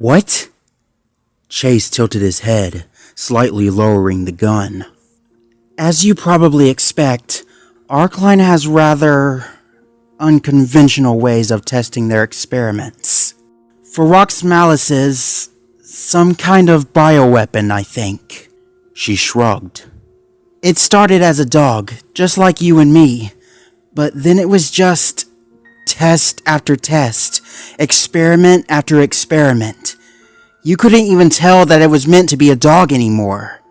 What? Chase tilted his head, slightly lowering the gun. As you probably expect, Arcline has rather unconventional ways of testing their experiments. Ferox Malice is some kind of bioweapon, I think. She shrugged. It started as a dog, just like you and me, but then it was just test after test, experiment after experiment. You couldn't even tell that it was meant to be a dog anymore.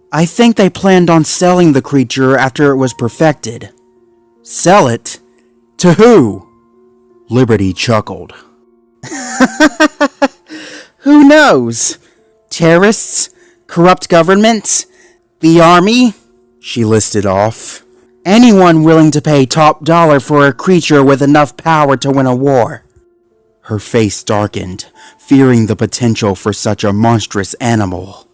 I think they planned on selling the creature after it was perfected. Sell it? To who? Liberty chuckled. Who knows? Terrorists? Corrupt governments? The army? She listed off. Anyone willing to pay top dollar for a creature with enough power to win a war. Her face darkened, fearing the potential for such a monstrous animal.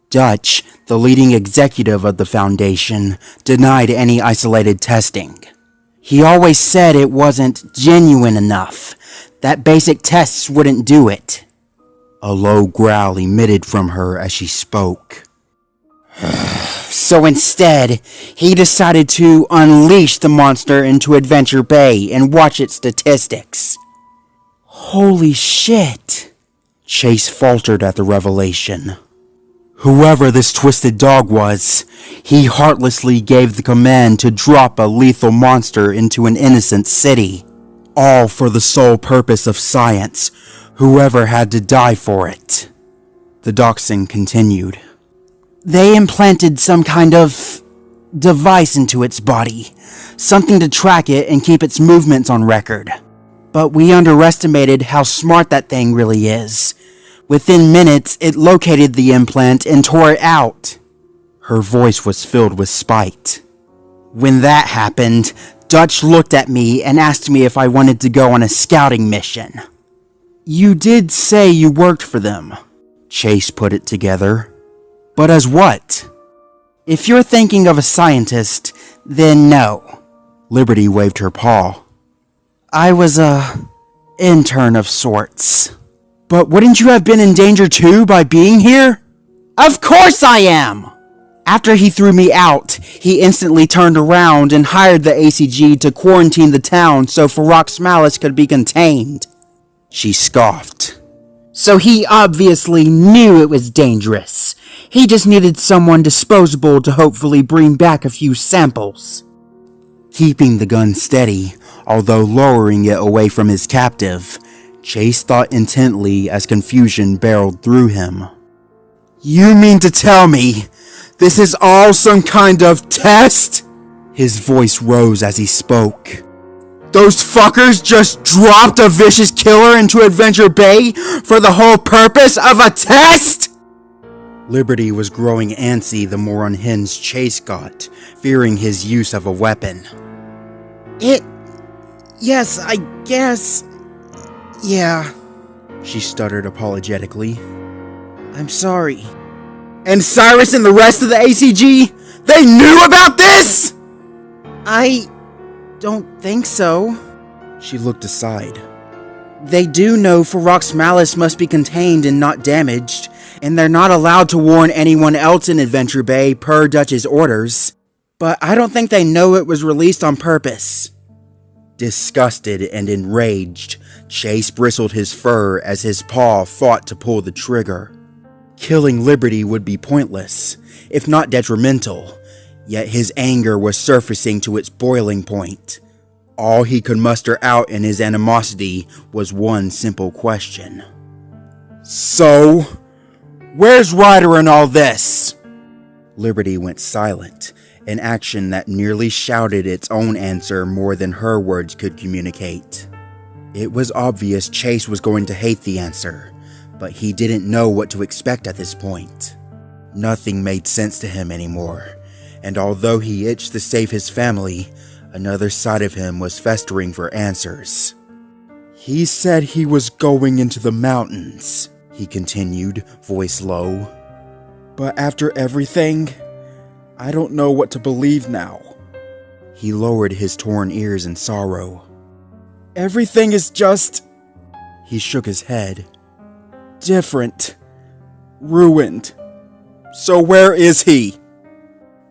Dutch, the leading executive of the Foundation, denied any isolated testing. He always said it wasn't genuine enough, that basic tests wouldn't do it. A low growl emitted from her as she spoke. So instead, he decided to unleash the monster into Adventure Bay and watch its statistics. Holy shit! Chase faltered at the revelation. Whoever this twisted dog was, he heartlessly gave the command to drop a lethal monster into an innocent city. All for the sole purpose of science, whoever had to die for it. The dachshund continued. They implanted some kind of device into its body, something to track it and keep its movements on record. But we underestimated how smart that thing really is. Within minutes, it located the implant and tore it out. Her voice was filled with spite. When that happened, Dutch looked at me and asked me if I wanted to go on a scouting mission. You did say you worked for them, Chase put it together. But as what? If you're thinking of a scientist, then no. Liberty waved her paw. I was a intern of sorts. But wouldn't you have been in danger too by being here? Of course I am! After he threw me out, he instantly turned around and hired the ACG to quarantine the town so Ferox Malice could be contained. She scoffed. So he obviously knew it was dangerous. He just needed someone disposable to hopefully bring back a few samples. Keeping the gun steady, although lowering it away from his captive, Chase thought intently as confusion barreled through him. You mean to tell me this is all some kind of test? His voice rose as he spoke. Those fuckers just dropped a vicious killer into Adventure Bay for the whole purpose of a test? Liberty was growing antsy the more unhinged Chase got, fearing his use of a weapon. Yes, I guess. Yeah, she stuttered apologetically. I'm sorry. And Cyrus and the rest of the ACG? They knew about this?! I don't think so. She looked aside. They do know Ferox Malice must be contained and not damaged, and they're not allowed to warn anyone else in Adventure Bay per Dutch's orders. But I don't think they know it was released on purpose. Disgusted and enraged, Chase bristled his fur as his paw fought to pull the trigger. Killing Liberty would be pointless, if not detrimental, yet his anger was surfacing to its boiling point. All he could muster out in his animosity was one simple question. So, where's Ryder in all this? Liberty went silent, an action that nearly shouted its own answer more than her words could communicate. It was obvious Chase was going to hate the answer, but he didn't know what to expect at this point. Nothing made sense to him anymore, and although he itched to save his family, another side of him was festering for answers. He said he was going into the mountains, he continued, voice low. But after everything, I don't know what to believe now. He lowered his torn ears in sorrow. Everything is just... He shook his head. different. Ruined. So where is he?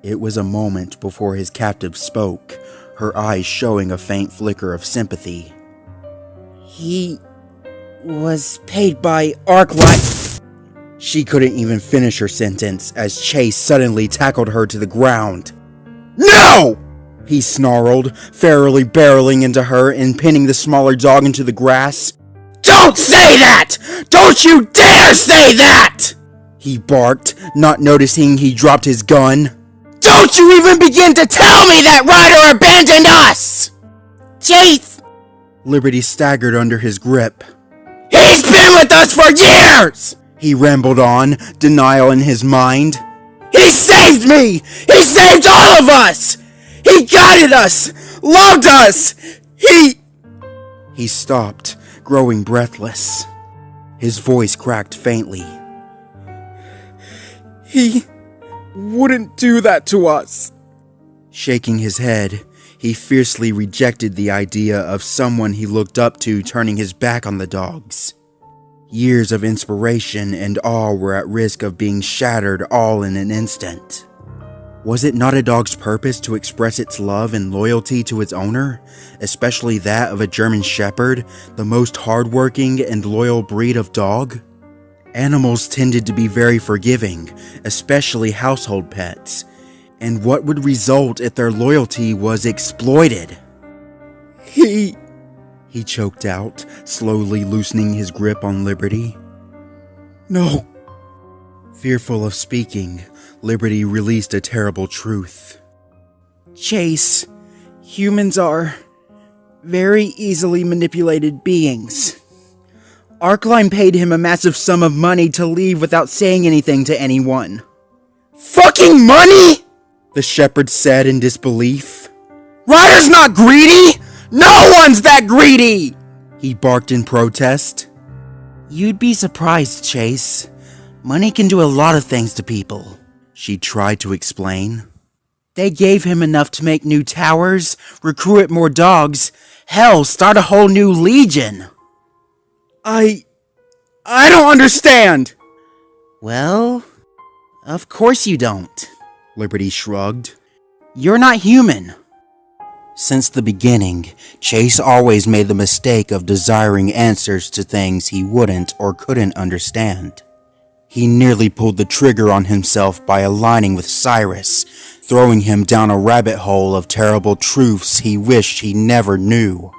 It was a moment before his captive spoke, her eyes showing a faint flicker of sympathy. He was paid by Arclight. She couldn't even finish her sentence as Chase suddenly tackled her to the ground. No! He snarled, fairly barreling into her and pinning the smaller dog into the grass. Don't say that! Don't you dare say that! He barked, not noticing he dropped his gun. Don't you even begin to tell me that Ryder abandoned us! Chase! Liberty staggered under his grip. He's been with us for years! He rambled on, denial in his mind. He saved me! He saved all of us! He guided us! Loved us! He stopped, growing breathless. His voice cracked faintly. He wouldn't do that to us. Shaking his head, he fiercely rejected the idea of someone he looked up to turning his back on the dogs. Years of inspiration and awe were at risk of being shattered all in an instant. Was it not a dog's purpose to express its love and loyalty to its owner, especially that of a German Shepherd, the most hardworking and loyal breed of dog? Animals tended to be very forgiving, especially household pets, and what would result if their loyalty was exploited? He choked out, slowly loosening his grip on Liberty. No. Fearful of speaking, Liberty released a terrible truth. Chase, humans are very easily manipulated beings. Arcline paid him a massive sum of money to leave without saying anything to anyone. Fucking money? The shepherd said in disbelief. Ryder's not greedy! No one's that greedy! He barked in protest. You'd be surprised, Chase. Money can do a lot of things to people, she tried to explain. They gave him enough to make new towers, recruit more dogs, hell, start a whole new legion. I don't understand! Well, of course you don't, Liberty shrugged. You're not human. Since the beginning, Chase always made the mistake of desiring answers to things he wouldn't or couldn't understand. He nearly pulled the trigger on himself by aligning with Cyrus, throwing him down a rabbit hole of terrible truths he wished he never knew.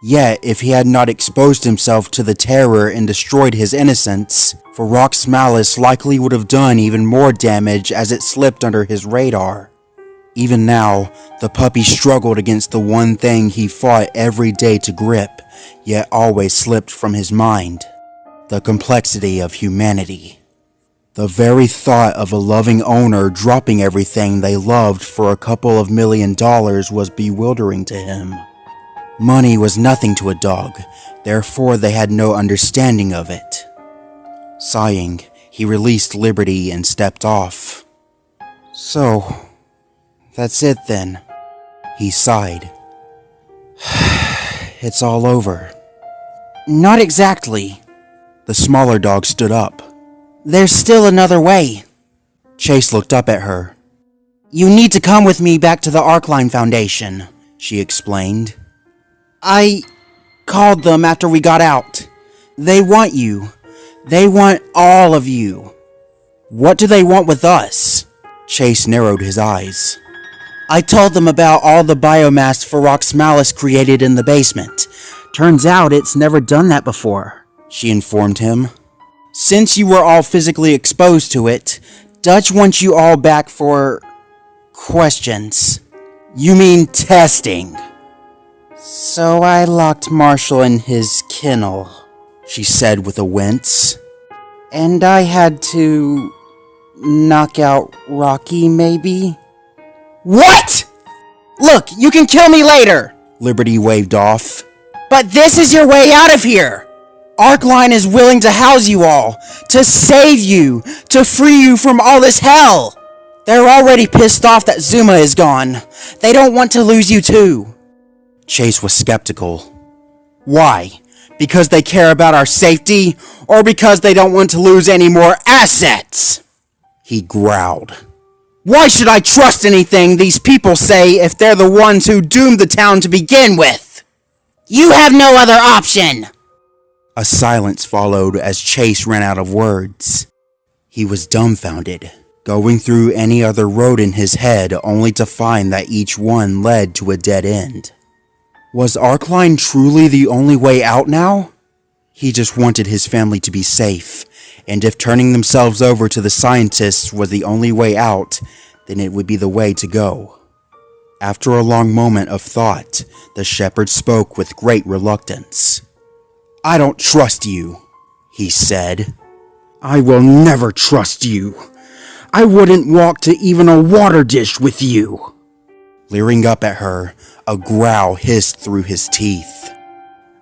Yet, if he had not exposed himself to the terror and destroyed his innocence, Ferox's malice likely would have done even more damage as it slipped under his radar. Even now, the puppy struggled against the one thing he fought every day to grip, yet always slipped from his mind: the complexity of humanity. The very thought of a loving owner dropping everything they loved for a couple of $1 million was bewildering to him. Money was nothing to a dog, therefore they had no understanding of it. Sighing, he released Liberty and stepped off. So, that's it then, he sighed. It's all over. Not exactly. The smaller dog stood up. There's still another way. Chase looked up at her. You need to come with me back to the Arcline Foundation, she explained. I called them after we got out. They want you. They want all of you. What do they want with us? Chase narrowed his eyes. I told them about all the biomass Ferox Malice created in the basement. Turns out it's never done that before, she informed him. Since you were all physically exposed to it, Dutch wants you all back for questions. You mean testing? So I locked Marshall in his kennel, she said with a wince. And I had to knock out Rocky, maybe? What? Look, you can kill me later, Liberty waved off. But this is your way out of here. Arcline is willing to house you all, to save you, to free you from all this hell. They're already pissed off that Zuma is gone. They don't want to lose you too. Chase was skeptical. Why? Because they care about our safety, or because they don't want to lose any more assets? He growled. Why should I trust anything these people say if they're the ones who doomed the town to begin with? You have no other option! A silence followed as Chase ran out of words. He was dumbfounded, going through any other road in his head only to find that each one led to a dead end. Was Arkline truly the only way out now? He just wanted his family to be safe, and if turning themselves over to the scientists was the only way out, then it would be the way to go. After a long moment of thought, the shepherd spoke with great reluctance. I don't trust you, he said. I will never trust you. I wouldn't walk to even a water dish with you. Leering up at her, a growl hissed through his teeth.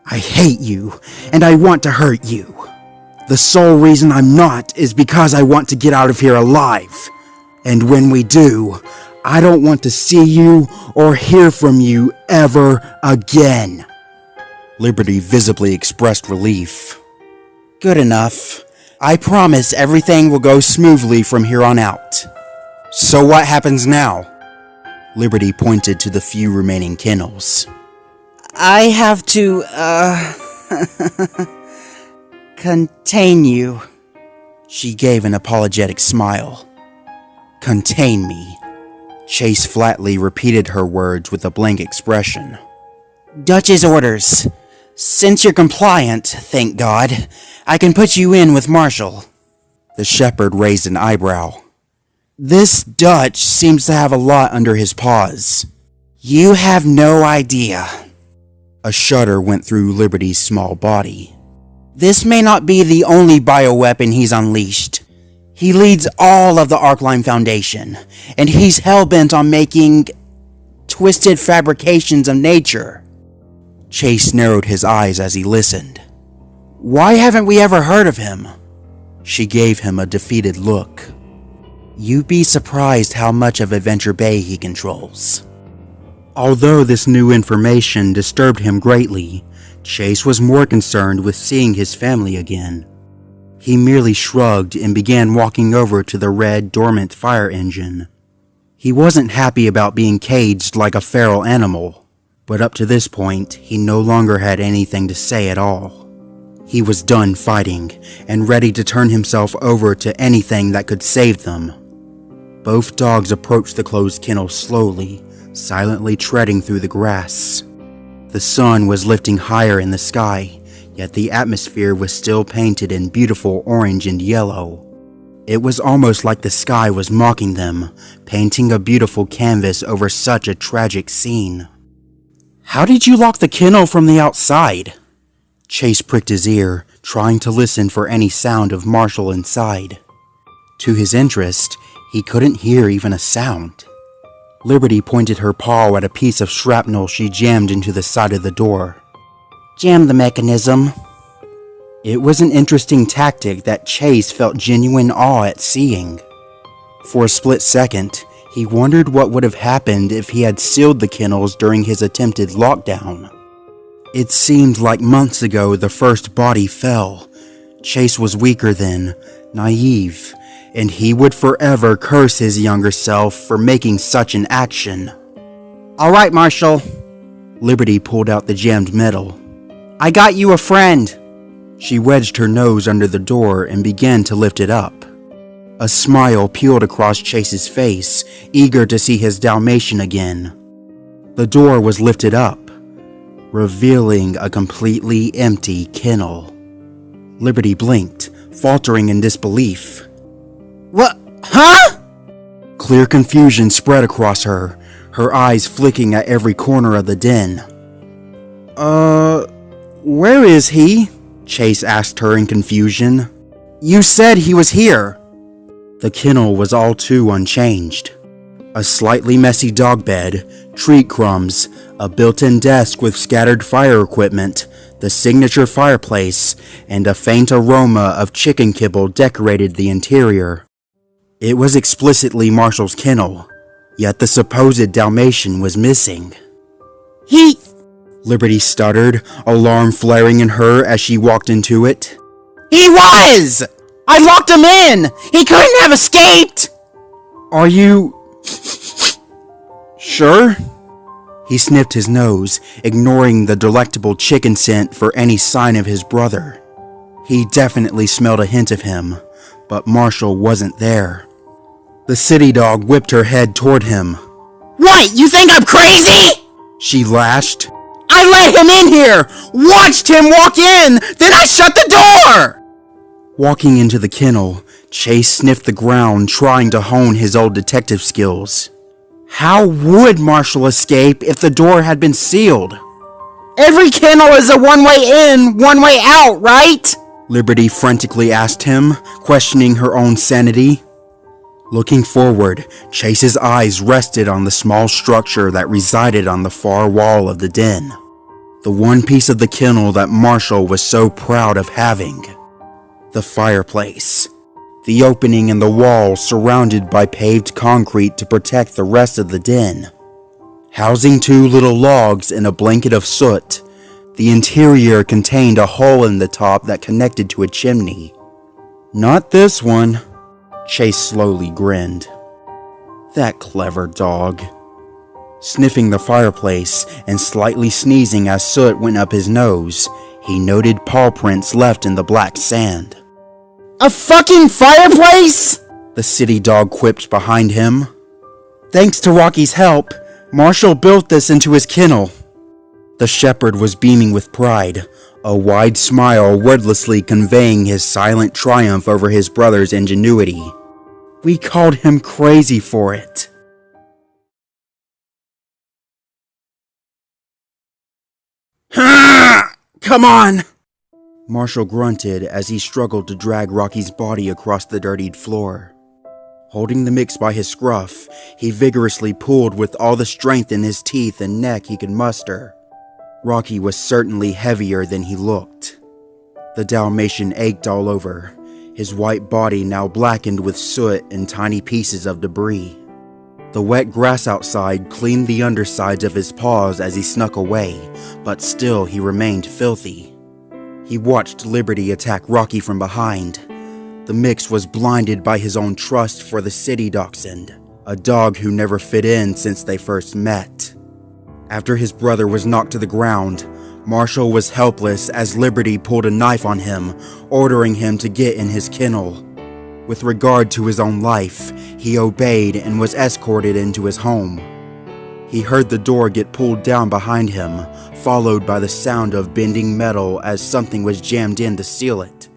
I hate you, and I want to hurt you. The sole reason I'm not is because I want to get out of here alive. And when we do, I don't want to see you or hear from you ever again. Liberty visibly expressed relief. Good enough. I promise everything will go smoothly from here on out. So what happens now? Liberty pointed to the few remaining kennels. I have to, contain you. She gave an apologetic smile. Contain me. Chase flatly repeated her words with a blank expression. Dutch's orders. Since you're compliant, thank God, I can put you in with Marshall. The shepherd raised an eyebrow. This Dutch seems to have a lot under his paws. You have no idea. A shudder went through Liberty's small body. This may not be the only bioweapon he's unleashed. He leads all of the Arkline Foundation, and he's hell-bent on making twisted fabrications of nature. Chase narrowed his eyes as he listened. Why haven't we ever heard of him? She gave him a defeated look. You'd be surprised how much of Adventure Bay he controls. Although this new information disturbed him greatly, Chase was more concerned with seeing his family again. He merely shrugged and began walking over to the red, dormant fire engine. He wasn't happy about being caged like a feral animal, but up to this point, he no longer had anything to say at all. He was done fighting, and ready to turn himself over to anything that could save them. Both dogs approached the closed kennel slowly, silently treading through the grass. The sun was lifting higher in the sky, yet the atmosphere was still painted in beautiful orange and yellow. It was almost like the sky was mocking them, painting a beautiful canvas over such a tragic scene. How did you lock the kennel from the outside? Chase pricked his ear, trying to listen for any sound of Marshall inside. To his interest, he couldn't hear even a sound. Liberty pointed her paw at a piece of shrapnel she jammed into the side of the door. Jam the mechanism. It was an interesting tactic that Chase felt genuine awe at seeing. For a split second, he wondered what would have happened if he had sealed the kennels during his attempted lockdown. It seemed like months ago the first body fell. Chase was weaker then, naive, and he would forever curse his younger self for making such an action. All right, Marshall. Liberty pulled out the jammed metal. I got you a friend. She wedged her nose under the door and began to lift it up. A smile peeled across Chase's face, eager to see his Dalmatian again. The door was lifted up, revealing a completely empty kennel. Liberty blinked, faltering in disbelief. What? Huh? Clear confusion spread across her, her eyes flicking at every corner of the den. Where is he? Chase asked her in confusion. You said he was here. The kennel was all too unchanged. A slightly messy dog bed, treat crumbs, a built-in desk with scattered fire equipment, the signature fireplace, and a faint aroma of chicken kibble decorated the interior. It was explicitly Marshall's kennel, yet the supposed Dalmatian was missing. Liberty stuttered, alarm flaring in her as she walked into it. He was! I locked him in! He couldn't have escaped! Are you... sure? He sniffed his nose, ignoring the delectable chicken scent for any sign of his brother. He definitely smelled a hint of him, but Marshall wasn't there. The city dog whipped her head toward him. What, you think I'm crazy? She lashed. I let him in here, watched him walk in, then I shut the door! Walking into the kennel, Chase sniffed the ground, trying to hone his old detective skills. How would Marshall escape if the door had been sealed? Every kennel is a one-way in, one-way out, right? Liberty frantically asked him, questioning her own sanity. Looking forward, Chase's eyes rested on the small structure that resided on the far wall of the den. The one piece of the kennel that Marshall was so proud of having. The fireplace. The opening in the wall surrounded by paved concrete to protect the rest of the den. Housing 2 little logs and a blanket of soot, the interior contained a hole in the top that connected to a chimney. Not this one. Chase slowly grinned. That clever dog. Sniffing the fireplace and slightly sneezing as soot went up his nose, he noted paw prints left in the black sand. A fucking fireplace? The city dog quipped behind him. Thanks to Rocky's help, Marshall built this into his kennel. The shepherd was beaming with pride, a wide smile wordlessly conveying his silent triumph over his brother's ingenuity. We called him crazy for it. Come on! Marshall grunted as he struggled to drag Rocky's body across the dirtied floor. Holding the mix by his scruff, he vigorously pulled with all the strength in his teeth and neck he could muster. Rocky was certainly heavier than he looked. The Dalmatian ached all over, his white body now blackened with soot and tiny pieces of debris. The wet grass outside cleaned the undersides of his paws as he snuck away, but still he remained filthy. He watched Liberty attack Rocky from behind. The mix was blinded by his own trust for the city dachshund, a dog who never fit in since they first met. After his brother was knocked to the ground, Marshall was helpless as Liberty pulled a knife on him, ordering him to get in his kennel. With regard to his own life, he obeyed and was escorted into his home. He heard the door get pulled down behind him, followed by the sound of bending metal as something was jammed in to seal it.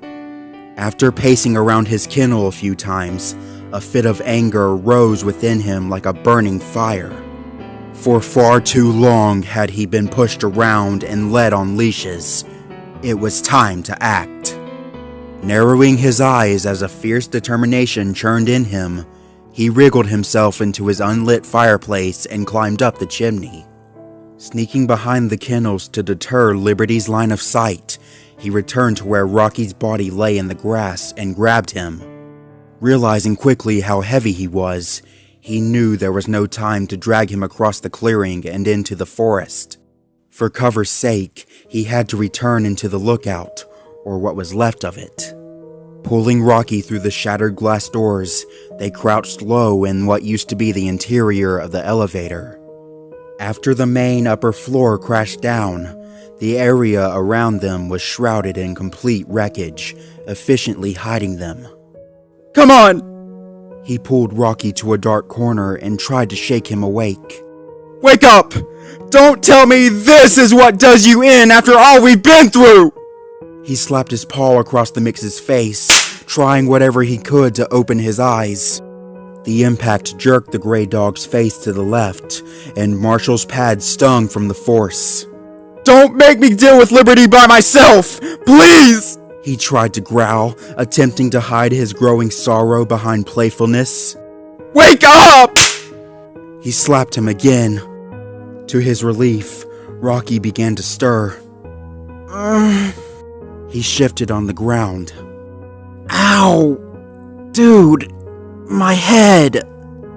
After pacing around his kennel a few times, a fit of anger rose within him like a burning fire. For far too long had he been pushed around and led on leashes. It was time to act. Narrowing his eyes as a fierce determination churned in him, he wriggled himself into his unlit fireplace and climbed up the chimney. Sneaking behind the kennels to deter Liberty's line of sight, he returned to where Rocky's body lay in the grass and grabbed him. Realizing quickly how heavy he was, he knew there was no time to drag him across the clearing and into the forest. For cover's sake, he had to return into the lookout, or what was left of it. Pulling Rocky through the shattered glass doors, they crouched low in what used to be the interior of the elevator. After the main upper floor crashed down, the area around them was shrouded in complete wreckage, efficiently hiding them. Come on! He pulled Rocky to a dark corner and tried to shake him awake. Wake up! Don't tell me this is what does you in after all we've been through! He slapped his paw across the mix's face, trying whatever he could to open his eyes. The impact jerked the gray dog's face to the left, and Marshall's pad stung from the force. Don't make me deal with Liberty by myself! Please! He tried to growl, attempting to hide his growing sorrow behind playfulness. Wake up! He slapped him again. To his relief, Rocky began to stir. He shifted on the ground. Ow! Dude, my head!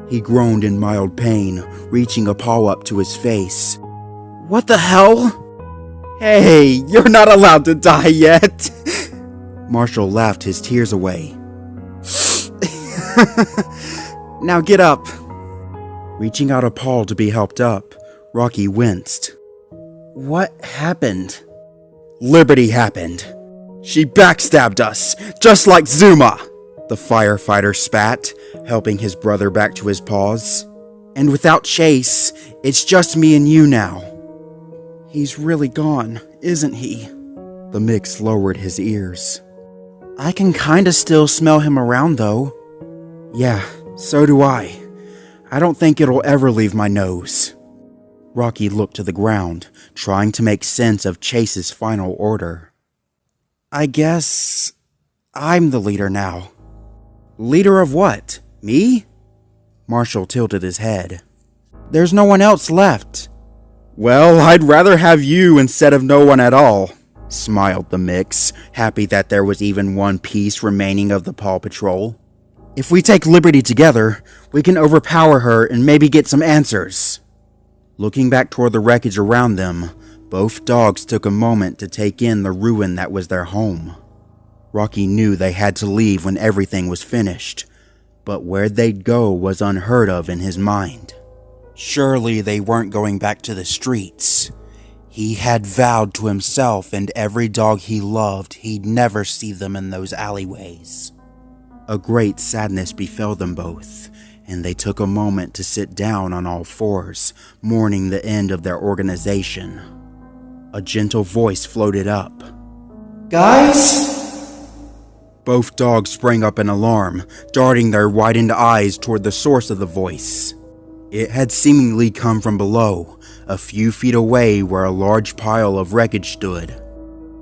He groaned in mild pain, reaching a paw up to his face. What the hell? Hey, you're not allowed to die yet. Marshall laughed his tears away. Now get up. Reaching out a paw to be helped up, Rocky winced. What happened? Liberty happened. She backstabbed us, just like Zuma. The firefighter spat, helping his brother back to his paws. And without Chase, it's just me and you now. He's really gone, isn't he? The mix lowered his ears. I can kinda still smell him around, though. Yeah, so do I. I don't think it'll ever leave my nose. Rocky looked to the ground, trying to make sense of Chase's final order. I guess I'm the leader now. Leader of what? Me? Marshall tilted his head. There's no one else left. Well, I'd rather have you instead of no one at all, smiled the mix, happy that there was even one piece remaining of the Paw Patrol. If we take Liberty together, we can overpower her and maybe get some answers. Looking back toward the wreckage around them, both dogs took a moment to take in the ruin that was their home. Rocky knew they had to leave when everything was finished, but where they'd go was unheard of in his mind. Surely they weren't going back to the streets. He had vowed to himself and every dog he loved he'd never see them in those alleyways. A great sadness befell them both, and they took a moment to sit down on all fours, mourning the end of their organization. A gentle voice floated up. Guys? Both dogs sprang up in alarm, darting their widened eyes toward the source of the voice. It had seemingly come from below, a few feet away where a large pile of wreckage stood.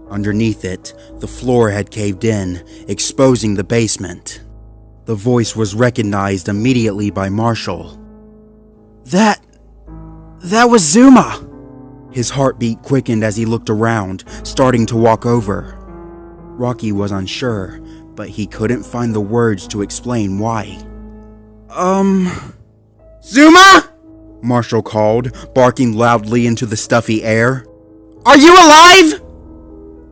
Underneath it, the floor had caved in, exposing the basement. The voice was recognized immediately by Marshall. That was Zuma! His heartbeat quickened as he looked around, starting to walk over. Rocky was unsure, but he couldn't find the words to explain why. Zuma? Marshall called, barking loudly into the stuffy air. Are you alive?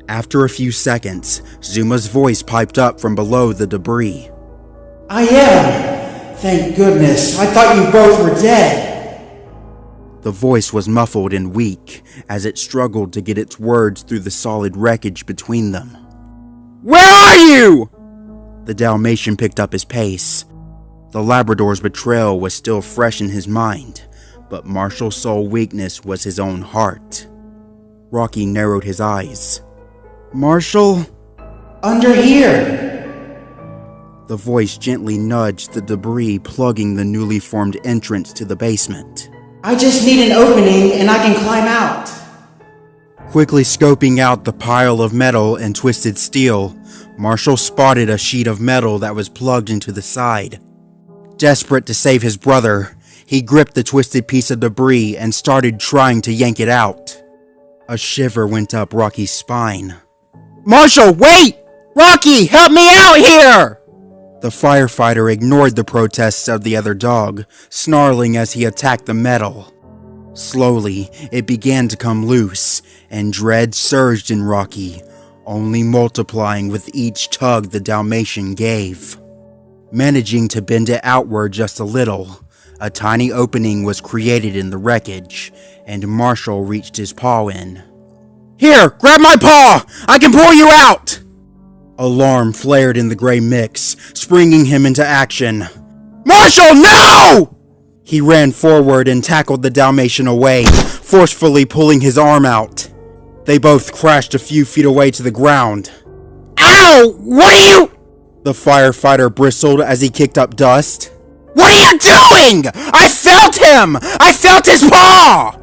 After a few seconds, Zuma's voice piped up from below the debris. I am. Thank goodness. I thought you both were dead. The voice was muffled and weak as it struggled to get its words through the solid wreckage between them. Where are you? The Dalmatian picked up his pace. The Labrador's betrayal was still fresh in his mind, but Marshall's sole weakness was his own heart. Rocky narrowed his eyes. Marshall? Under here! The voice gently nudged the debris plugging the newly formed entrance to the basement. I just need an opening and I can climb out. Quickly scoping out the pile of metal and twisted steel, Marshall spotted a sheet of metal that was plugged into the side. Desperate to save his brother, he gripped the twisted piece of debris and started trying to yank it out. A shiver went up Rocky's spine. Marshall, wait! Rocky, help me out here! The firefighter ignored the protests of the other dog, snarling as he attacked the metal. Slowly, it began to come loose, and dread surged in Rocky, only multiplying with each tug the Dalmatian gave. Managing to bend it outward just a little, a tiny opening was created in the wreckage, and Marshall reached his paw in. Here, grab my paw! I can pull you out! Alarm flared in the gray mix, springing him into action. Marshall, no! He ran forward and tackled the Dalmatian away, forcefully pulling his arm out. They both crashed a few feet away to the ground. Ow! What are you? The firefighter bristled as he kicked up dust. What are you doing? I felt him! I felt his paw!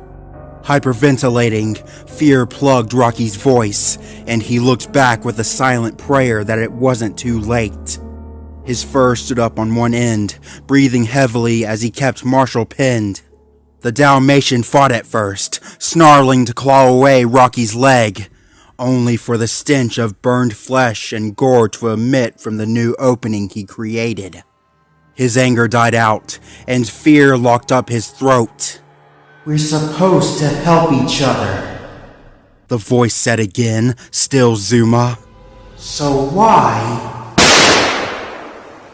Hyperventilating, fear plugged Rocky's voice, and he looked back with a silent prayer that it wasn't too late. His fur stood up on one end, breathing heavily as he kept Marshall pinned. The Dalmatian fought at first, snarling to claw away Rocky's leg, only for the stench of burned flesh and gore to emit from the new opening he created. His anger died out, and fear locked up his throat. We're supposed to help each other. the voice said again, still Zuma. So why?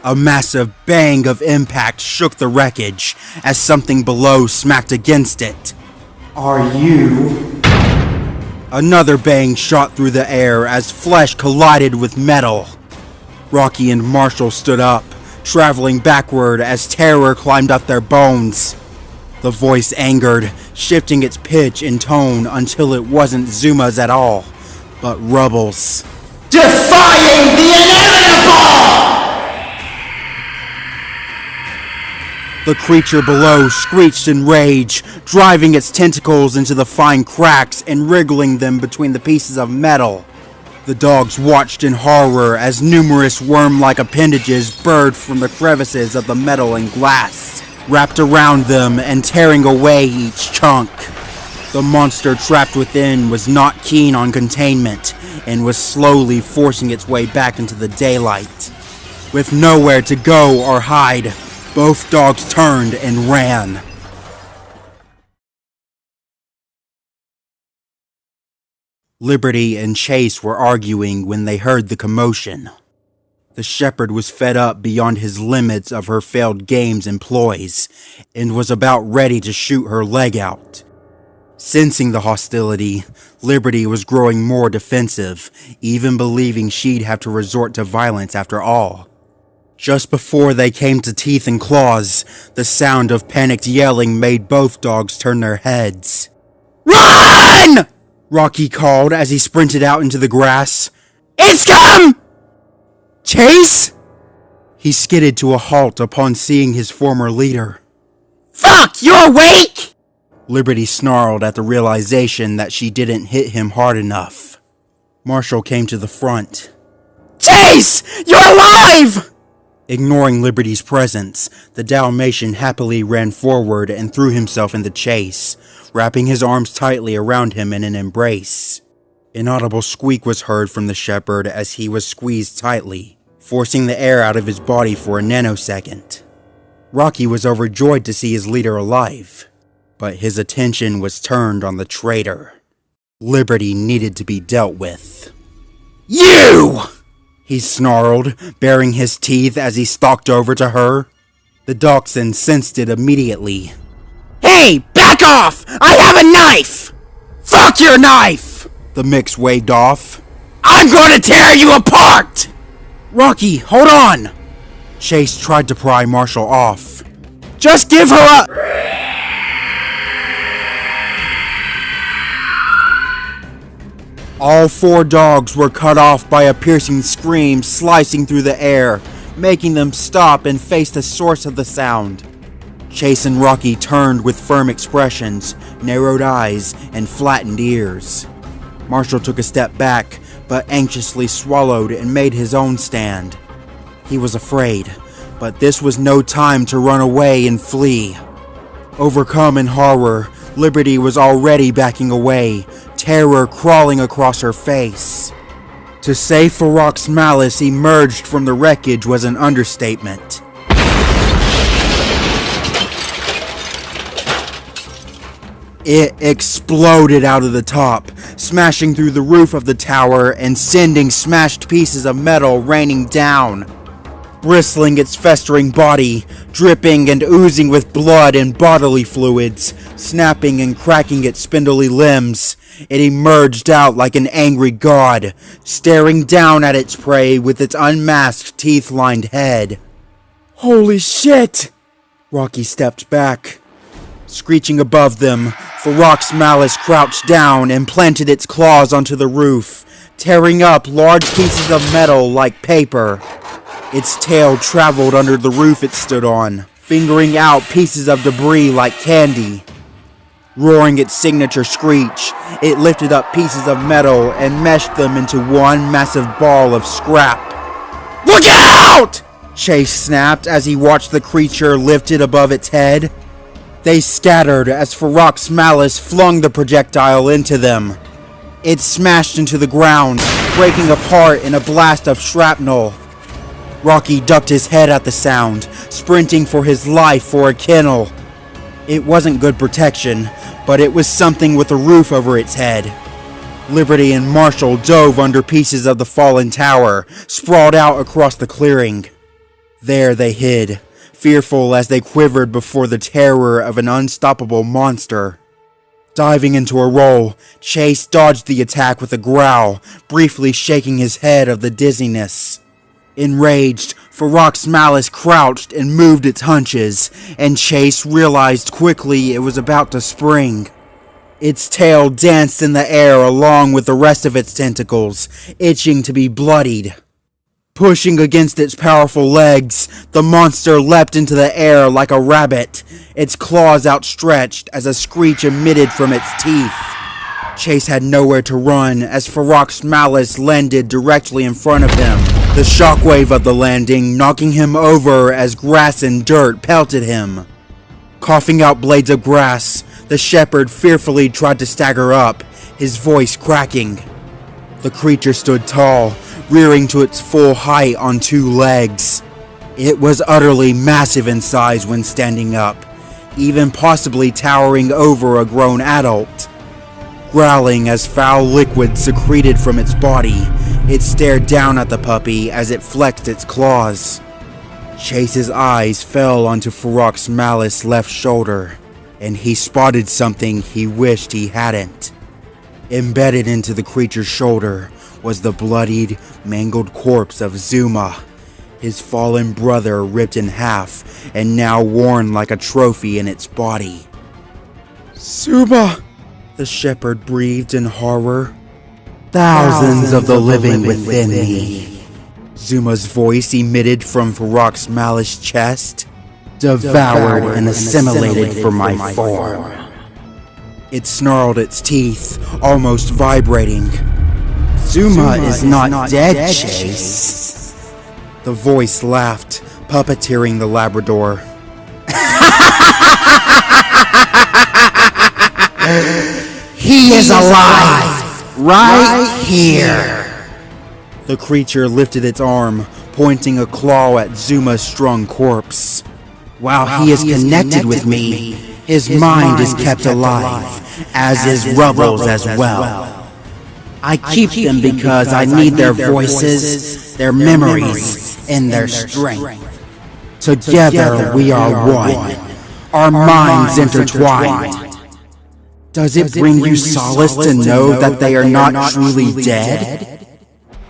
A massive bang of impact shook the wreckage as something below smacked against it. Are you? Another bang shot through the air as flesh collided with metal. Rocky and Marshall stood up, traveling backward as terror climbed up their bones. The voice angered, shifting its pitch and tone until it wasn't Zuma's at all, but Rubble's. Defying the inevitable! The creature below screeched in rage, driving its tentacles into the fine cracks and wriggling them between the pieces of metal. The dogs watched in horror as numerous worm-like appendages burrowed from the crevices of the metal and glass, wrapped around them and tearing away each chunk. The monster trapped within was not keen on containment and was slowly forcing its way back into the daylight. With nowhere to go or hide, both dogs turned and ran. Liberty and Chase were arguing when they heard the commotion. The shepherd was fed up beyond his limits of her failed game's employs and was about ready to shoot her leg out. Sensing the hostility, Liberty was growing more defensive, even believing she'd have to resort to violence after all. Just before they came to teeth and claws, the sound of panicked yelling made both dogs turn their heads. Run! Rocky called as he sprinted out into the grass. It's come! Chase? He skidded to a halt upon seeing his former leader. Fuck, you're awake? Liberty snarled at the realization that she didn't hit him hard enough. Marshall came to the front. Chase! You're alive! Ignoring Liberty's presence, the Dalmatian happily ran forward and threw himself into Chase, wrapping his arms tightly around him in an embrace. An audible squeak was heard from the shepherd as he was squeezed tightly, forcing the air out of his body for a nanosecond. Rocky was overjoyed to see his leader alive, but his attention was turned on the traitor. Liberty needed to be dealt with. You! He snarled, baring his teeth as he stalked over to her. The dachshund sensed it immediately. Hey, back off! I have a knife! Fuck your knife! The mix waved off. I'm gonna tear you apart! Rocky, hold on! Chase tried to pry Marshall off. Just give her a... All four dogs were cut off by a piercing scream slicing through the air, making them stop and face the source of the sound. Chase and Rocky turned with firm expressions, narrowed eyes, and flattened ears. Marshall took a step back, but anxiously swallowed and made his own stand. He was afraid, but this was no time to run away and flee. Overcome in horror, Liberty was already backing away, terror crawling across her face. To say Farrak's malice emerged from the wreckage was an understatement. It exploded out of the top, smashing through the roof of the tower and sending smashed pieces of metal raining down. Bristling its festering body, dripping and oozing with blood and bodily fluids, snapping and cracking its spindly limbs, it emerged out like an angry god, staring down at its prey with its unmasked teeth-lined head. Holy shit! Rocky stepped back. Screeching above them, Farrak's malice crouched down and planted its claws onto the roof, tearing up large pieces of metal like paper. Its tail traveled under the roof it stood on, fingering out pieces of debris like candy. Roaring its signature screech, it lifted up pieces of metal and meshed them into one massive ball of scrap. Look out! Chase snapped as he watched the creature lifted above its head. They scattered as Farrak's malice flung the projectile into them. It smashed into the ground, breaking apart in a blast of shrapnel. Rocky ducked his head at the sound, sprinting for his life for a kennel. It wasn't good protection, but it was something with a roof over its head. Liberty and Marshall dove under pieces of the fallen tower, sprawled out across the clearing. There they hid, fearful as they quivered before the terror of an unstoppable monster. Diving into a roll, Chase dodged the attack with a growl, briefly shaking his head of the dizziness. Enraged, Ferox Malice crouched and moved its hunches, and Chase realized quickly it was about to spring. Its tail danced in the air along with the rest of its tentacles, itching to be bloodied. Pushing against its powerful legs, the monster leapt into the air like a rabbit, its claws outstretched as a screech emitted from its teeth. Chase had nowhere to run as Ferox Malice landed directly in front of him, the shockwave of the landing knocking him over as grass and dirt pelted him. Coughing out blades of grass, the shepherd fearfully tried to stagger up, his voice cracking. The creature stood tall, rearing to its full height on two legs. It was utterly massive in size when standing up, even possibly towering over a grown adult. Growling as foul liquid secreted from its body, it stared down at the puppy as it flexed its claws. Chase's eyes fell onto Ferox Malice's left shoulder, and he spotted something he wished he hadn't. Embedded into the creature's shoulder was the bloodied, mangled corpse of Zuma, his fallen brother ripped in half and now worn like a trophy in its body. "Zuma!" the shepherd breathed in horror. "Thousands of the living within me," Zuma's voice emitted from Ferox Malice's chest. "Devoured and assimilated for my form." It snarled its teeth, almost vibrating. "Zuma is not dead, Chase." The voice laughed, puppeteering the Labrador. "He is alive, right here." The creature lifted its arm, pointing a claw at Zuma's strung corpse. "While he is connected with me, his mind is kept alive, as is Rubble's as well. I keep them because I need their voices, their memories, and their strength. Together we are one, our minds intertwined. Does it bring you solace to know that they are not truly dead?"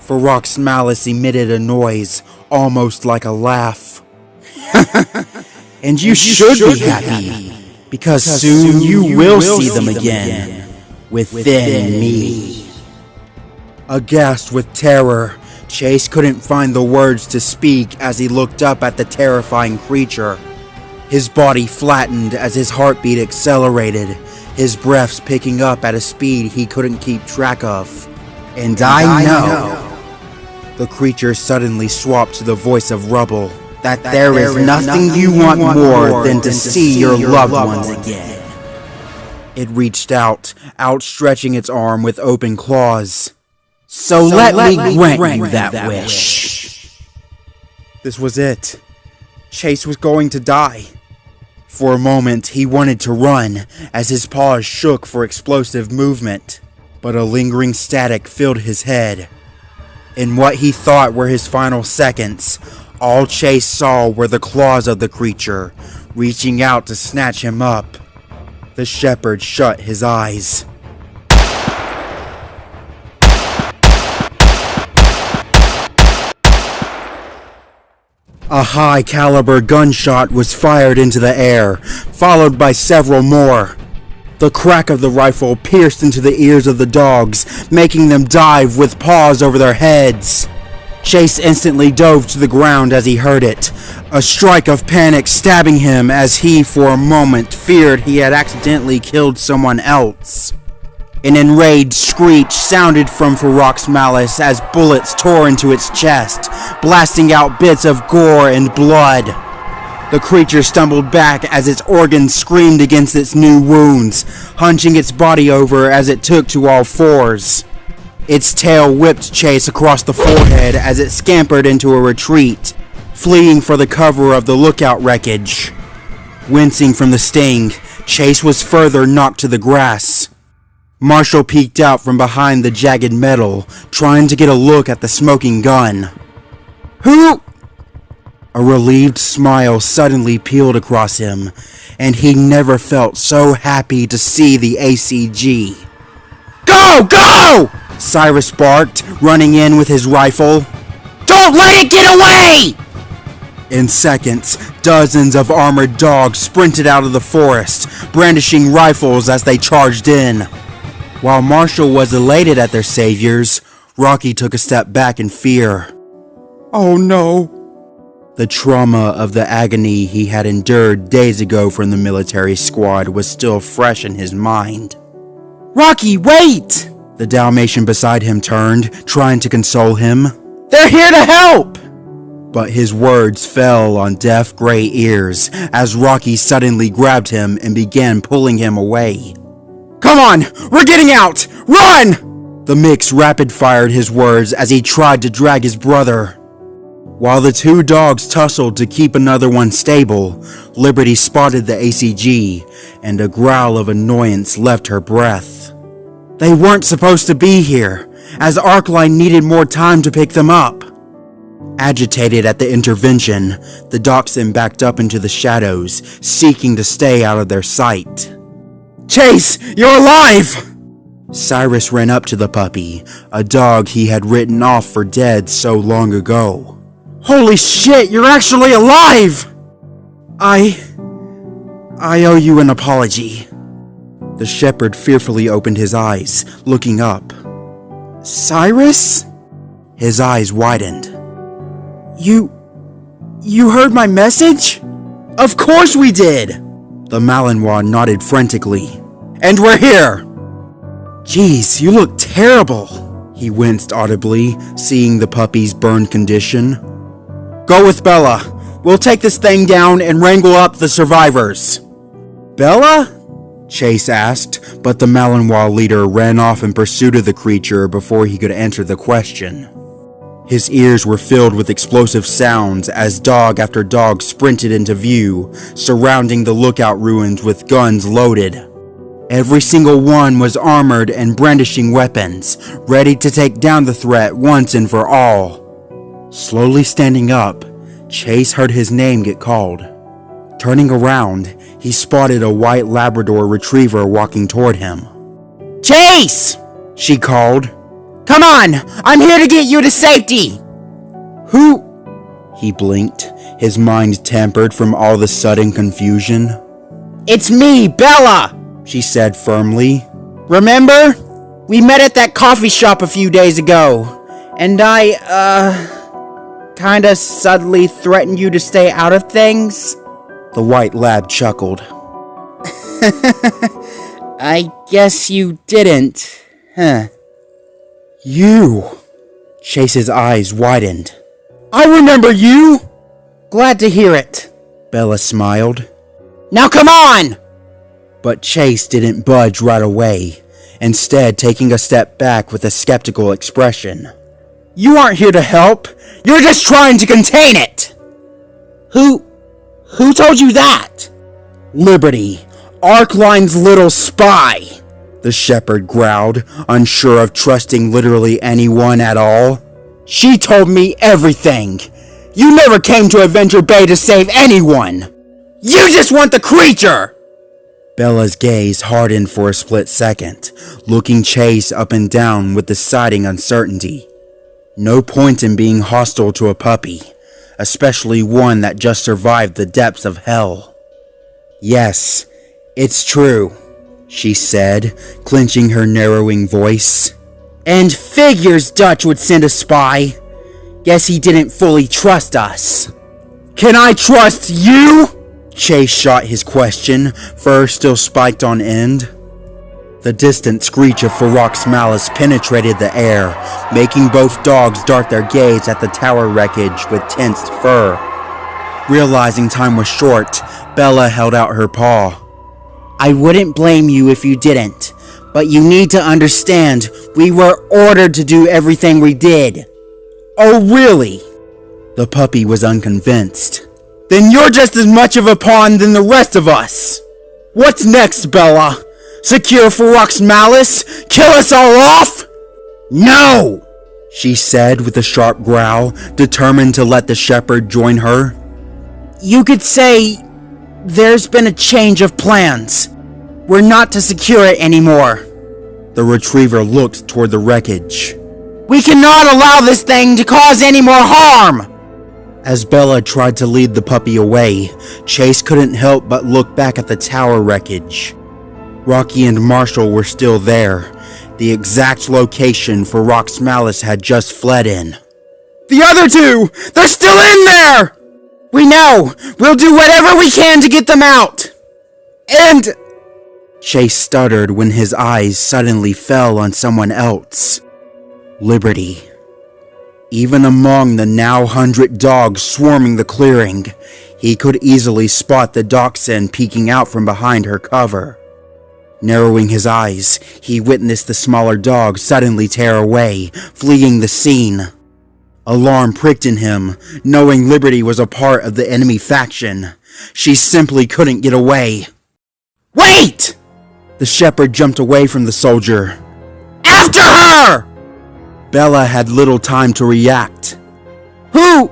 Ferox Malice emitted a noise, almost like a laugh. "And you should be happy, because soon you will see them again, within me." Aghast with terror, Chase couldn't find the words to speak as he looked up at the terrifying creature. His body flattened as his heartbeat accelerated, his breaths picking up at a speed he couldn't keep track of. "And I know," the creature suddenly swapped to the voice of Rubble, "that there is nothing you want more than to see your loved ones again." It reached out, outstretching its arm with open claws. So let me grant you that wish." This was it. Chase was going to die. For a moment, he wanted to run, as his paws shook for explosive movement, but a lingering static filled his head. In what he thought were his final seconds, all Chase saw were the claws of the creature, reaching out to snatch him up. The shepherd shut his eyes. A high-caliber gunshot was fired into the air, followed by several more. The crack of the rifle pierced into the ears of the dogs, making them dive with paws over their heads. Chase instantly dove to the ground as he heard it, a strike of panic stabbing him as he for a moment feared he had accidentally killed someone else. An enraged screech sounded from Ferox Malice as bullets tore into its chest, blasting out bits of gore and blood. The creature stumbled back as its organs screamed against its new wounds, hunching its body over as it took to all fours. Its tail whipped Chase across the forehead as it scampered into a retreat, fleeing for the cover of the lookout wreckage. Wincing from the sting, Chase was further knocked to the grass. Marshall peeked out from behind the jagged metal, trying to get a look at the smoking gun. Who? A relieved smile suddenly peeled across him, and he never felt so happy to see the ACG. Go! Go! Cyrus barked, running in with his rifle. Don't let it get away! In seconds, dozens of armored dogs sprinted out of the forest, brandishing rifles as they charged in. While Marshall was elated at their saviors, Rocky took a step back in fear. Oh no. The trauma of the agony he had endured days ago from the military squad was still fresh in his mind. Rocky, wait! The Dalmatian beside him turned, trying to console him. They're here to help! But his words fell on deaf gray ears as Rocky suddenly grabbed him and began pulling him away. Come on! We're getting out! Run! The mix rapid-fired his words as he tried to drag his brother. While the two dogs tussled to keep another one stable, Liberty spotted the ACG, and a growl of annoyance left her breath. They weren't supposed to be here, as Arcline needed more time to pick them up. Agitated at the intervention, the dachshund backed up into the shadows, seeking to stay out of their sight. Chase, you're alive! Cyrus ran up to the puppy, a dog he had written off for dead so long ago. Holy shit, you're actually alive! I owe you an apology. The shepherd fearfully opened his eyes, looking up. Cyrus? His eyes widened. You heard my message? Of course we did! The Malinois nodded frantically. And we're here! Jeez, you look terrible, he winced audibly, seeing the puppy's burned condition. Go with Bella. We'll take this thing down and wrangle up the survivors. Bella? Chase asked, but the Malinois leader ran off in pursuit of the creature before he could answer the question. His ears were filled with explosive sounds as dog after dog sprinted into view, surrounding the lookout ruins with guns loaded. Every single one was armored and brandishing weapons, ready to take down the threat once and for all. Slowly standing up, Chase heard his name get called. Turning around, he spotted a white Labrador retriever walking toward him. Chase! She called. Come on! I'm here to get you to safety! Who? He blinked, his mind tempered from all the sudden confusion. It's me, Bella! She said firmly. Remember? We met at that coffee shop a few days ago, and I, kinda subtly threatened you to stay out of things? The white lab chuckled. I guess you didn't, huh? You! Chase's eyes widened. I remember you! Glad to hear it, Bella smiled. Now come on! But Chase didn't budge right away, instead taking a step back with a skeptical expression. You aren't here to help. You're just trying to contain it. Who told you that? Liberty, Arcline's little spy, the shepherd growled, unsure of trusting literally anyone at all. She told me everything. You never came to Adventure Bay to save anyone. You just want the creature! Bella's gaze hardened for a split second, looking Chase up and down with deciding uncertainty. No point in being hostile to a puppy, especially one that just survived the depths of hell. Yes, it's true, she said, clenching her narrowing voice. And figures Dutch would send a spy. Guess he didn't fully trust us. Can I trust you? Chase shot his question, fur still spiked on end. The distant screech of Farrak's malice penetrated the air, making both dogs dart their gaze at the tower wreckage with tensed fur. Realizing time was short, Bella held out her paw. I wouldn't blame you if you didn't, but you need to understand we were ordered to do everything we did. Oh, really? The puppy was unconvinced. Then you're just as much of a pawn than the rest of us. What's next, Bella? Secure Farok's malice? Kill us all off? No! She said with a sharp growl, determined to let the shepherd join her. You could say there's been a change of plans. We're not to secure it anymore. The retriever looked toward the wreckage. We cannot allow this thing to cause any more harm! As Bella tried to lead the puppy away, Chase couldn't help but look back at the tower wreckage. Rocky and Marshall were still there, the exact location Farok's malice had just fled in. The other two! They're still in there! We know! We'll do whatever we can to get them out! And... Chase stuttered when his eyes suddenly fell on someone else. Liberty. Even among the now 100 dogs swarming the clearing, he could easily spot the dachshund peeking out from behind her cover. Narrowing his eyes, he witnessed the smaller dog suddenly tear away, fleeing the scene. Alarm pricked in him, knowing Liberty was a part of the enemy faction. She simply couldn't get away. Wait! The shepherd jumped away from the soldier. After her! Bella had little time to react. Who?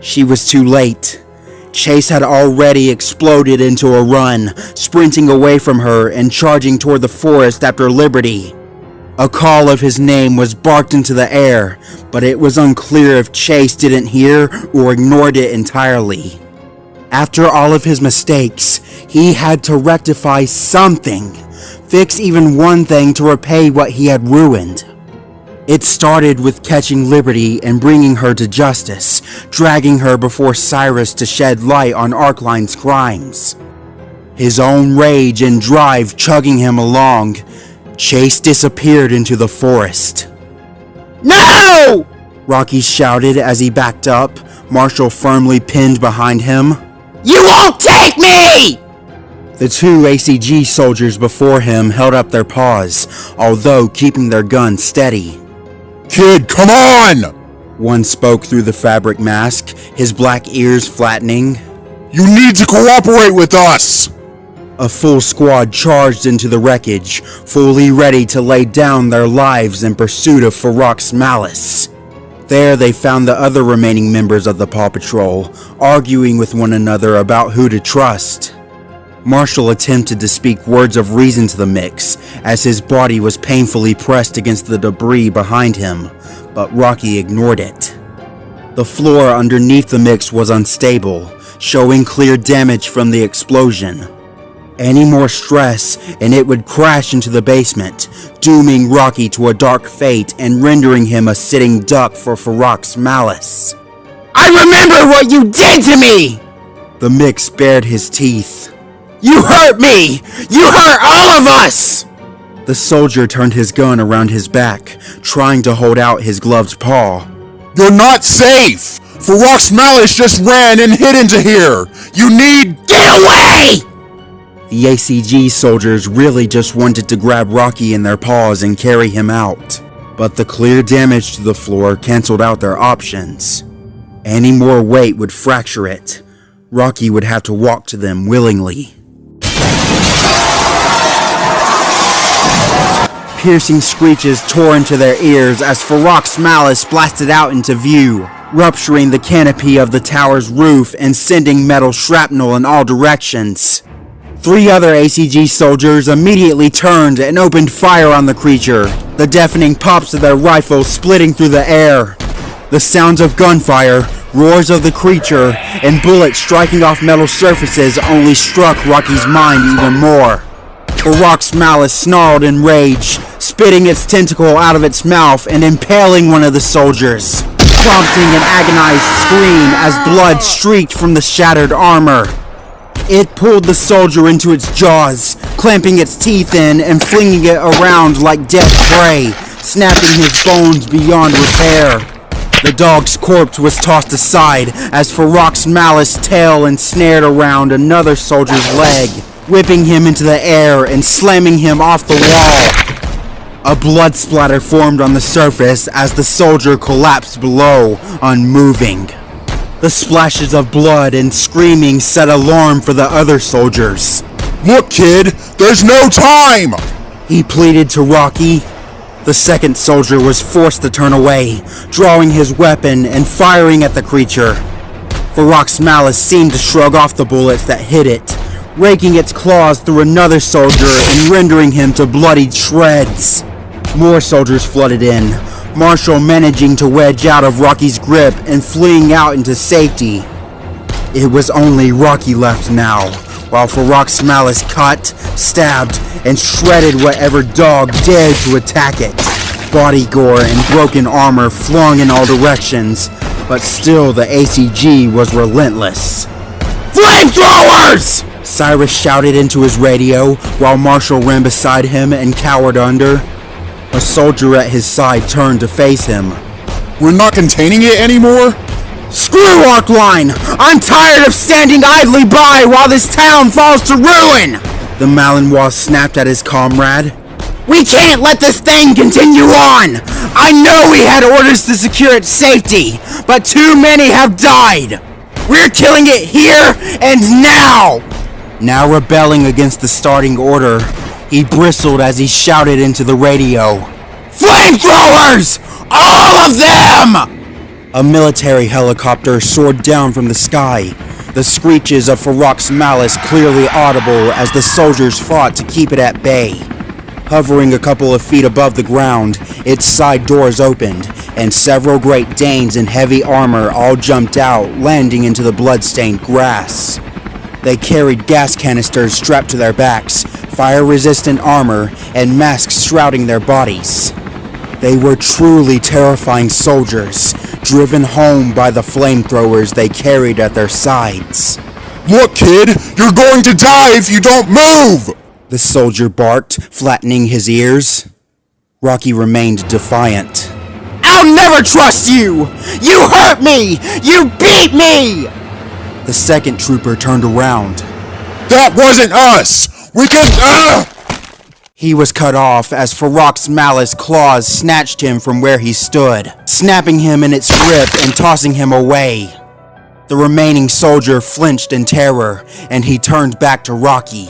She was too late. Chase had already exploded into a run, sprinting away from her and charging toward the forest after Liberty. A call of his name was barked into the air, but it was unclear if Chase didn't hear or ignored it entirely. After all of his mistakes, he had to rectify something, fix even one thing to repay what he had ruined. It started with catching Liberty and bringing her to justice, dragging her before Cyrus to shed light on Arkline's crimes. His own rage and drive chugging him along, Chase disappeared into the forest. No! Rocky shouted as he backed up, Marshall firmly pinned behind him. You won't take me! The two ACG soldiers before him held up their paws, although keeping their guns steady. Kid, come on! One spoke through the fabric mask, his black ears flattening. You need to cooperate with us! A full squad charged into the wreckage, fully ready to lay down their lives in pursuit of Farok's malice. There they found the other remaining members of the Paw Patrol, arguing with one another about who to trust. Marshall attempted to speak words of reason to the mix, as his body was painfully pressed against the debris behind him, but Rocky ignored it. The floor underneath the mix was unstable, showing clear damage from the explosion. Any more stress and it would crash into the basement, dooming Rocky to a dark fate and rendering him a sitting duck for Farok's malice. I remember what you did to me! The mix bared his teeth. You hurt me! You hurt all of us! The soldier turned his gun around his back, trying to hold out his gloved paw. You're not safe! Farok's malice just ran and hid into here! You need— Get away! The ACG soldiers really just wanted to grab Rocky in their paws and carry him out, but the clear damage to the floor canceled out their options. Any more weight would fracture it. Rocky would have to walk to them willingly. Piercing screeches tore into their ears as Farok's malice blasted out into view, rupturing the canopy of the tower's roof and sending metal shrapnel in all directions. 3 other ACG soldiers immediately turned and opened fire on the creature, the deafening pops of their rifles splitting through the air. The sounds of gunfire, roars of the creature, and bullets striking off metal surfaces only struck Rocky's mind even more. Farok's malice snarled in rage, spitting its tentacle out of its mouth and impaling one of the soldiers, prompting an agonized scream as blood streaked from the shattered armor. It pulled the soldier into its jaws, clamping its teeth in and flinging it around like dead prey, snapping his bones beyond repair. The dog's corpse was tossed aside as Farok's malice tail ensnared around another soldier's leg, whipping him into the air and slamming him off the wall. A blood splatter formed on the surface as the soldier collapsed below, unmoving. The splashes of blood and screaming set alarm for the other soldiers. Look, kid, there's no time! He pleaded to Rocky. The second soldier was forced to turn away, drawing his weapon and firing at the creature. Farouk's malice seemed to shrug off the bullets that hit it, raking its claws through another soldier and rendering him to bloodied shreds. More soldiers flooded in, Marshall managing to wedge out of Rocky's grip and fleeing out into safety. It was only Rocky left now, while Farouk's malice cut, stabbed, and shredded whatever dog dared to attack it. Body gore and broken armor flung in all directions, but still the ACG was relentless. Flamethrowers! Cyrus shouted into his radio while Marshall ran beside him and cowered under. A soldier at his side turned to face him. We're not containing it anymore? Screw Arcline! I'm tired of standing idly by while this town falls to ruin! The Malinois snapped at his comrade. We can't let this thing continue on! I know we had orders to secure its safety, but too many have died! We're killing it here and now! Now rebelling against the starting order, he bristled as he shouted into the radio. Flamethrowers! All of them! A military helicopter soared down from the sky, the screeches of Farouk's malice clearly audible as the soldiers fought to keep it at bay. Hovering a couple of feet above the ground, its side doors opened, and several Great Danes in heavy armor all jumped out, landing into the blood-stained grass. They carried gas canisters strapped to their backs, fire-resistant armor, and masks shrouding their bodies. They were truly terrifying soldiers, driven home by the flamethrowers they carried at their sides. Look, kid, you're going to die if you don't move! The soldier barked, flattening his ears. Rocky remained defiant. I'll never trust you! You hurt me! You beat me! The second trooper turned around. That wasn't us! We can... He was cut off as Farouk's malice claws snatched him from where he stood, snapping him in its grip and tossing him away. The remaining soldier flinched in terror, and he turned back to Rocky.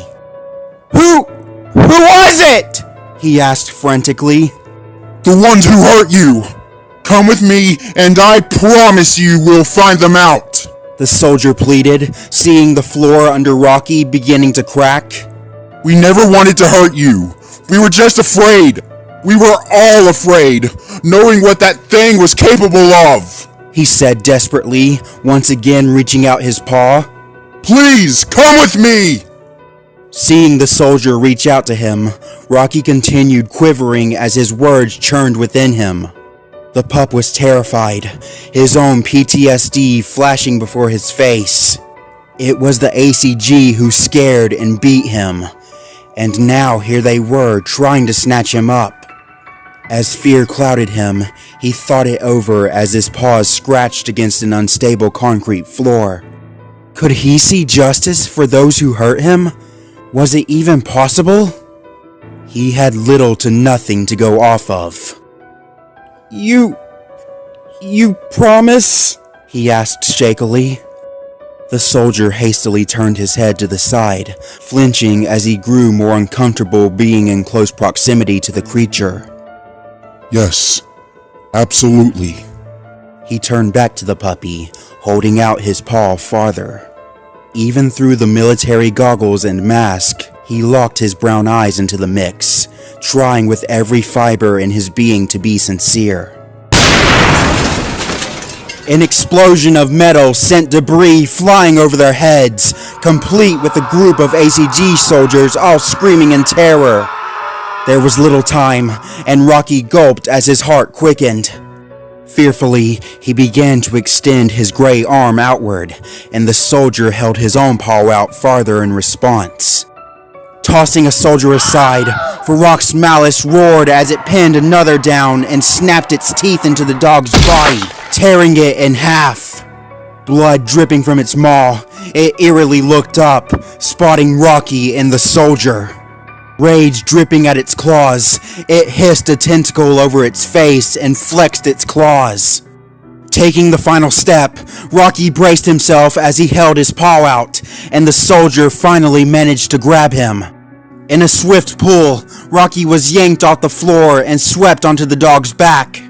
Who was it? He asked frantically. The ones who hurt you! Come with me, and I promise you we'll find them out! The soldier pleaded, seeing the floor under Rocky beginning to crack. We never wanted to hurt you. We were just afraid. We were all afraid, knowing what that thing was capable of, he said desperately, once again reaching out his paw. Please, come with me! Seeing the soldier reach out to him, Rocky continued quivering as his words churned within him. The pup was terrified, his own PTSD flashing before his face. It was the ACG who scared and beat him, and now here they were trying to snatch him up. As fear clouded him, he thought it over as his paws scratched against an unstable concrete floor. Could he see justice for those who hurt him? Was it even possible? He had little to nothing to go off of. You promise? He asked shakily. The soldier hastily turned his head to the side, flinching as he grew more uncomfortable being in close proximity to the creature. Yes, absolutely. He turned back to the puppy, holding out his paw farther. Even through the military goggles and mask, he locked his brown eyes into the mix, trying with every fiber in his being to be sincere. An explosion of metal sent debris flying over their heads, complete with a group of ACG soldiers all screaming in terror. There was little time, and Rocky gulped as his heart quickened. Fearfully, he began to extend his gray arm outward, and the soldier held his own paw out farther in response. Tossing a soldier aside, Farouk's malice roared as it pinned another down and snapped its teeth into the dog's body, tearing it in half. Blood dripping from its maw, it eerily looked up, spotting Rocky and the soldier. Rage dripping at its claws, it hissed a tentacle over its face and flexed its claws. Taking the final step, Rocky braced himself as he held his paw out, and the soldier finally managed to grab him. In a swift pull, Rocky was yanked off the floor and swept onto the dog's back.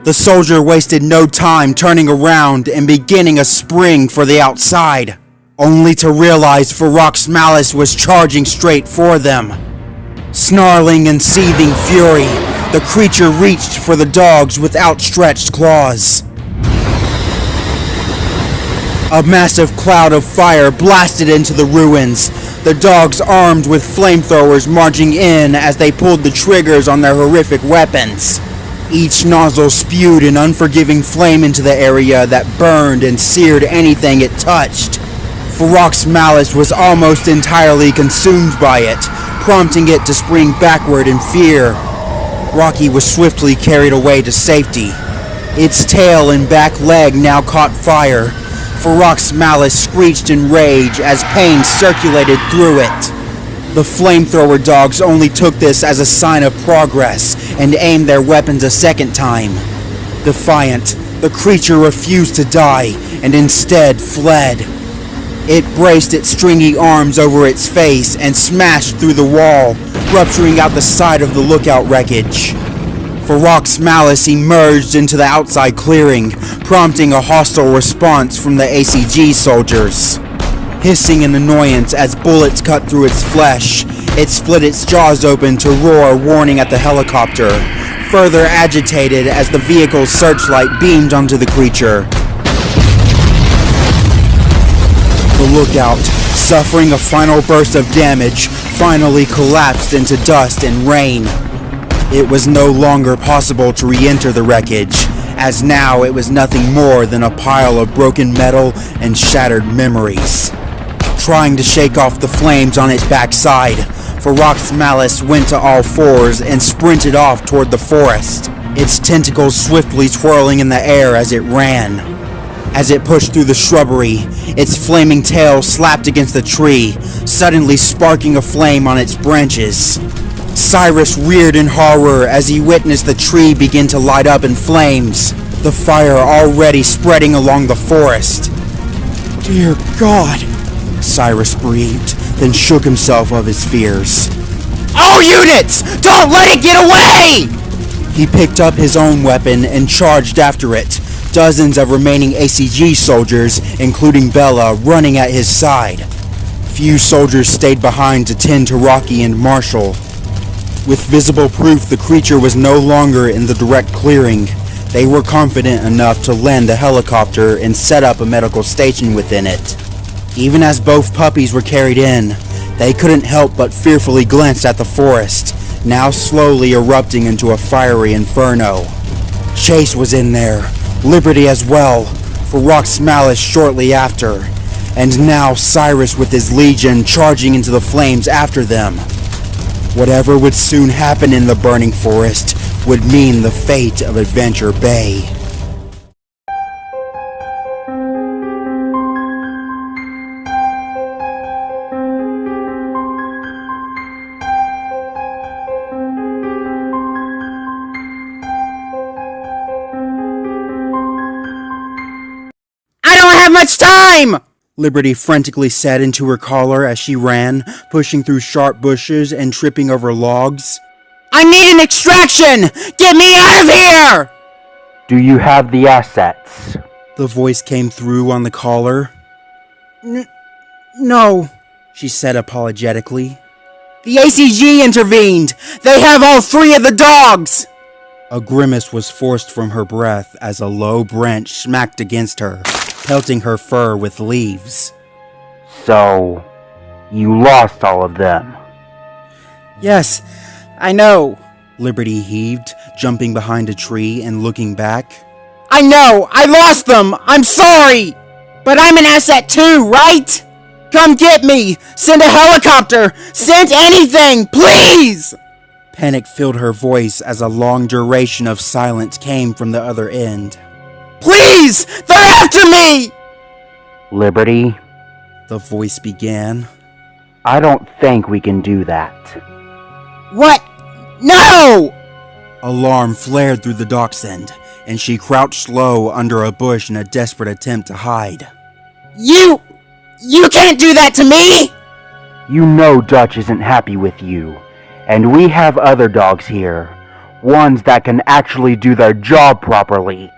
The soldier wasted no time turning around and beginning a spring for the outside, only to realize Farouk's malice was charging straight for them. Snarling and seething fury, the creature reached for the dogs with outstretched claws. A massive cloud of fire blasted into the ruins, the dogs armed with flamethrowers marching in as they pulled the triggers on their horrific weapons. Each nozzle spewed an unforgiving flame into the area that burned and seared anything it touched. Farouk's malice was almost entirely consumed by it, prompting it to spring backward in fear. Rocky was swiftly carried away to safety. Its tail and back leg now caught fire. Farouk's malice screeched in rage as pain circulated through it. The flamethrower dogs only took this as a sign of progress and aimed their weapons a second time. Defiant, the creature refused to die and instead fled. It braced its stringy arms over its face and smashed through the wall, rupturing out the side of the lookout wreckage. Farouk's malice emerged into the outside clearing, prompting a hostile response from the ACG soldiers. Hissing in annoyance as bullets cut through its flesh, it split its jaws open to roar, warning at the helicopter, further agitated as the vehicle's searchlight beamed onto the creature. The lookout, suffering a final burst of damage, finally collapsed into dust and rain. It was no longer possible to re-enter the wreckage, as now it was nothing more than a pile of broken metal and shattered memories. Trying to shake off the flames on its backside, Farouk's malice went to all fours and sprinted off toward the forest, its tentacles swiftly twirling in the air as it ran. As it pushed through the shrubbery, its flaming tail slapped against the tree, suddenly sparking a flame on its branches. Cyrus reared in horror as he witnessed the tree begin to light up in flames, the fire already spreading along the forest. "Dear God," Cyrus breathed, then shook himself of his fears. "All units, don't let it get away!" He picked up his own weapon and charged after it, dozens of remaining ACG soldiers, including Bella, running at his side. Few soldiers stayed behind to tend to Rocky and Marshall. With visible proof the creature was no longer in the direct clearing, they were confident enough to land the helicopter and set up a medical station within it. Even as both puppies were carried in, they couldn't help but fearfully glance at the forest, now slowly erupting into a fiery inferno. Chase was in there, Liberty as well, Farouk's malice shortly after, and now Cyrus with his legion charging into the flames after them. Whatever would soon happen in the burning forest would mean the fate of Adventure Bay. "I don't have much time!" Liberty frantically said into her collar as she ran, pushing through sharp bushes and tripping over logs. "I need an extraction! Get me out of here!" "Do you have the assets?" The voice came through on the collar. No, she said apologetically. "The ACG intervened! They have all 3 of the dogs!" A grimace was forced from her breath as a low branch smacked against her, pelting her fur with leaves. "So, you lost all of them?" "Yes, I know," Liberty heaved, jumping behind a tree and looking back. "I know! I lost them! I'm sorry! But I'm an asset too, right? Come get me! Send a helicopter! Send anything! Please!" Panic filled her voice as a long duration of silence came from the other end. "Please! They're after me!" "Liberty," the voice began. "I don't think we can do that." "What? No!" Alarm flared through the dock's end, and she crouched low under a bush in a desperate attempt to hide. You can't do that to me! You know Dutch isn't happy with you, and we have other dogs here, ones that can actually do their job properly,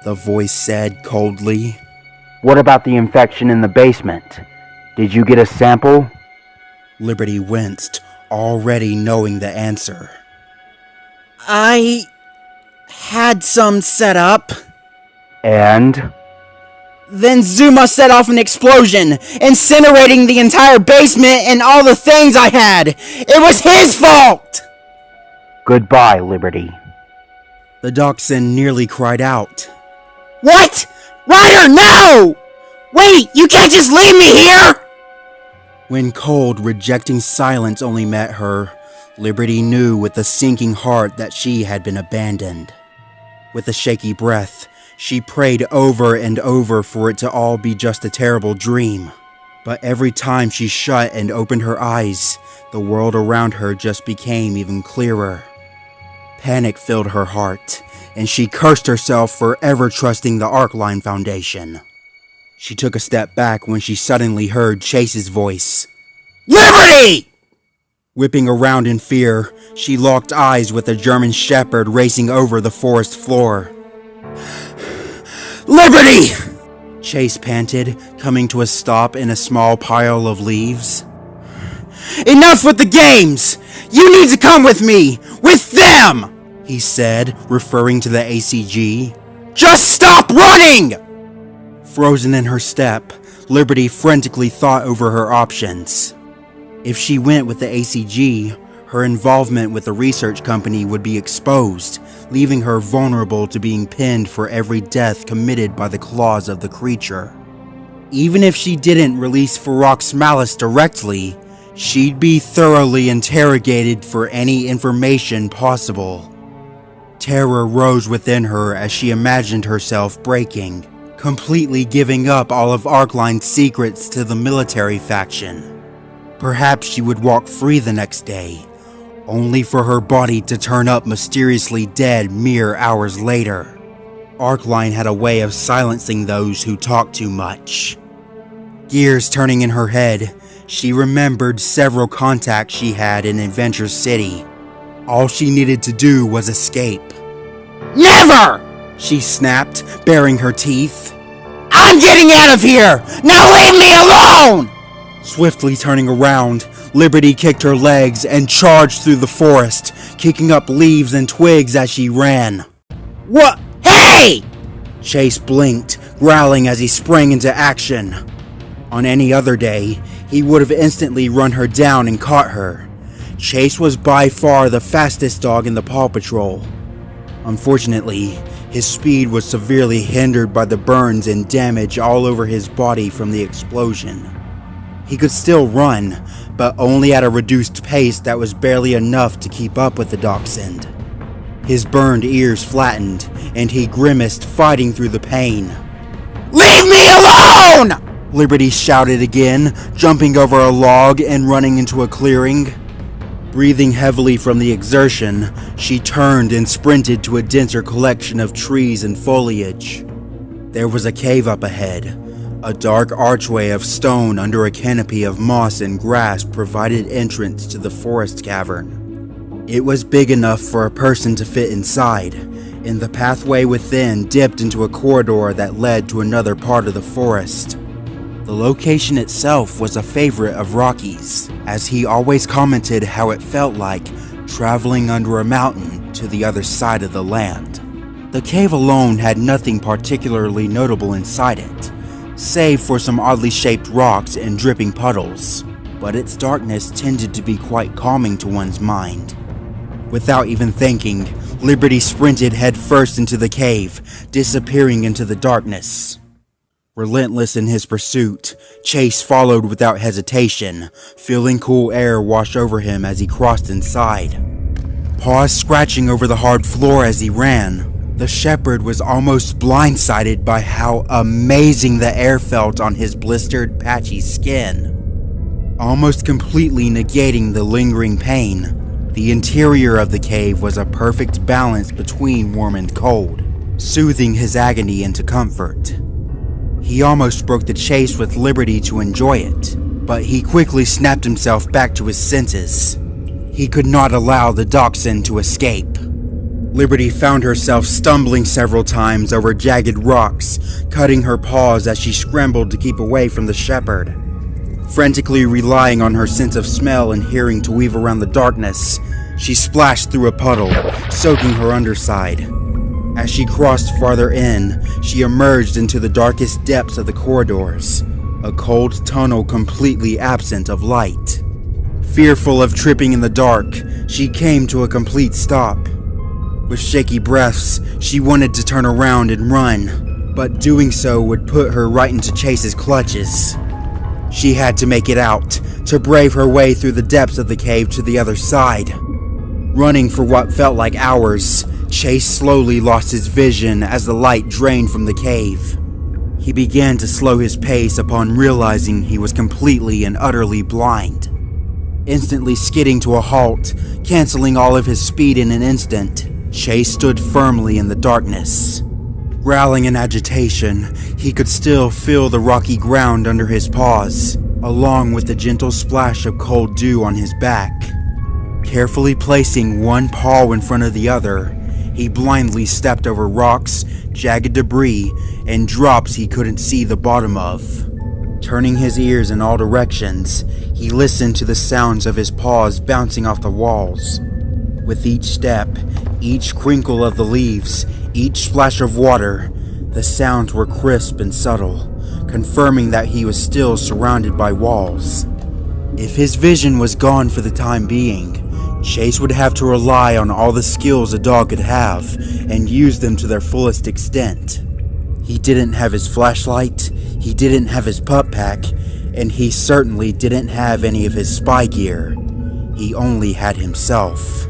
the voice said coldly. What about the infection in the basement? Did you get a sample? Liberty winced, already knowing the answer. I had some set up. And? Then Zuma set off an explosion, incinerating the entire basement and all the things I had. It was his fault! Goodbye, Liberty. The dachshund nearly cried out. What? Ryder, no! Wait, you can't just leave me here! When cold, rejecting silence only met her, Liberty knew with a sinking heart that she had been abandoned. With a shaky breath, she prayed over and over for it to all be just a terrible dream. But every time she shut and opened her eyes, the world around her just became even clearer. Panic filled her heart, and she cursed herself for ever trusting the Arcline Foundation. She took a step back when she suddenly heard Chase's voice. Liberty! Whipping around in fear, she locked eyes with a German shepherd racing over the forest floor. Liberty! Chase panted, coming to a stop in a small pile of leaves. Enough with the games! You need to come with me! With them! He said, referring to the ACG. Just stop running! Frozen in her step, Liberty frantically thought over her options. If she went with the ACG, her involvement with the research company would be exposed, leaving her vulnerable to being pinned for every death committed by the claws of the creature. Even if she didn't release Farok's malice directly, she'd be thoroughly interrogated for any information possible. Terror rose within her as she imagined herself breaking, completely giving up all of Arcline's secrets to the military faction. Perhaps she would walk free the next day, only for her body to turn up mysteriously dead mere hours later. Arcline had a way of silencing those who talked too much. Gears turning in her head, she remembered several contacts she had in Adventure City. All she needed to do was escape. Never! She snapped, baring her teeth. I'm getting out of here! Now leave me alone! Swiftly turning around, Liberty kicked her legs and charged through the forest, kicking up leaves and twigs as she ran. What? Hey! Chase blinked, growling as he sprang into action. On any other day, he would have instantly run her down and caught her. Chase was by far the fastest dog in the Paw Patrol. Unfortunately, his speed was severely hindered by the burns and damage all over his body from the explosion. He could still run, but only at a reduced pace that was barely enough to keep up with the dachshund. His burned ears flattened, and he grimaced, fighting through the pain. Leave me alone! Liberty shouted again, jumping over a log and running into a clearing. Breathing heavily from the exertion, she turned and sprinted to a denser collection of trees and foliage. There was a cave up ahead. A dark archway of stone under a canopy of moss and grass provided entrance to the forest cavern. It was big enough for a person to fit inside, and the pathway within dipped into a corridor that led to another part of the forest. The location itself was a favorite of Rocky's, as he always commented how it felt like traveling under a mountain to the other side of the land. The cave alone had nothing particularly notable inside it, save for some oddly shaped rocks and dripping puddles, but its darkness tended to be quite calming to one's mind. Without even thinking, Liberty sprinted headfirst into the cave, disappearing into the darkness. Relentless in his pursuit, Chase followed without hesitation, feeling cool air wash over him as he crossed inside. Paws scratching over the hard floor as he ran, the shepherd was almost blindsided by how amazing the air felt on his blistered, patchy skin. Almost completely negating the lingering pain, the interior of the cave was a perfect balance between warm and cold. soothing his agony into comfort. He almost broke the chase with Liberty to enjoy it, but he quickly snapped himself back to his senses. He could not allow the dachshund to escape. Liberty found herself stumbling several times over jagged rocks, cutting her paws as she scrambled to keep away from the shepherd. Frantically relying on her sense of smell and hearing to weave around the darkness, she splashed through a puddle, soaking her underside. As she crossed farther in, she emerged into the darkest depths of the corridors, a cold tunnel completely absent of light. Fearful of tripping in the dark, she came to a complete stop. With shaky breaths, she wanted to turn around and run, but doing so would put her right into Chase's clutches. She had to make it out, to brave her way through the depths of the cave to the other side. Running for what felt like hours, Chase slowly lost his vision as the light drained from the cave. He began to slow his pace upon realizing he was completely and utterly blind. Instantly skidding to a halt, canceling all of his speed in an instant, Chase stood firmly in the darkness. Growling in agitation, he could still feel the rocky ground under his paws, along with the gentle splash of cold dew on his back. Carefully placing one paw in front of the other, he blindly stepped over rocks, jagged debris, and drops he couldn't see the bottom of. Turning his ears in all directions, he listened to the sounds of his paws bouncing off the walls. With each step, each crinkle of the leaves, each splash of water, the sounds were crisp and subtle, confirming that he was still surrounded by walls. If his vision was gone for the time being, Chase would have to rely on all the skills a dog could have and use them to their fullest extent. He didn't have his flashlight, he didn't have his pup pack, and he certainly didn't have any of his spy gear. He only had himself.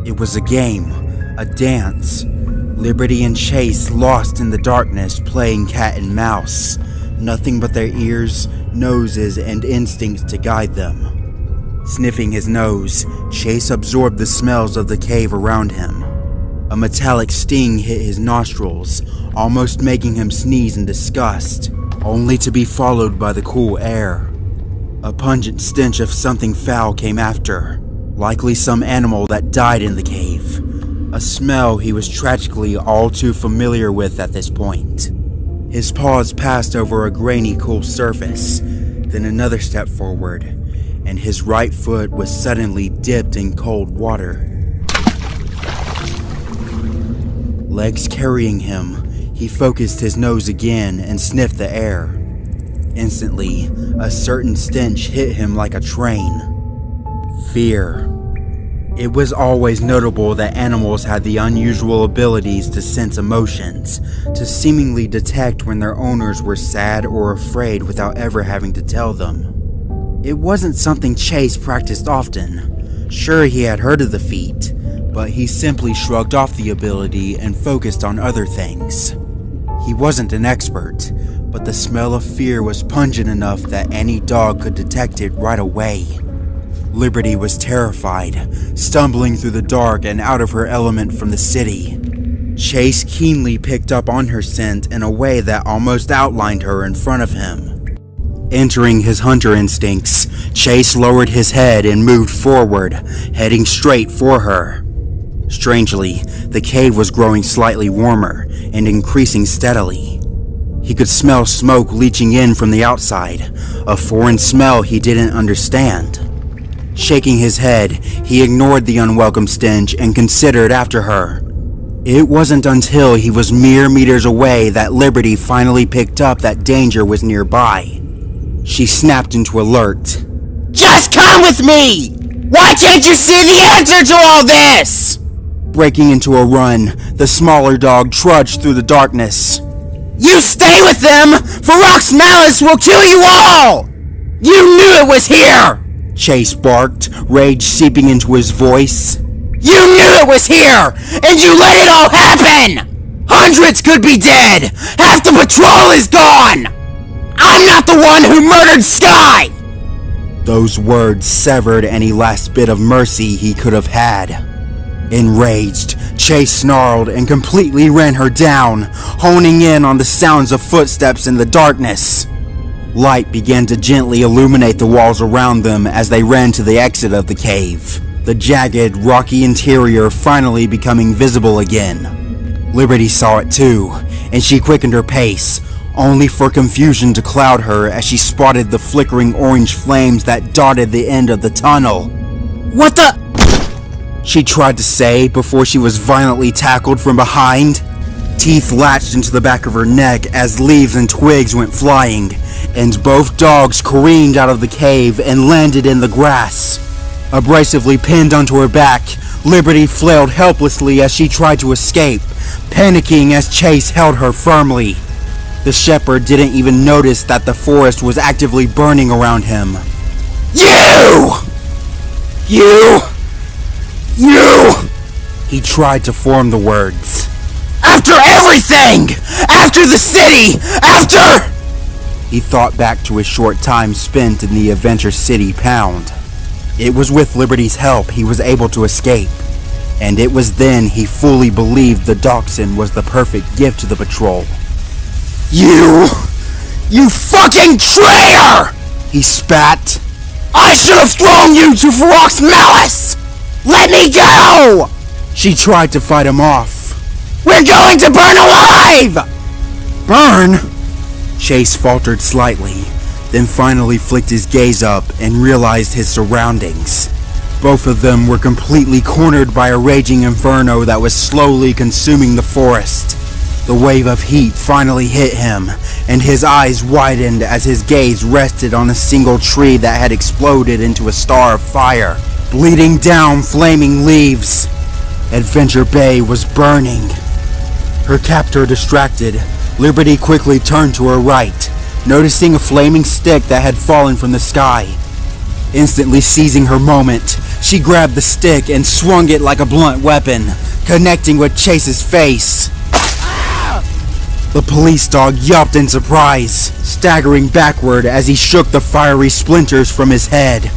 It was a game, a dance. Liberty and Chase lost in the darkness playing cat and mouse, nothing but their ears, noses, and instincts to guide them. Sniffing his nose, Chase absorbed the smells of the cave around him. A metallic sting hit his nostrils, almost making him sneeze in disgust, only to be followed by the cool air. A pungent stench of something foul came after, likely some animal that died in the cave. A smell he was tragically all too familiar with at this point. His paws passed over a grainy, cool surface, then another step forward, and his right foot was suddenly dipped in cold water. Legs carrying him, he focused his nose again and sniffed the air. Instantly, a certain stench hit him like a train. Fear. It was always notable that animals had the unusual abilities to sense emotions, to seemingly detect when their owners were sad or afraid without ever having to tell them. It wasn't something Chase practiced often. Sure, he had heard of the feat, but he simply shrugged off the ability and focused on other things. He wasn't an expert, but the smell of fear was pungent enough that any dog could detect it right away. Liberty was terrified, stumbling through the dark and out of her element from the city. Chase keenly picked up on her scent in a way that almost outlined her in front of him. Entering his hunter instincts, Chase lowered his head and moved forward, heading straight for her. Strangely, the cave was growing slightly warmer and increasing steadily. He could smell smoke leaching in from the outside, a foreign smell he didn't understand. Shaking his head, he ignored the unwelcome stench and considered after her. It wasn't until he was mere meters away that Liberty finally picked up that danger was nearby. She snapped into alert. Just come with me! Why can't you see the answer to all this? Breaking into a run, the smaller dog trudged through the darkness. You stay with them, for Rock's malice will kill you all! You knew it was here! Chase barked, rage seeping into his voice. You knew it was here, and you let it all happen! Hundreds could be dead! Half the patrol is gone! I'm not the one who murdered Sky! Those words severed any last bit of mercy he could have had. Enraged, Chase snarled and completely ran her down, honing in on the sounds of footsteps in the darkness. Light began to gently illuminate the walls around them as they ran to the exit of the cave, the jagged, rocky interior finally becoming visible again. Liberty saw it too, and she quickened her pace, only for confusion to cloud her as she spotted the flickering orange flames that dotted the end of the tunnel. What the? She tried to say before she was violently tackled from behind. Teeth latched into the back of her neck as leaves and twigs went flying, and both dogs careened out of the cave and landed in the grass. Abrasively pinned onto her back, Liberty flailed helplessly as she tried to escape, panicking as Chase held her firmly. The shepherd didn't even notice that the forest was actively burning around him. You! He tried to form the words. After everything! After the city! After... He thought back to his short time spent in the Adventure City Pound. It was with Liberty's help he was able to escape, and it was then he fully believed the dachshund was the perfect gift to the patrol. You fucking traitor! He spat. I should have thrown you to Farok's malice! Let me go! She tried to fight him off. We're going to burn alive! Burn? Chase faltered slightly, then finally flicked his gaze up and realized his surroundings. Both of them were completely cornered by a raging inferno that was slowly consuming the forest. The wave of heat finally hit him, and his eyes widened as his gaze rested on a single tree that had exploded into a star of fire, bleeding down flaming leaves. Adventure Bay was burning. Her captor distracted, Liberty quickly turned to her right, noticing a flaming stick that had fallen from the sky. Instantly seizing her moment, she grabbed the stick and swung it like a blunt weapon, connecting with Chase's face. The police dog yelped in surprise, staggering backward as he shook the fiery splinters from his head.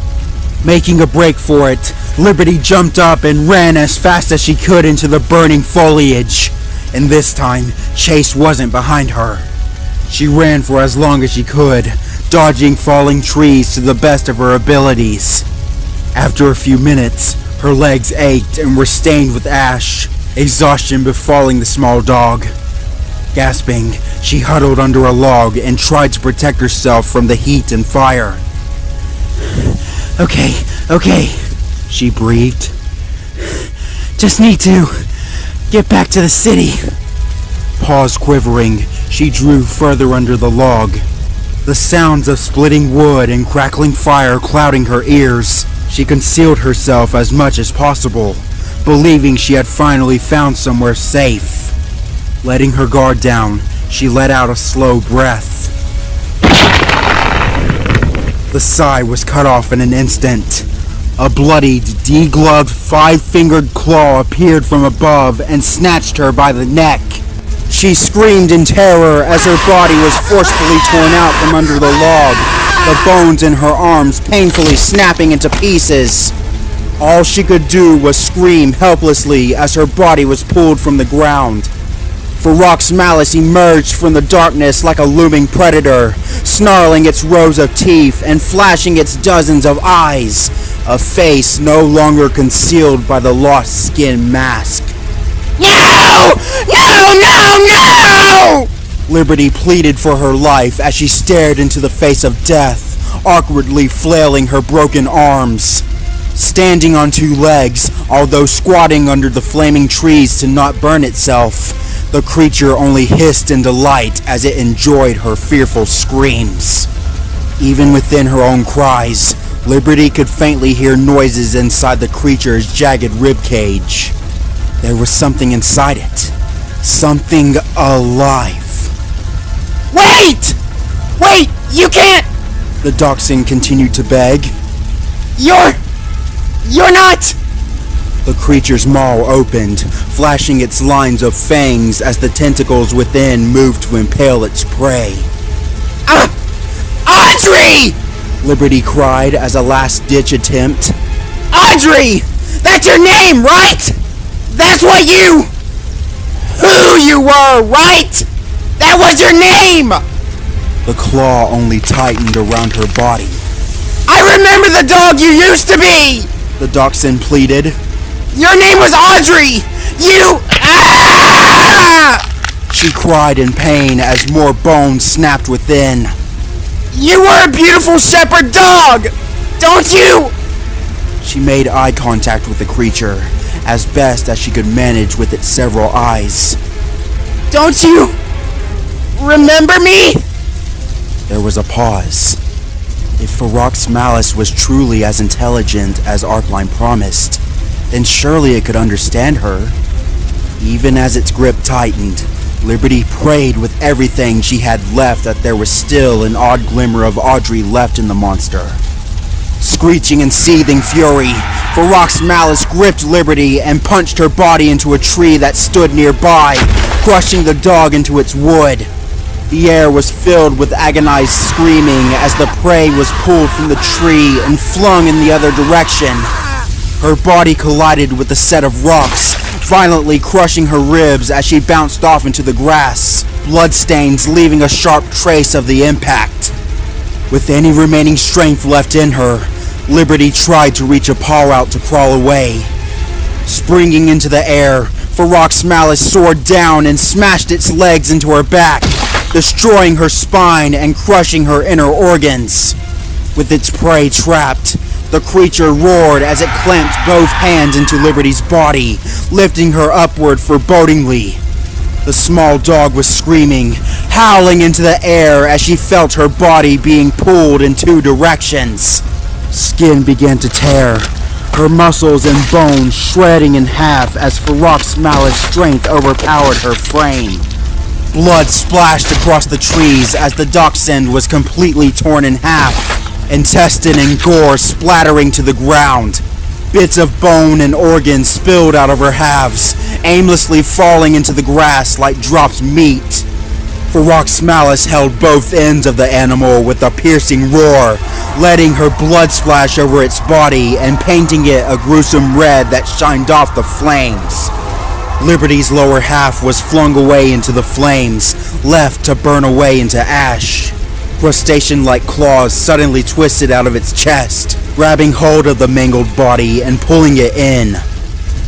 Making a break for it, Liberty jumped up and ran as fast as she could into the burning foliage. And this time, Chase wasn't behind her. She ran for as long as she could, dodging falling trees to the best of her abilities. After a few minutes, her legs ached and were stained with ash, exhaustion befalling the small dog. Gasping, she huddled under a log and tried to protect herself from the heat and fire. Okay, she breathed. Just need to get back to the city. Paws quivering, she drew further under the log. The sounds of splitting wood and crackling fire clouding her ears, she concealed herself as much as possible, believing she had finally found somewhere safe. Letting her guard down, she let out a slow breath. The sigh was cut off in an instant. A bloodied, degloved, five-fingered claw appeared from above and snatched her by the neck. She screamed in terror as her body was forcefully torn out from under the log, the bones in her arms painfully snapping into pieces. All she could do was scream helplessly as her body was pulled from the ground. Farok's malice emerged from the darkness like a looming predator, snarling its rows of teeth and flashing its dozens of eyes, a face no longer concealed by the lost skin mask. No! Liberty pleaded for her life as she stared into the face of death, awkwardly flailing her broken arms. Standing on two legs, although squatting under the flaming trees to not burn itself, the creature only hissed in delight as it enjoyed her fearful screams. Even within her own cries, Liberty could faintly hear noises inside the creature's jagged ribcage. There was something inside it. Something alive. Wait! You can't! The dachshund continued to beg. You're not! The creature's maw opened, flashing its lines of fangs as the tentacles within moved to impale its prey. Audrey! Liberty cried as a last-ditch attempt. Audrey! That's your name, right? That's who you were, right? That was your name! The claw only tightened around her body. I remember the dog you used to be! The dachshund pleaded. Your name was Audrey! Ah! She cried in pain as more bones snapped within. You were a beautiful shepherd dog! Don't you? She made eye contact with the creature, as best as she could manage with its several eyes. Don't you remember me? There was a pause. If Ferox Malice was truly as intelligent as Arcline promised, then surely it could understand her. Even as its grip tightened, Liberty prayed with everything she had left that there was still an odd glimmer of Audrey left in the monster. Screeching in seething fury, Ferox Malice gripped Liberty and punched her body into a tree that stood nearby, crushing the dog into its wood. The air was filled with agonized screaming as the prey was pulled from the tree and flung in the other direction. Her body collided with a set of rocks, violently crushing her ribs as she bounced off into the grass, bloodstains leaving a sharp trace of the impact. With any remaining strength left in her, Liberty tried to reach a paw out to crawl away. Springing into the air, Ferox Malice soared down and smashed its legs into her back, destroying her spine and crushing her inner organs. With its prey trapped, the creature roared as it clamped both hands into Liberty's body, lifting her upward forebodingly. The small dog was screaming, howling into the air as she felt her body being pulled in two directions. Skin began to tear, her muscles and bones shredding in half as Ferox Malice's strength overpowered her frame. Blood splashed across the trees as the dachshund was completely torn in half, intestine and gore splattering to the ground. Bits of bone and organs spilled out of her halves, aimlessly falling into the grass like dropped meat. Ferox Malice held both ends of the animal with a piercing roar, letting her blood splash over its body and painting it a gruesome red that shined off the flames. Liberty's lower half was flung away into the flames, left to burn away into ash. Crustacean-like claws suddenly twisted out of its chest, grabbing hold of the mangled body and pulling it in.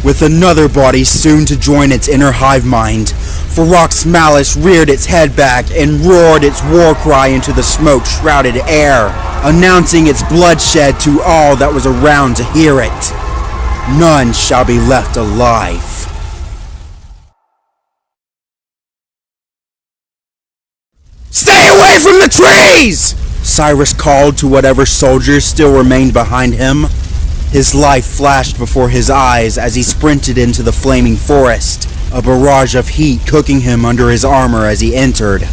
With another body soon to join its inner hive mind, Ferox Malice reared its head back and roared its war cry into the smoke-shrouded air, announcing its bloodshed to all that was around to hear it. None shall be left alive. Stay away from the trees! Cyrus called to whatever soldiers still remained behind him. His life flashed before his eyes as he sprinted into the flaming forest, a barrage of heat cooking him under his armor as he entered.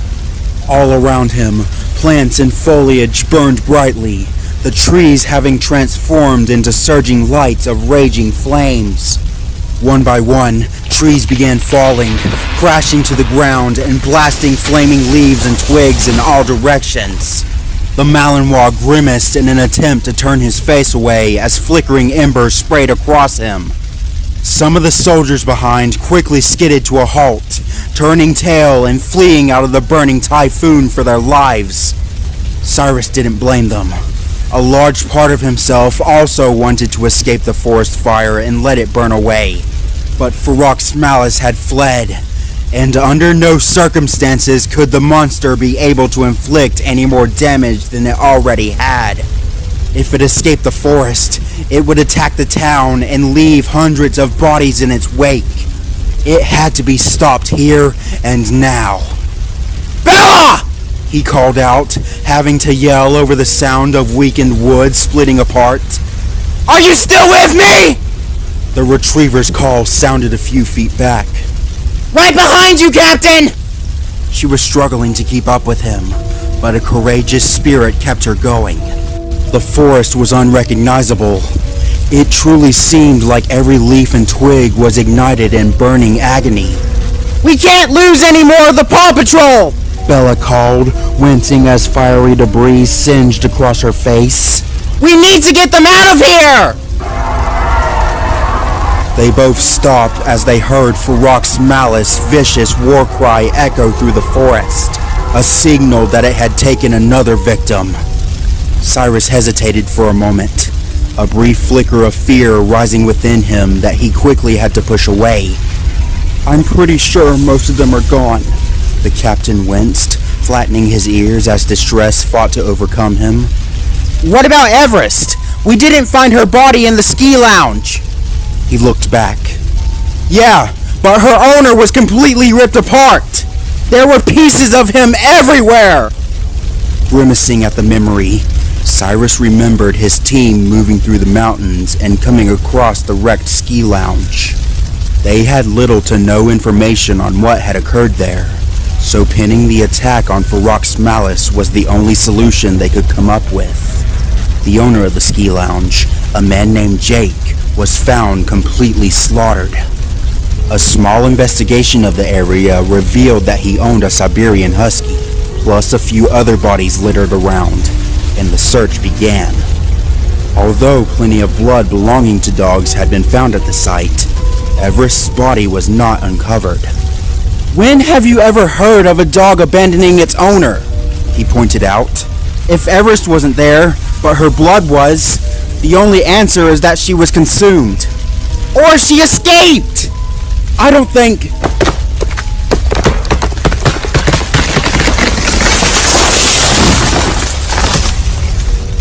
All around him, plants and foliage burned brightly, the trees having transformed into surging lights of raging flames. One by one, trees began falling, crashing to the ground and blasting flaming leaves and twigs in all directions. The Malinois grimaced in an attempt to turn his face away as flickering embers sprayed across him. Some of the soldiers behind quickly skidded to a halt, turning tail and fleeing out of the burning typhoon for their lives. Cyrus didn't blame them. A large part of himself also wanted to escape the forest fire and let it burn away. But Ferox Malice had fled, and under no circumstances could the monster be able to inflict any more damage than it already had. If it escaped the forest, it would attack the town and leave hundreds of bodies in its wake. It had to be stopped here and now. Bella! He called out, having to yell over the sound of weakened wood splitting apart. Are you still with me? The retriever's call sounded a few feet back. Right behind you, Captain! She was struggling to keep up with him, but a courageous spirit kept her going. The forest was unrecognizable. It truly seemed like every leaf and twig was ignited in burning agony. We can't lose any more of the Paw Patrol! Bella called, wincing as fiery debris singed across her face. We need to get them out of here! They both stopped as they heard Farok's malice, vicious war cry echo through the forest, a signal that it had taken another victim. Cyrus hesitated for a moment, a brief flicker of fear rising within him that he quickly had to push away. "I'm pretty sure most of them are gone." The captain winced, flattening his ears as distress fought to overcome him. "What about Everest? We didn't find her body in the ski lounge." He looked back. "Yeah, but her owner was completely ripped apart. There were pieces of him everywhere." Grimacing at the memory, Cyrus remembered his team moving through the mountains and coming across the wrecked ski lounge. They had little to no information on what had occurred there, so pinning the attack on Farok's malice was the only solution they could come up with. The owner of the ski lounge, a man named Jake, was found completely slaughtered. A small investigation of the area revealed that he owned a Siberian Husky, plus a few other bodies littered around, and the search began. Although plenty of blood belonging to dogs had been found at the site, Everest's body was not uncovered. "When have you ever heard of a dog abandoning its owner?" he pointed out. "If Everest wasn't there, but her blood was, the only answer is that she was consumed. Or she escaped! I don't think..."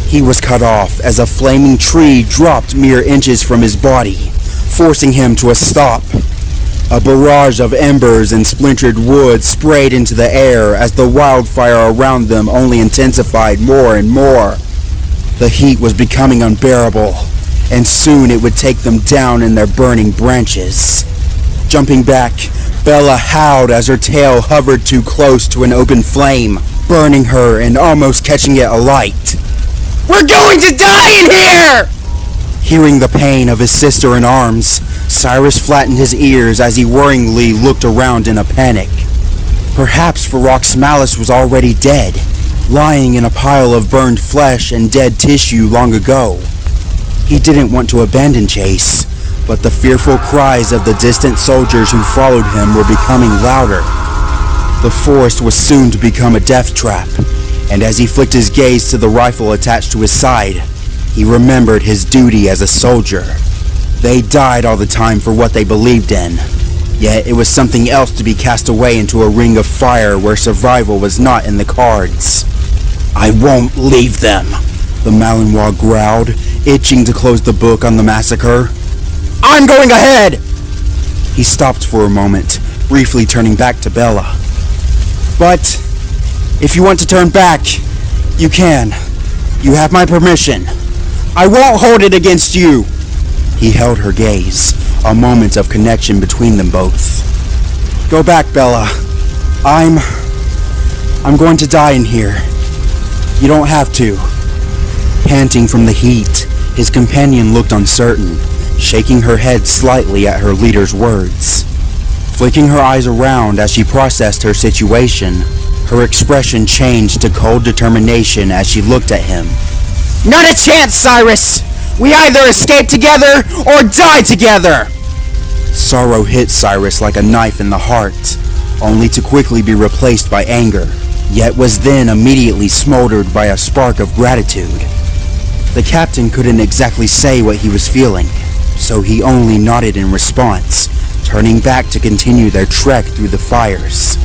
He was cut off as a flaming tree dropped mere inches from his body, forcing him to a stop. A barrage of embers and splintered wood sprayed into the air as the wildfire around them only intensified more and more. The heat was becoming unbearable, and soon it would take them down in their burning branches. Jumping back, Bella howled as her tail hovered too close to an open flame, burning her and almost catching it alight. "We're going to die in here!" Hearing the pain of his sister in arms, Cyrus flattened his ears as he worryingly looked around in a panic. Perhaps Farok's malice was already dead, lying in a pile of burned flesh and dead tissue long ago. He didn't want to abandon chase, but the fearful cries of the distant soldiers who followed him were becoming louder. The forest was soon to become a death trap, and as he flicked his gaze to the rifle attached to his side, he remembered his duty as a soldier. They died all the time for what they believed in, yet it was something else to be cast away into a ring of fire where survival was not in the cards. "I won't leave them," the Malinois growled, itching to close the book on the massacre. "I'm going ahead!" He stopped for a moment, briefly turning back to Bella. "But if you want to turn back, you can. You have my permission. I won't hold it against you." He held her gaze, a moment of connection between them both. "Go back, Bella. I'm going to die in here. You don't have to." Panting from the heat, his companion looked uncertain, shaking her head slightly at her leader's words. Flicking her eyes around as she processed her situation, her expression changed to cold determination as she looked at him. "Not a chance, Cyrus! We either escape together or die together!" Sorrow hit Cyrus like a knife in the heart, only to quickly be replaced by anger, yet was then immediately smoldered by a spark of gratitude. The captain couldn't exactly say what he was feeling, so he only nodded in response, turning back to continue their trek through the fires.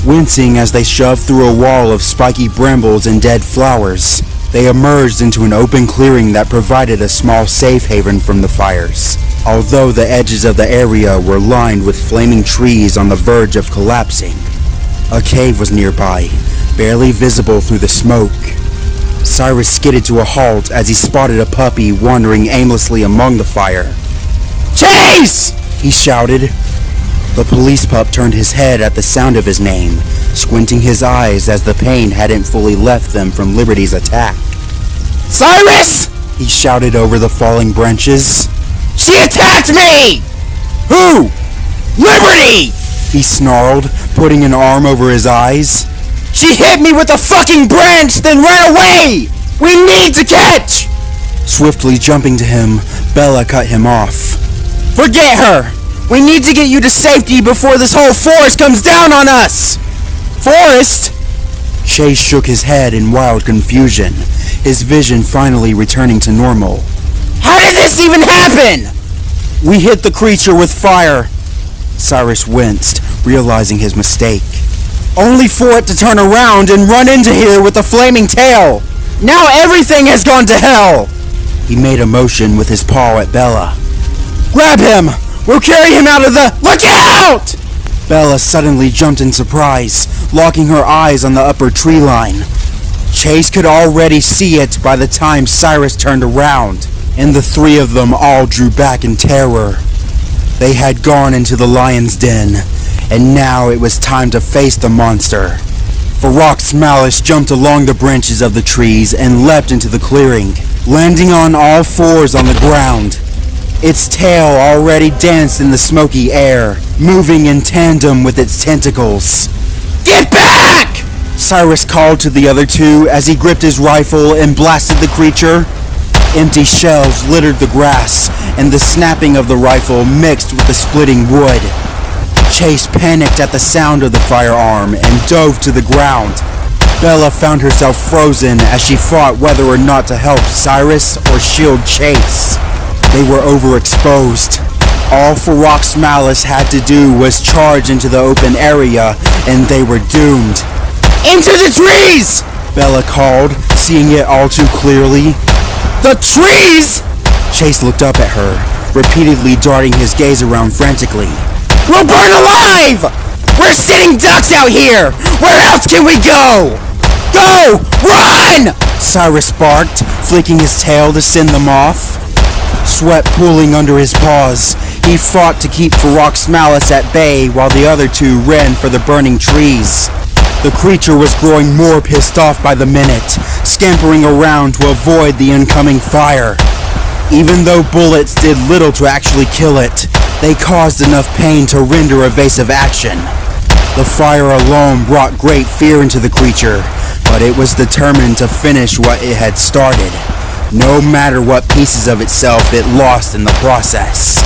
Wincing as they shoved through a wall of spiky brambles and dead flowers, they emerged into an open clearing that provided a small safe haven from the fires, although the edges of the area were lined with flaming trees on the verge of collapsing. A cave was nearby, barely visible through the smoke. Cyrus skidded to a halt as he spotted a puppy wandering aimlessly among the fire. "Chase!" he shouted. The police pup turned his head at the sound of his name, squinting his eyes as the pain hadn't fully left them from Liberty's attack. "Cyrus!" he shouted over the falling branches. "She attacked me!" "Who?" "Liberty!" he snarled, putting an arm over his eyes. "She hit me with a fucking branch, then ran away! We need to catch!" Swiftly jumping to him, Bella cut him off. Forget her! We need to get you to safety before this whole forest comes down on us! Forest? Chase shook his head in wild confusion, his vision finally returning to normal. How did this even happen? We hit the creature with fire. Cyrus winced, realizing his mistake. Only for it to turn around and run into here with a flaming tail. Now everything has gone to hell. He made a motion with his paw at Bella. Grab him! We'll carry him out of the... Look out! Bella suddenly jumped in surprise, locking her eyes on the upper tree line. Chase could already see it by the time Cyrus turned around, and the three of them all drew back in terror. They had gone into the lion's den, and now it was time to face the monster. Farak's Malice jumped along the branches of the trees and leapt into the clearing, landing on all fours on the ground. Its tail already danced in the smoky air, moving in tandem with its tentacles. Get back! Cyrus called to the other two as he gripped his rifle and blasted the creature. Empty shells littered the grass, and the snapping of the rifle mixed with the splitting wood. Chase panicked at the sound of the firearm and dove to the ground. Bella found herself frozen as she fought whether or not to help Cyrus or shield Chase. They were overexposed. All Farak's Malice had to do was charge into the open area, and they were doomed. Into the trees! Bella called, seeing it all too clearly. The trees! Chase looked up at her, repeatedly darting his gaze around frantically. We'll burn alive! We're sitting ducks out here! Where else can we go? Go! Run! Cyrus barked, flicking his tail to send them off. Sweat pooling under his paws, he fought to keep Farak's Malice at bay while the other two ran for the burning trees. The creature was growing more pissed off by the minute, scampering around to avoid the incoming fire. Even though bullets did little to actually kill it, they caused enough pain to render evasive action. The fire alone brought great fear into the creature, but it was determined to finish what it had started, no matter what pieces of itself it lost in the process.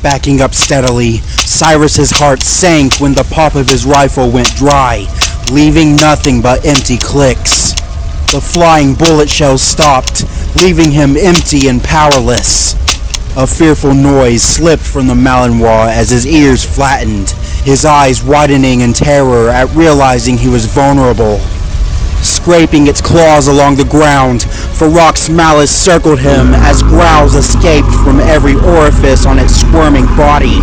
Backing up steadily, Cyrus's heart sank when the pop of his rifle went dry, leaving nothing but empty clicks. The flying bullet shells stopped, leaving him empty and powerless. A fearful noise slipped from the Malinois as his ears flattened, his eyes widening in terror at realizing he was vulnerable. Scraping its claws along the ground, Farak's Malice circled him as growls escaped from every orifice on its squirming body.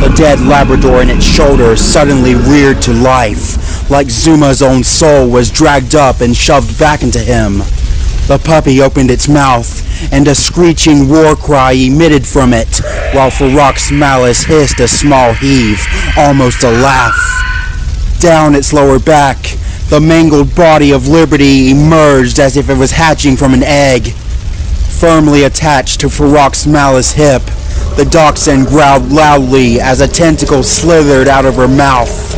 The dead Labrador in its shoulder suddenly reared to life, like Zuma's own soul was dragged up and shoved back into him. The puppy opened its mouth, and a screeching war cry emitted from it, while Farak's Malice hissed a small heave, almost a laugh. Down its lower back, the mangled body of Liberty emerged as if it was hatching from an egg. Firmly attached to Farak's Malice hip, the dachshund growled loudly as a tentacle slithered out of her mouth.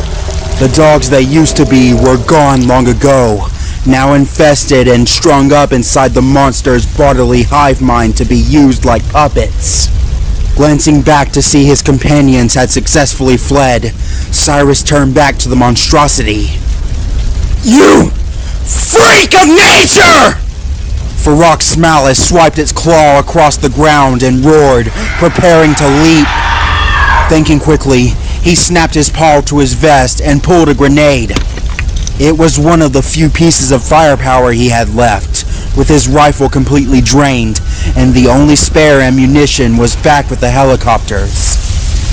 The dogs they used to be were gone long ago, now infested and strung up inside the monster's bodily hive mind to be used like puppets. Glancing back to see his companions had successfully fled, Cyrus turned back to the monstrosity. You freak of nature! Farak's Malice swiped its claw across the ground and roared, preparing to leap. Thinking quickly, he snapped his paw to his vest and pulled a grenade. It was one of the few pieces of firepower he had left, with his rifle completely drained, and the only spare ammunition was back with the helicopters.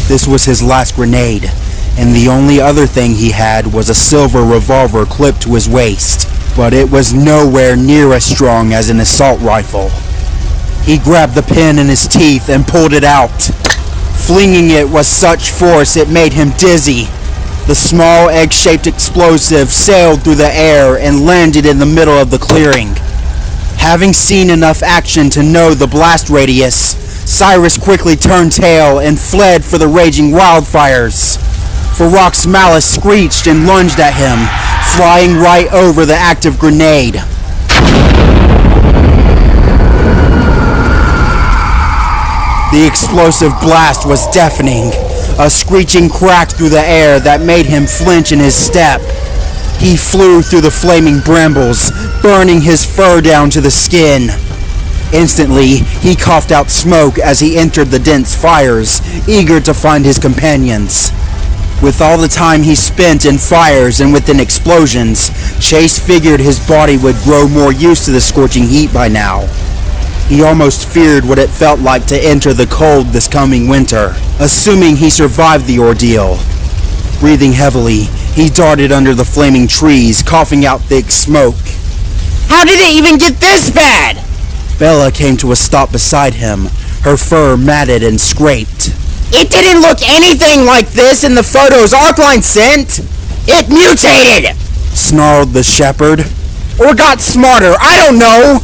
This was his last grenade, and the only other thing he had was a silver revolver clipped to his waist, but it was nowhere near as strong as an assault rifle. He grabbed the pin in his teeth and pulled it out. Flinging it with such force it made him dizzy. The small egg-shaped explosive sailed through the air and landed in the middle of the clearing. Having seen enough action to know the blast radius, Cyrus quickly turned tail and fled for the raging wildfires. Farak's Malice screeched and lunged at him, flying right over the active grenade. The explosive blast was deafening. A screeching cracked through the air that made him flinch in his step. He flew through the flaming brambles, burning his fur down to the skin. Instantly, he coughed out smoke as he entered the dense fires, eager to find his companions. With all the time he spent in fires and within explosions, Chase figured his body would grow more used to the scorching heat by now. He almost feared what it felt like to enter the cold this coming winter, assuming he survived the ordeal. Breathing heavily, he darted under the flaming trees, coughing out thick smoke. How did it even get this bad? Bella came to a stop beside him, her fur matted and scraped. It didn't look anything like this in the photos Arcline sent. It mutated! Snarled the shepherd. Or got smarter, I don't know.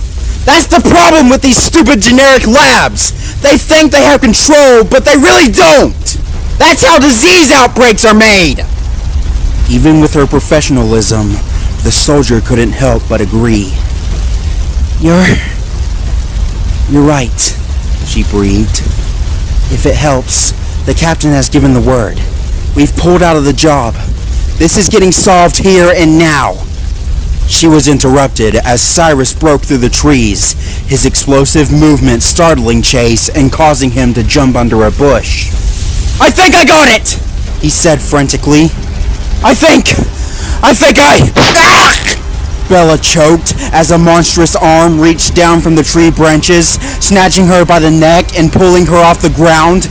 That's the problem with these stupid generic labs. They think they have control, but they really don't. That's how disease outbreaks are made. Even with her professionalism, the soldier couldn't help but agree. You're right, she breathed. If it helps, the captain has given the word. We've pulled out of the job. This is getting solved here and now. She was interrupted as Cyrus broke through the trees, his explosive movement startling Chase and causing him to jump under a bush. I think I got it! He said frantically. I think Bella choked as a monstrous arm reached down from the tree branches, snatching her by the neck and pulling her off the ground.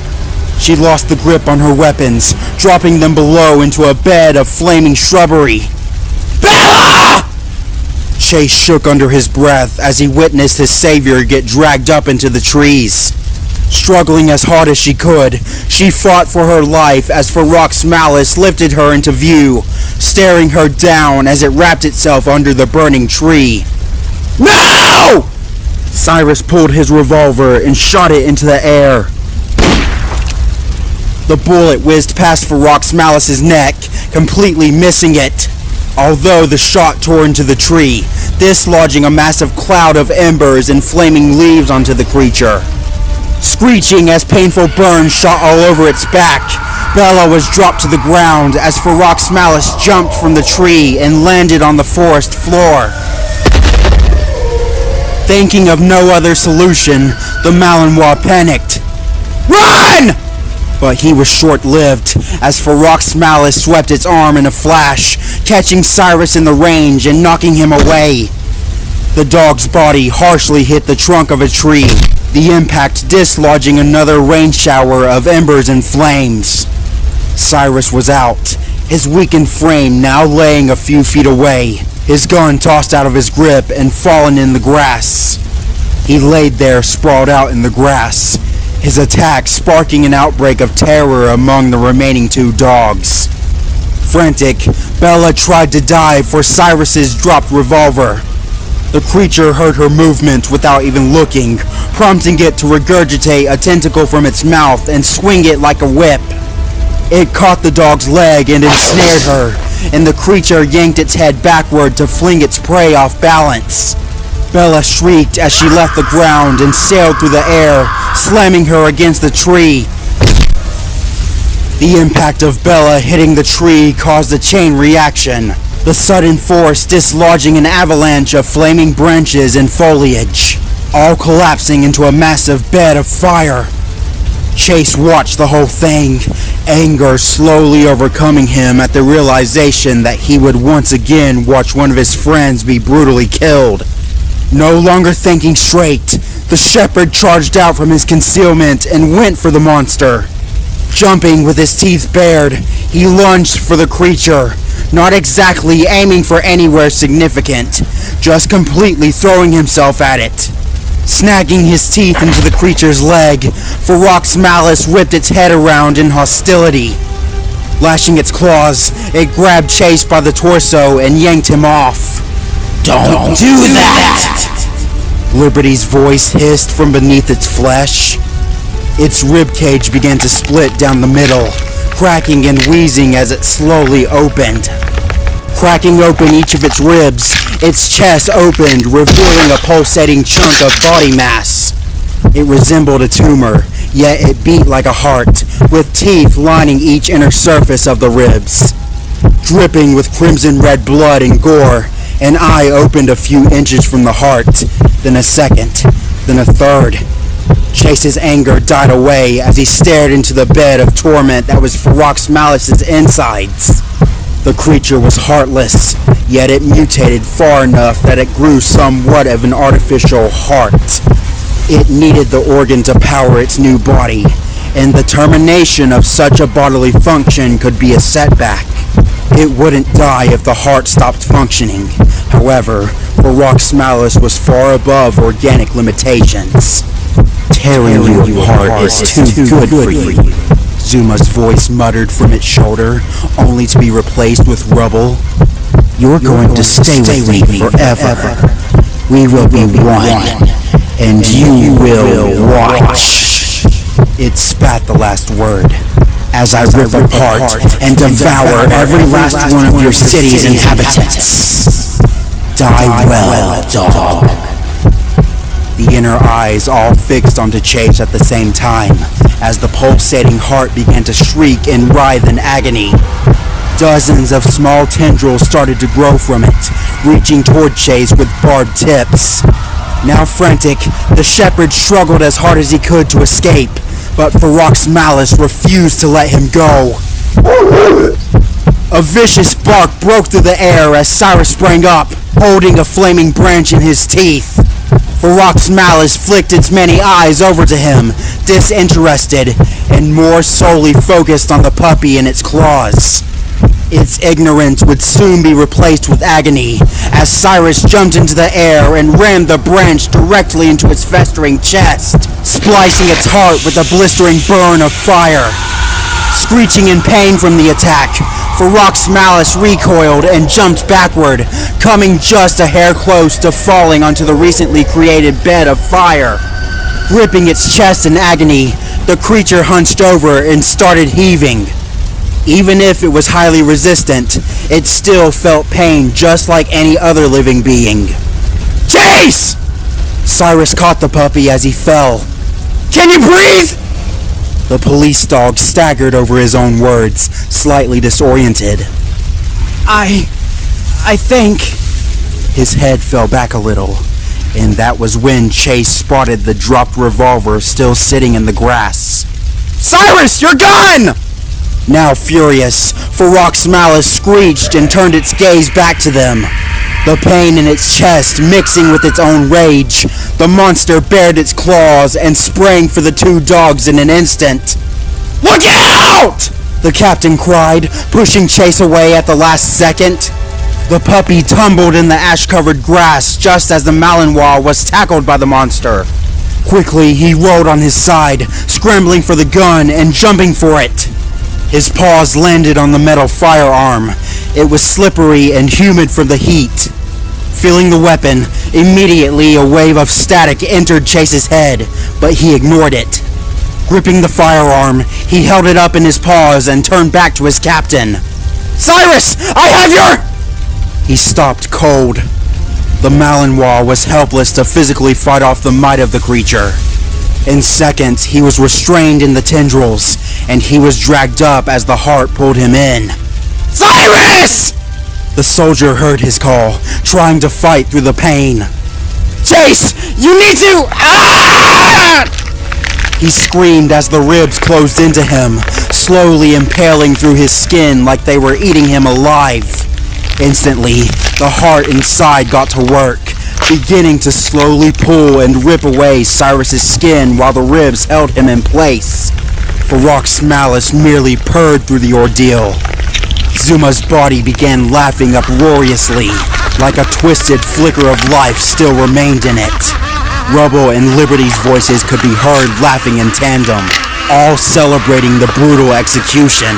She lost the grip on her weapons, dropping them below into a bed of flaming shrubbery. Bella! Chase shook under his breath as he witnessed his savior get dragged up into the trees. Struggling as hard as she could, she fought for her life as Ferox's malice lifted her into view, staring her down as it wrapped itself under the burning tree. No! Cyrus pulled his revolver and shot it into the air. The bullet whizzed past Ferox's malice's neck, completely missing it. Although the shot tore into the tree, dislodging a massive cloud of embers and flaming leaves onto the creature. Screeching as painful burns shot all over its back, Bella was dropped to the ground as Ferox's malice jumped from the tree and landed on the forest floor. Thinking of no other solution, the Malinois panicked. Run! But he was short-lived, as Ferox's malice swept its arm in a flash, catching Cyrus in the range and knocking him away. The dog's body harshly hit the trunk of a tree, the impact dislodging another rain shower of embers and flames. Cyrus was out, his weakened frame now laying a few feet away, his gun tossed out of his grip and fallen in the grass. He laid there sprawled out in the grass, his attack sparking an outbreak of terror among the remaining two dogs. Frantic, Bella tried to dive for Cyrus's dropped revolver. The creature heard her movement without even looking, prompting it to regurgitate a tentacle from its mouth and swing it like a whip. It caught the dog's leg and ensnared her, and the creature yanked its head backward to fling its prey off balance. Bella shrieked as she left the ground and sailed through the air, slamming her against the tree. The impact of Bella hitting the tree caused a chain reaction, the sudden force dislodging an avalanche of flaming branches and foliage, all collapsing into a massive bed of fire. Chase watched the whole thing, anger slowly overcoming him at the realization that he would once again watch one of his friends be brutally killed. No longer thinking straight, the shepherd charged out from his concealment and went for the monster. Jumping with his teeth bared, he lunged for the creature, not exactly aiming for anywhere significant, just completely throwing himself at it. Snagging his teeth into the creature's leg, Ferox's malice whipped its head around in hostility. Lashing its claws, it grabbed Chase by the torso and yanked him off. Don't do that! Liberty's voice hissed from beneath its flesh. Its ribcage began to split down the middle, cracking and wheezing as it slowly opened. Cracking open each of its ribs, its chest opened, revealing a pulsating chunk of body mass. It resembled a tumor, yet it beat like a heart, with teeth lining each inner surface of the ribs. Dripping with crimson-red blood and gore, an eye opened a few inches from the heart, then a second, then a third. Chase's anger died away as he stared into the bed of torment that was Ferox Malice's insides. The creature was heartless, yet it mutated far enough that it grew somewhat of an artificial heart. It needed the organ to power its new body, and the termination of such a bodily function could be a setback. It wouldn't die if the heart stopped functioning. However, Ferox Malice was far above organic limitations. Tearing you apart is too good for you, Zuma's voice muttered from its shoulder, only to be replaced with rubble. You're going to stay with me forever. We will be one, and you will watch. It spat the last word. As I rip apart and devour every last one of your city's inhabitants. Die well, dog. The inner eyes all fixed onto Chase at the same time, as the pulsating heart began to shriek and writhe in agony. Dozens of small tendrils started to grow from it, reaching toward Chase with barbed tips. Now frantic, the shepherd struggled as hard as he could to escape, but Ferox Malice refused to let him go. A vicious bark broke through the air as Cyrus sprang up, holding a flaming branch in his teeth. Ferox Malice flicked its many eyes over to him, disinterested, and more solely focused on the puppy in its claws. Its ignorance would soon be replaced with agony, as Cyrus jumped into the air and rammed the branch directly into its festering chest, splicing its heart with a blistering burn of fire. Screeching in pain from the attack, Ferox Malice recoiled and jumped backward, coming just a hair close to falling onto the recently created bed of fire. Gripping its chest in agony, the creature hunched over and started heaving. Even if it was highly resistant, it still felt pain just like any other living being. Chase! Cyrus caught the puppy as he fell. Can you breathe? The police dog staggered over his own words, slightly disoriented. I think... His head fell back a little, and that was when Chase spotted the dropped revolver still sitting in the grass. Cyrus, your gun! Now furious, Ferox Malice screeched and turned its gaze back to them. The pain in its chest mixing with its own rage, the monster bared its claws and sprang for the two dogs in an instant. Look out! The captain cried, pushing Chase away at the last second. The puppy tumbled in the ash-covered grass just as the Malinois was tackled by the monster. Quickly, he rolled on his side, scrambling for the gun and jumping for it. His paws landed on the metal firearm. It was slippery and humid from the heat. Feeling the weapon, immediately a wave of static entered Chase's head, but he ignored it. Gripping the firearm, he held it up in his paws and turned back to his captain. Cyrus, I have your... He stopped cold. The Malinois was helpless to physically fight off the might of the creature. In seconds, he was restrained in the tendrils, and he was dragged up as the heart pulled him in. Cyrus! The soldier heard his call, trying to fight through the pain. Chase, you need to... Ah! He screamed as the ribs closed into him, slowly impaling through his skin like they were eating him alive. Instantly, the heart inside got to work, beginning to slowly pull and rip away Cyrus's skin while the ribs held him in place. Ferox Malice merely purred through the ordeal. Zuma's body began laughing uproariously, like a twisted flicker of life still remained in it. Rubble and Liberty's voices could be heard laughing in tandem, all celebrating the brutal execution.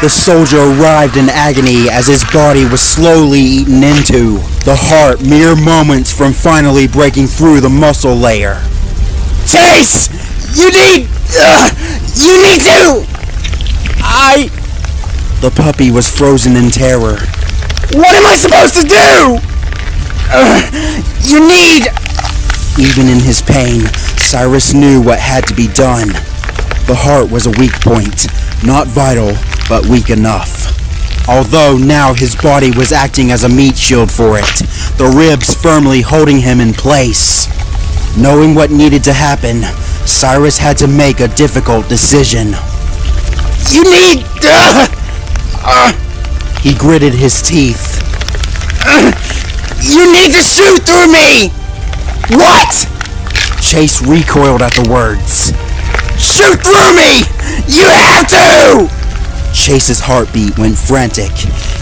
The soldier writhed in agony as his body was slowly eaten into, the heart mere moments from finally breaking through the muscle layer. Chase! You need to... The puppy was frozen in terror. What am I supposed to do? You need... Even in his pain, Cyrus knew what had to be done. The heart was a weak point, not vital, but weak enough. Although now his body was acting as a meat shield for it, the ribs firmly holding him in place. Knowing what needed to happen, Cyrus had to make a difficult decision. You need... He gritted his teeth. You need to shoot through me! What? Chase recoiled at the words. Shoot through me! You have to! Chase's heartbeat went frantic,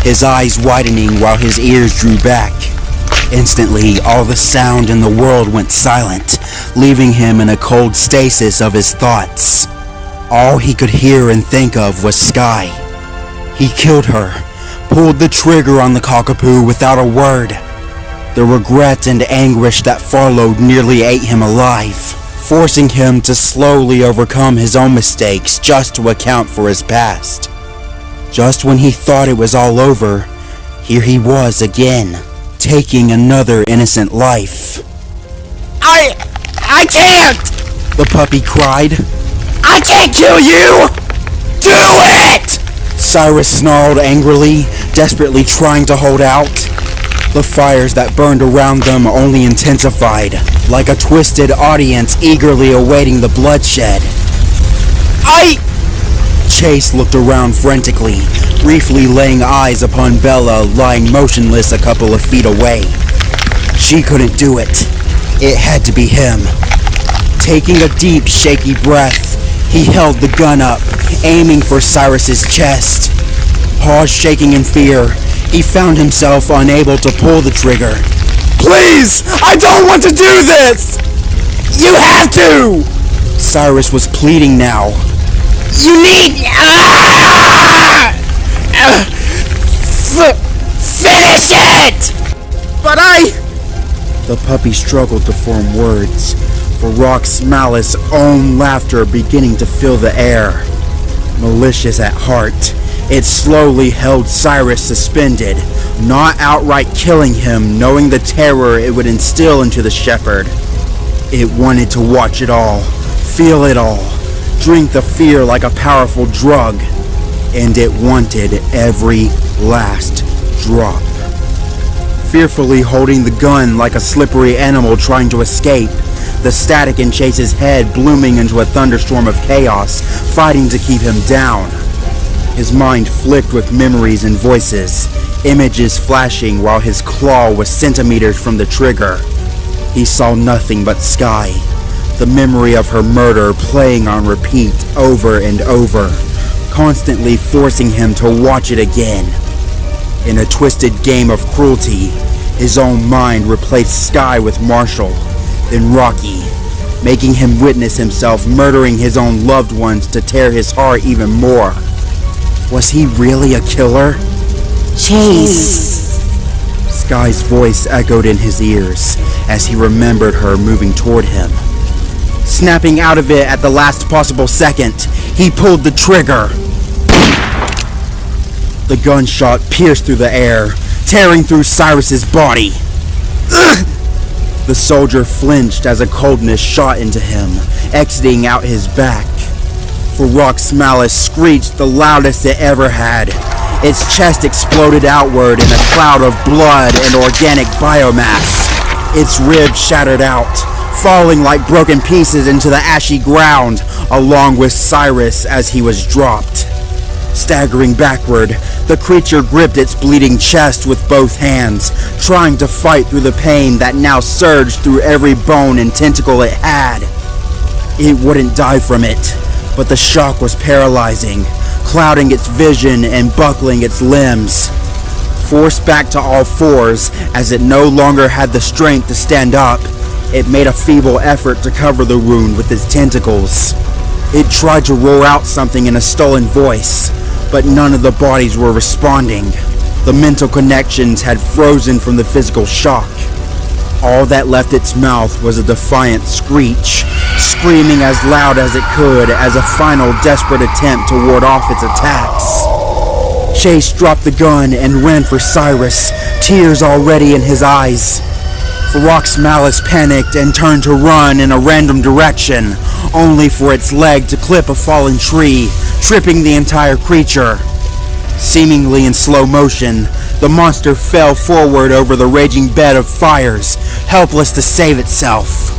his eyes widening while his ears drew back. Instantly, all the sound in the world went silent, leaving him in a cold stasis of his thoughts. All he could hear and think of was Sky. He killed her, pulled the trigger on the cockapoo without a word. The regret and anguish that followed nearly ate him alive, forcing him to slowly overcome his own mistakes just to account for his past. Just when he thought it was all over, here he was again, taking another innocent life. I can't! The puppy cried. I can't kill you! Do it! Cyrus snarled angrily, desperately trying to hold out. The fires that burned around them only intensified, like a twisted audience eagerly awaiting the bloodshed. Chase looked around frantically, briefly laying eyes upon Bella lying motionless a couple of feet away. She couldn't do it. It had to be him. Taking a deep, shaky breath, he held the gun up, aiming for Cyrus's chest. Paws shaking in fear, he found himself unable to pull the trigger. Please! I don't want to do this! You have to! Cyrus was pleading now. You need... Finish it! But The puppy struggled to form words, Farouk's malice own laughter beginning to fill the air. Malicious at heart, it slowly held Cyrus suspended, not outright killing him, knowing the terror it would instill into the shepherd. It wanted to watch it all, feel it all, drink the fear like a powerful drug, and it wanted every last drop. Fearfully holding the gun like a slippery animal trying to escape, the static in Chase's head blooming into a thunderstorm of chaos, fighting to keep him down. His mind flicked with memories and voices, images flashing while his claw was centimeters from the trigger. He saw nothing but Sky, the memory of her murder playing on repeat over and over, constantly forcing him to watch it again. In a twisted game of cruelty, his own mind replaced Sky with Marshall, then Rocky, making him witness himself murdering his own loved ones to tear his heart even more. Was he really a killer? Chase! Sky's voice echoed in his ears as he remembered her moving toward him. Snapping out of it at the last possible second, he pulled the trigger. The gunshot pierced through the air, tearing through Cyrus's body. The soldier flinched as a coldness shot into him, exiting out his back. Farouk's malice screeched the loudest it ever had. Its chest exploded outward in a cloud of blood and organic biomass. Its ribs shattered out, falling like broken pieces into the ashy ground, along with Cyrus as he was dropped. Staggering backward, the creature gripped its bleeding chest with both hands, trying to fight through the pain that now surged through every bone and tentacle it had. It wouldn't die from it, but the shock was paralyzing, clouding its vision and buckling its limbs. Forced back to all fours, as it no longer had the strength to stand up, it made a feeble effort to cover the wound with its tentacles. It tried to roar out something in a stolen voice, but none of the bodies were responding. The mental connections had frozen from the physical shock. All that left its mouth was a defiant screech, screaming as loud as it could as a final desperate attempt to ward off its attacks. Chase dropped the gun and ran for Cyrus, tears already in his eyes. Farak's malice panicked and turned to run in a random direction, only for its leg to clip a fallen tree, tripping the entire creature. Seemingly in slow motion, the monster fell forward over the raging bed of fires, helpless to save itself.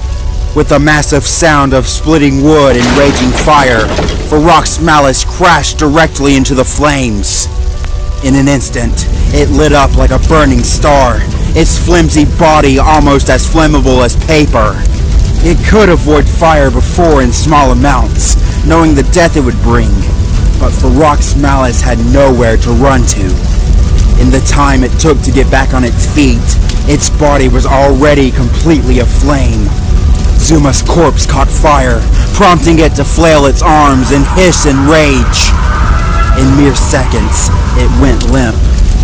With a massive sound of splitting wood and raging fire, Farak's malice crashed directly into the flames. In an instant, it lit up like a burning star, its flimsy body almost as flammable as paper. It could avoid fire before in small amounts, knowing the death it would bring, but Farak's malice had nowhere to run to. In the time it took to get back on its feet, its body was already completely aflame. Zuma's corpse caught fire, prompting it to flail its arms and hiss in rage. In mere seconds, it went limp,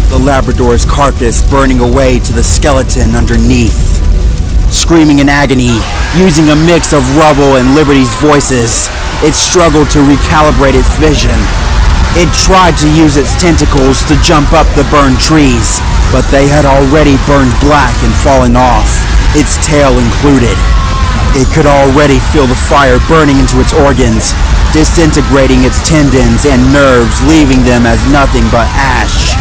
the Labrador's carcass burning away to the skeleton underneath. Screaming in agony, using a mix of rubble and Liberty's voices, it struggled to recalibrate its vision. It tried to use its tentacles to jump up the burned trees, but they had already burned black and fallen off, its tail included. It could already feel the fire burning into its organs, disintegrating its tendons and nerves, leaving them as nothing but ash.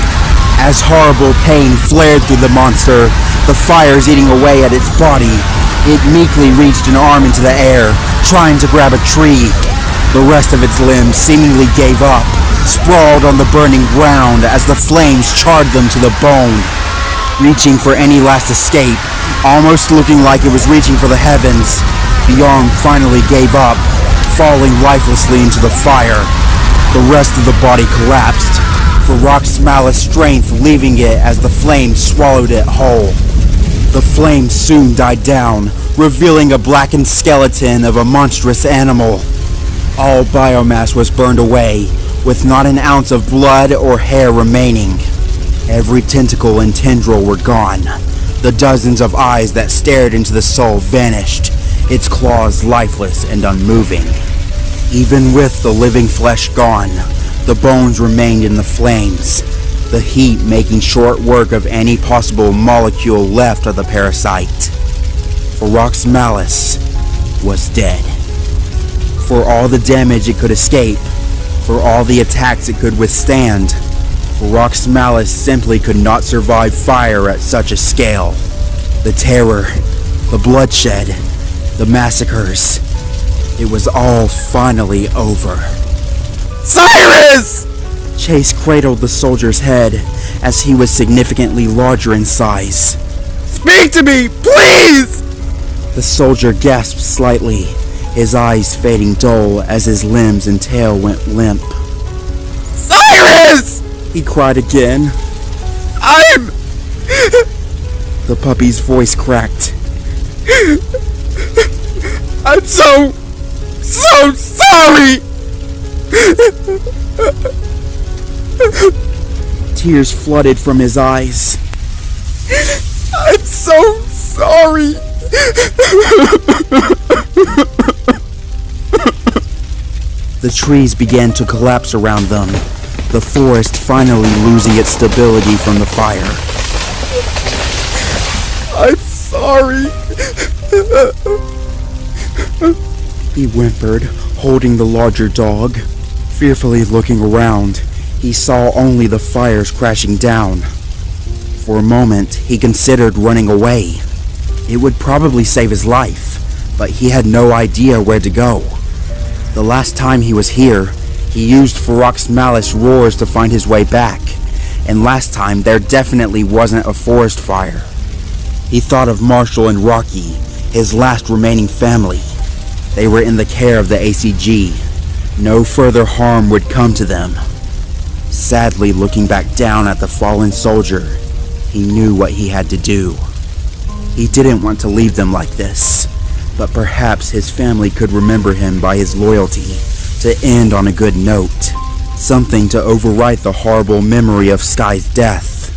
As horrible pain flared through the monster, the fires eating away at its body, it meekly reached an arm into the air, trying to grab a tree. The rest of its limbs seemingly gave up, sprawled on the burning ground as the flames charred them to the bone. Reaching for any last escape, almost looking like it was reaching for the heavens, the arm finally gave up, falling lifelessly into the fire. The rest of the body collapsed, Farak's malice strength leaving it as the flames swallowed it whole. The flames soon died down, revealing a blackened skeleton of a monstrous animal. All biomass was burned away, with not an ounce of blood or hair remaining. Every tentacle and tendril were gone. The dozens of eyes that stared into the soul vanished, its claws lifeless and unmoving. Even with the living flesh gone, the bones remained in the flames, the heat making short work of any possible molecule left of the parasite. Farak's malice was dead. For all the damage it could escape, for all the attacks it could withstand, Farak's malice simply could not survive fire at such a scale. The terror, the bloodshed, the massacres, it was all finally over. Cyrus! Chase cradled the soldier's head as he was significantly larger in size. Speak to me, please! The soldier gasped slightly, his eyes fading dull as his limbs and tail went limp. Cyrus! He cried again. The puppy's voice cracked. I'm so sorry! Tears flooded from his eyes. I'm so sorry! The trees began to collapse around them, the forest finally losing its stability from the fire. I'm sorry! He whimpered, holding the larger dog. Fearfully looking around, he saw only the fires crashing down. For a moment, he considered running away. It would probably save his life, but he had no idea where to go. The last time he was here, he used Farak's malice roars to find his way back, and last time there definitely wasn't a forest fire. He thought of Marshall and Rocky, his last remaining family. They were in the care of the ACG. No further harm would come to them. Sadly looking back down at the fallen soldier, he knew what he had to do. He didn't want to leave them like this, but perhaps his family could remember him by his loyalty, to end on a good note. Something to overwrite the horrible memory of Sky's death.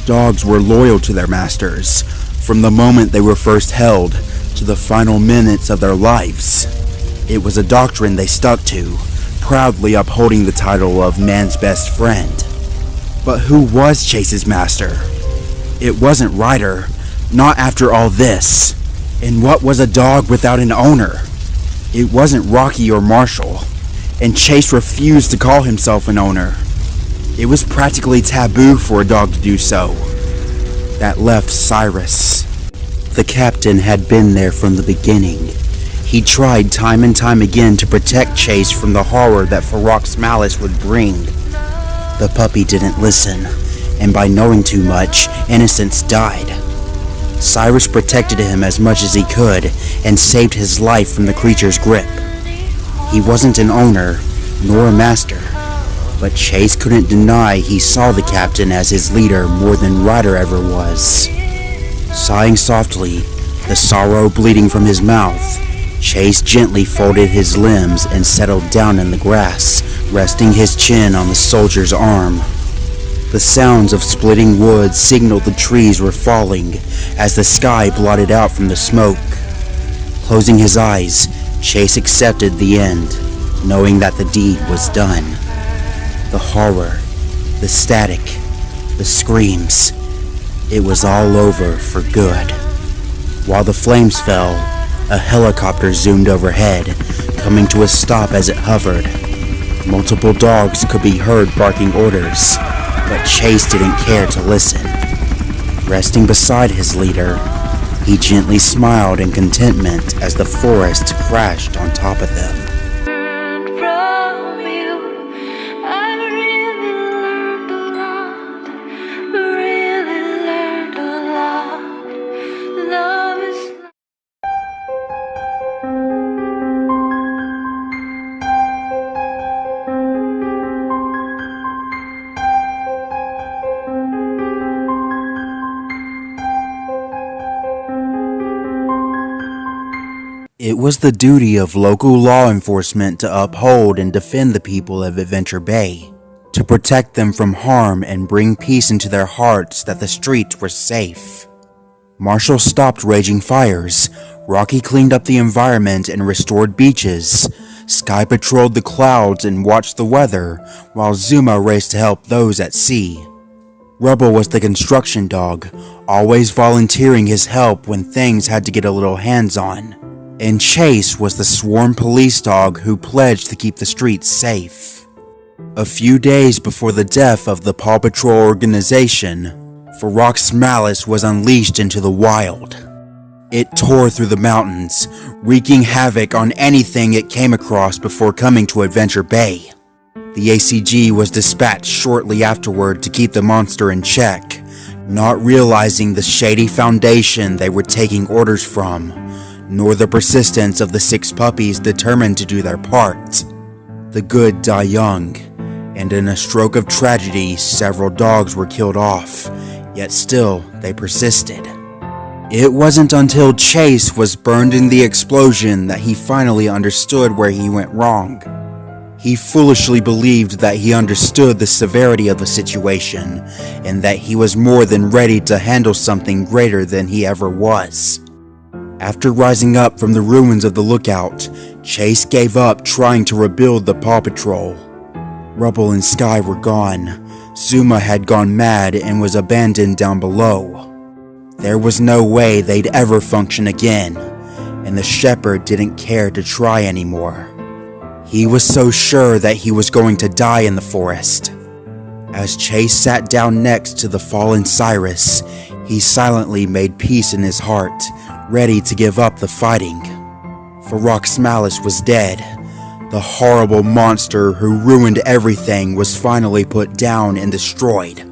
Dogs were loyal to their masters, from the moment they were first held to the final minutes of their lives. It was a doctrine they stuck to, proudly upholding the title of man's best friend. But who was Chase's master? It wasn't Ryder, Not after all this. And what was a dog without an owner? It wasn't Rocky or Marshall, and Chase refused to call himself an owner. It was practically taboo for a dog to do so. That left Cyrus. The captain had been there from the beginning. He tried time and time again to protect Chase from the horror that Farrak's malice would bring. The puppy didn't listen, and by knowing too much, innocence died. Cyrus protected him as much as he could and saved his life from the creature's grip. He wasn't an owner, nor a master, but Chase couldn't deny he saw the captain as his leader more than Ryder ever was. Sighing softly, the sorrow bleeding from his mouth, Chase gently folded his limbs and settled down in the grass, resting his chin on the soldier's arm. The sounds of splitting wood signaled the trees were falling as the sky blotted out from the smoke. Closing his eyes, Chase accepted the end, knowing that the deed was done. The horror, the static, the screams, it was all over for good. While the flames fell, a helicopter zoomed overhead, coming to a stop as it hovered. Multiple dogs could be heard barking orders, but Chase didn't care to listen. Resting beside his leader, he gently smiled in contentment as the forest crashed on top of them. It was the duty of local law enforcement to uphold and defend the people of Adventure Bay, to protect them from harm and bring peace into their hearts that the streets were safe. Marshall stopped raging fires, Rocky cleaned up the environment and restored beaches, Sky patrolled the clouds and watched the weather, while Zuma raced to help those at sea. Rubble was the construction dog, always volunteering his help when things had to get a little hands-on. And Chase was the sworn police dog who pledged to keep the streets safe. A few days before the death of the Paw Patrol organization, Farrak's malice was unleashed into the wild. It tore through the mountains, wreaking havoc on anything it came across before coming to Adventure Bay. The ACG was dispatched shortly afterward to keep the monster in check, not realizing the shady foundation they were taking orders from, nor the persistence of the 6 puppies determined to do their part. The good die young, and in a stroke of tragedy, several dogs were killed off, yet still they persisted. It wasn't until Chase was burned in the explosion that he finally understood where he went wrong. He foolishly believed that he understood the severity of the situation, and that he was more than ready to handle something greater than he ever was. After rising up from the ruins of the lookout, Chase gave up trying to rebuild the Paw Patrol. Rubble and Sky were gone. Zuma had gone mad and was abandoned down below. There was no way they'd ever function again, and the shepherd didn't care to try anymore. He was so sure that he was going to die in the forest. As Chase sat down next to the fallen Cyrus, he silently made peace in his heart, ready to give up the fighting. Farrak's malice was dead. The horrible monster who ruined everything was finally put down and destroyed.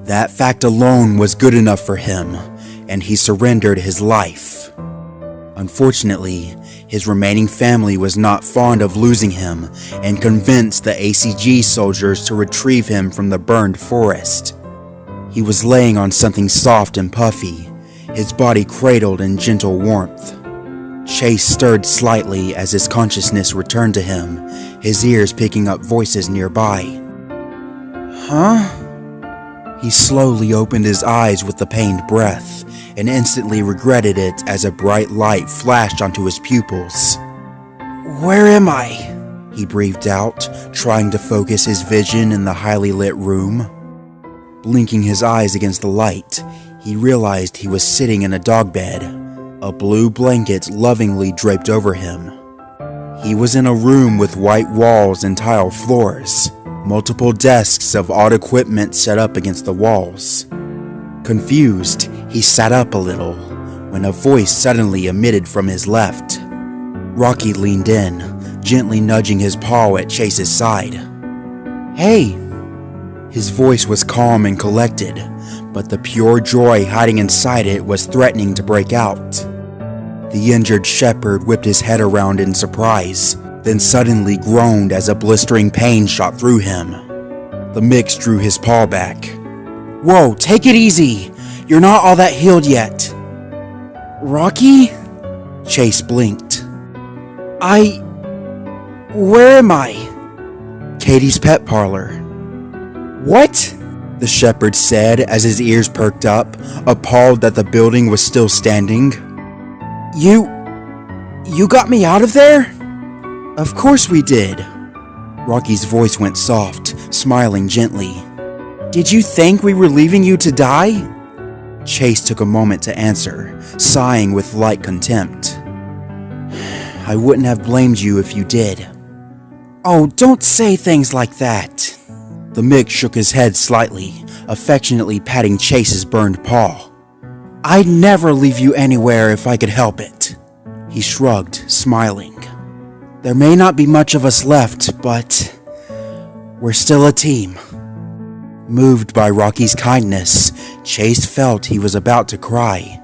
That fact alone was good enough for him, and he surrendered his life. Unfortunately, his remaining family was not fond of losing him and convinced the ACG soldiers to retrieve him from the burned forest. He was laying on something soft and puffy, his body cradled in gentle warmth. Chase stirred slightly as his consciousness returned to him, his ears picking up voices nearby. Huh? He slowly opened his eyes with a pained breath, and instantly regretted it as a bright light flashed onto his pupils. "Where am I?" he breathed out, trying to focus his vision in the highly lit room. Blinking his eyes against the light, he realized he was sitting in a dog bed, a blue blanket lovingly draped over him. He was in a room with white walls and tile floors, multiple desks of odd equipment set up against the walls. Confused, he sat up a little, when a voice suddenly emitted from his left. Rocky leaned in, gently nudging his paw at Chase's side. "Hey!" His voice was calm and collected, but the pure joy hiding inside it was threatening to break out. The injured shepherd whipped his head around in surprise, then suddenly groaned as a blistering pain shot through him. The mix drew his paw back. "Whoa, take it easy! You're not all that healed yet." "Rocky?" Chase blinked. Where am I?" "Katie's pet parlor." "What?" the shepherd said as his ears perked up, appalled that the building was still standing. You got me out of there?" "Of course we did." Rocky's voice went soft, smiling gently. "Did you think we were leaving you to die?" Chase took a moment to answer, sighing with light contempt. "I wouldn't have blamed you if you did." "Oh, don't say things like that." The mix shook his head slightly, affectionately patting Chase's burned paw. "I'd never leave you anywhere if I could help it." He shrugged, smiling. "There may not be much of us left, but we're still a team." Moved by Rocky's kindness, Chase felt he was about to cry.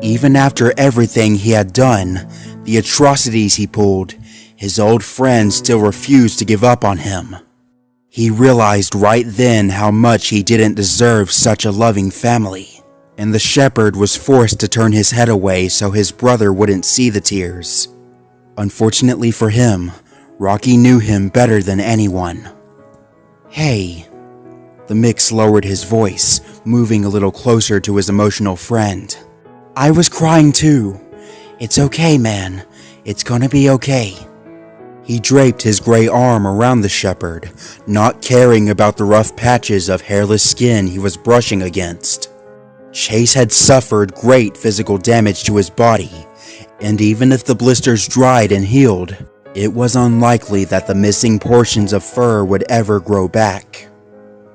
Even after everything he had done, the atrocities he pulled, his old friend still refused to give up on him. He realized right then how much he didn't deserve such a loving family, and the shepherd was forced to turn his head away so his brother wouldn't see the tears. Unfortunately for him, Rocky knew him better than anyone. "Hey." The mix lowered his voice, moving a little closer to his emotional friend. "I was crying too. It's okay, man. It's gonna be okay." He draped his gray arm around the shepherd, not caring about the rough patches of hairless skin he was brushing against. Chase had suffered great physical damage to his body, and even if the blisters dried and healed, it was unlikely that the missing portions of fur would ever grow back.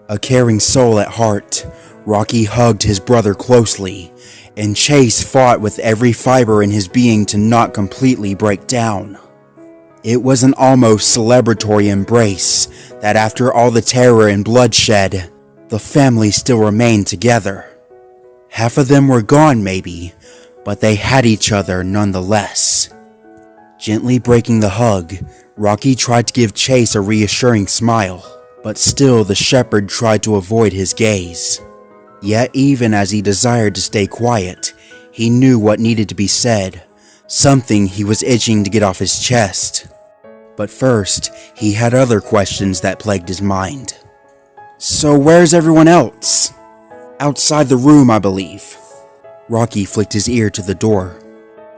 A caring soul at heart, Rocky hugged his brother closely, and Chase fought with every fiber in his being to not completely break down. It was an almost celebratory embrace that after all the terror and bloodshed, the family still remained together. Half of them were gone maybe, but they had each other nonetheless. Gently breaking the hug, Rocky tried to give Chase a reassuring smile, but still the shepherd tried to avoid his gaze. Yet even as he desired to stay quiet, he knew what needed to be said, something he was itching to get off his chest. But first, he had other questions that plagued his mind. "So where's everyone else?" "Outside the room, I believe." Rocky flicked his ear to the door.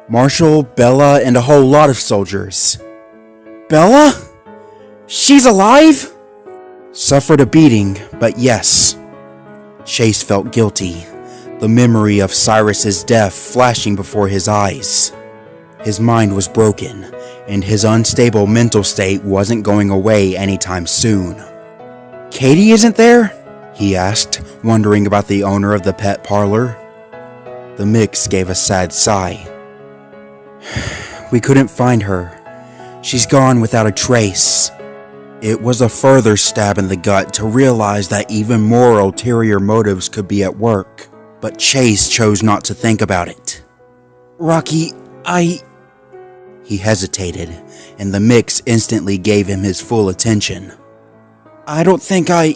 "Marshall, Bella, and a whole lot of soldiers." "Bella? She's alive?" "Suffered a beating, but yes." Chase felt guilty, the memory of Cyrus's death flashing before his eyes. His mind was broken, and his unstable mental state wasn't going away anytime soon. "Katie isn't there?" he asked, wondering about the owner of the pet parlor. The mix gave a sad sigh. "We couldn't find her. She's gone without a trace." It was a further stab in the gut to realize that even more ulterior motives could be at work, but Chase chose not to think about it. "Rocky, He hesitated, and the mix instantly gave him his full attention. I don't think I'm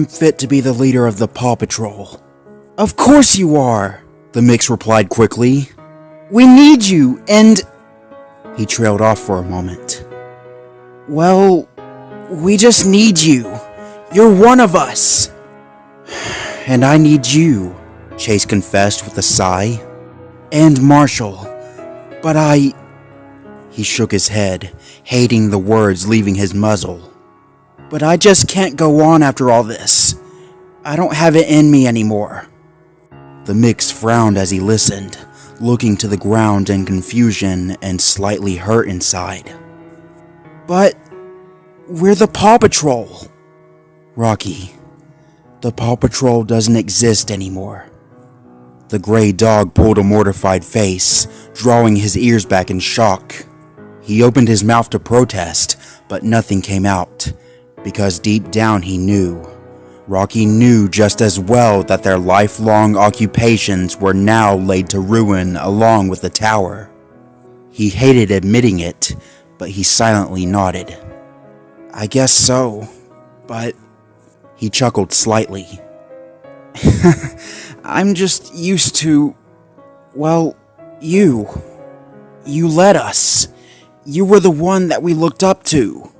fit to be the leader of the Paw Patrol." "Of course you are," the mix replied quickly. "We need you, and..." He trailed off for a moment. "Well, we just need you. You're one of us." "And I need you," Chase confessed with a sigh. "And Marshall. But He shook his head, hating the words leaving his muzzle. But I just can't go on after all this. I don't have it in me anymore. The mix frowned as he listened, looking to the ground in confusion and slightly hurt inside. But we're the Paw Patrol. Rocky, the Paw Patrol doesn't exist anymore. The gray dog pulled a mortified face, drawing his ears back in shock. He opened his mouth to protest, but nothing came out, because deep down he knew. Rocky knew just as well that their lifelong occupations were now laid to ruin along with the tower. He hated admitting it, but he silently nodded. I guess so, but... He chuckled slightly. I'm just used to... well, you. You led us. You were the one that we looked up to.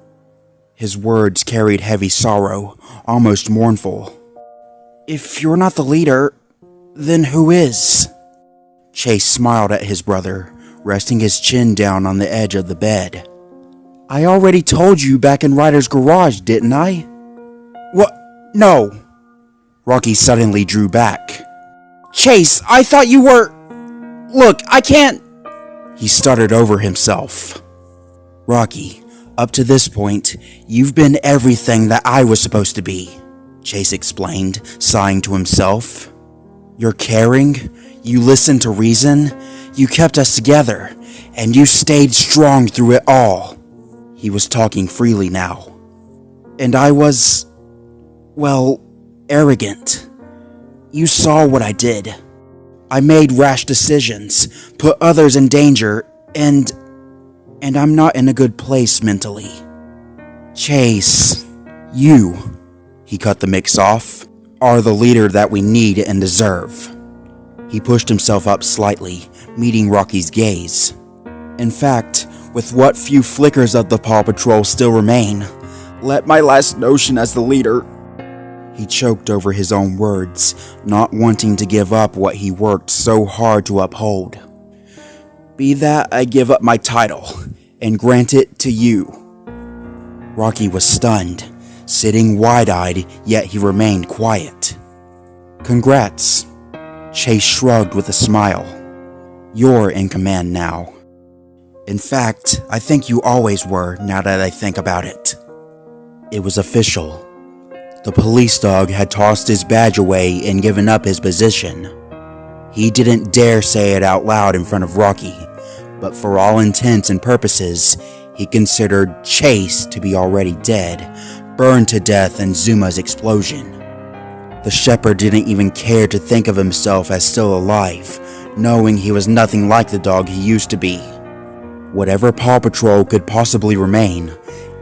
His words carried heavy sorrow, almost mournful. If you're not the leader, then who is? Chase smiled at his brother, resting his chin down on the edge of the bed. I already told you back in Ryder's garage, didn't I? What? No. Rocky suddenly drew back. Chase, I thought you were... Look, I can't... He stuttered over himself. Rocky, up to this point, you've been everything that I was supposed to be, Chase explained, sighing to himself. You're caring, you listened to reason, you kept us together, and you stayed strong through it all. He was talking freely now. And I was, well, arrogant. You saw what I did. I made rash decisions, put others in danger, and I'm not in a good place mentally. Chase, you, he cut the mix off, are the leader that we need and deserve. He pushed himself up slightly, meeting Rocky's gaze. In fact, with what few flickers of the Paw Patrol still remain, let my last notion as the leader... He choked over his own words, not wanting to give up what he worked so hard to uphold. Be that I give up my title, and grant it to you. Rocky was stunned, sitting wide-eyed, yet he remained quiet. Congrats. Chase shrugged with a smile. You're in command now. In fact, I think you always were, now that I think about it. It was official. The police dog had tossed his badge away and given up his position. He didn't dare say it out loud in front of Rocky, but for all intents and purposes, he considered Chase to be already dead, burned to death in Zuma's explosion. The shepherd didn't even care to think of himself as still alive, knowing he was nothing like the dog he used to be. Whatever Paw Patrol could possibly remain,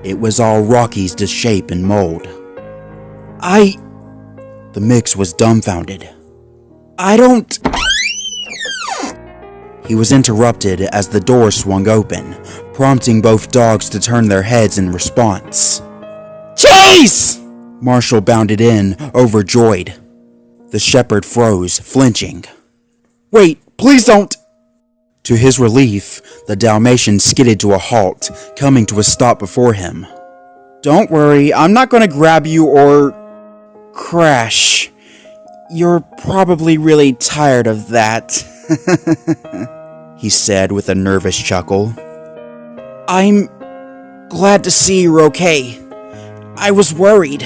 it was all Rocky's to shape and mold. The mix was dumbfounded. I don't... He was interrupted as the door swung open, prompting both dogs to turn their heads in response. Chase! Marshall bounded in, overjoyed. The shepherd froze, flinching. Wait, please don't! To his relief, the Dalmatian skidded to a halt, coming to a stop before him. Don't worry, I'm not going to grab you or... crash. You're probably really tired of that, he said with a nervous chuckle. I'm glad to see you're okay. I was worried.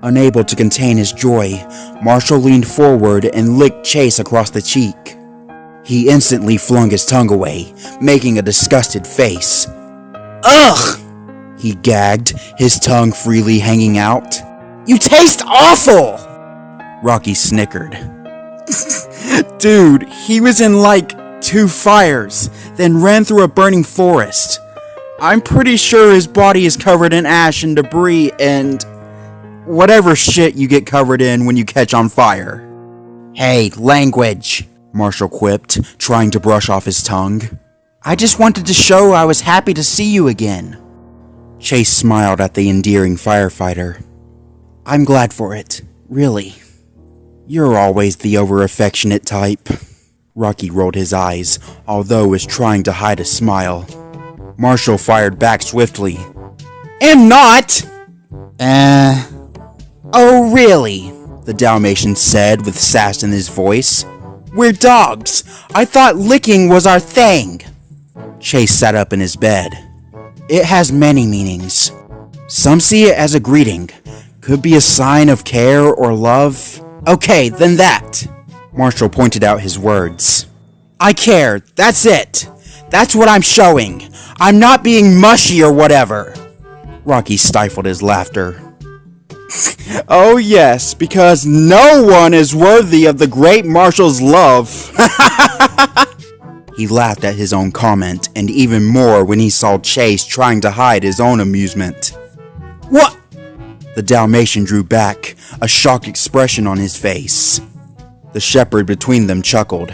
Unable to contain his joy, Marshall leaned forward and licked Chase across the cheek. He instantly flung his tongue away, making a disgusted face. Ugh! He gagged, his tongue freely hanging out. You taste awful! Rocky snickered. Dude, he was in like 2 fires, then ran through a burning forest. I'm pretty sure his body is covered in ash and debris and... whatever shit you get covered in when you catch on fire. Hey, language, Marshall quipped, trying to brush off his tongue. I just wanted to show I was happy to see you again. Chase smiled at the endearing firefighter. I'm glad for it, really. You're always the over-affectionate type. Rocky rolled his eyes, although was trying to hide a smile. Marshall fired back swiftly. Am not! Oh, really? The Dalmatian said with sass in his voice. We're dogs. I thought licking was our thing. Chase sat up in his bed. It has many meanings. Some see it as a greeting. Could be a sign of care or love. Okay, then that. Marshall pointed out his words. I care. That's it. That's what I'm showing. I'm not being mushy or whatever. Rocky stifled his laughter. Oh yes, because no one is worthy of the great Marshall's love. He laughed at his own comment, and even more when he saw Chase trying to hide his own amusement. What? The Dalmatian drew back, a shocked expression on his face. The shepherd between them chuckled.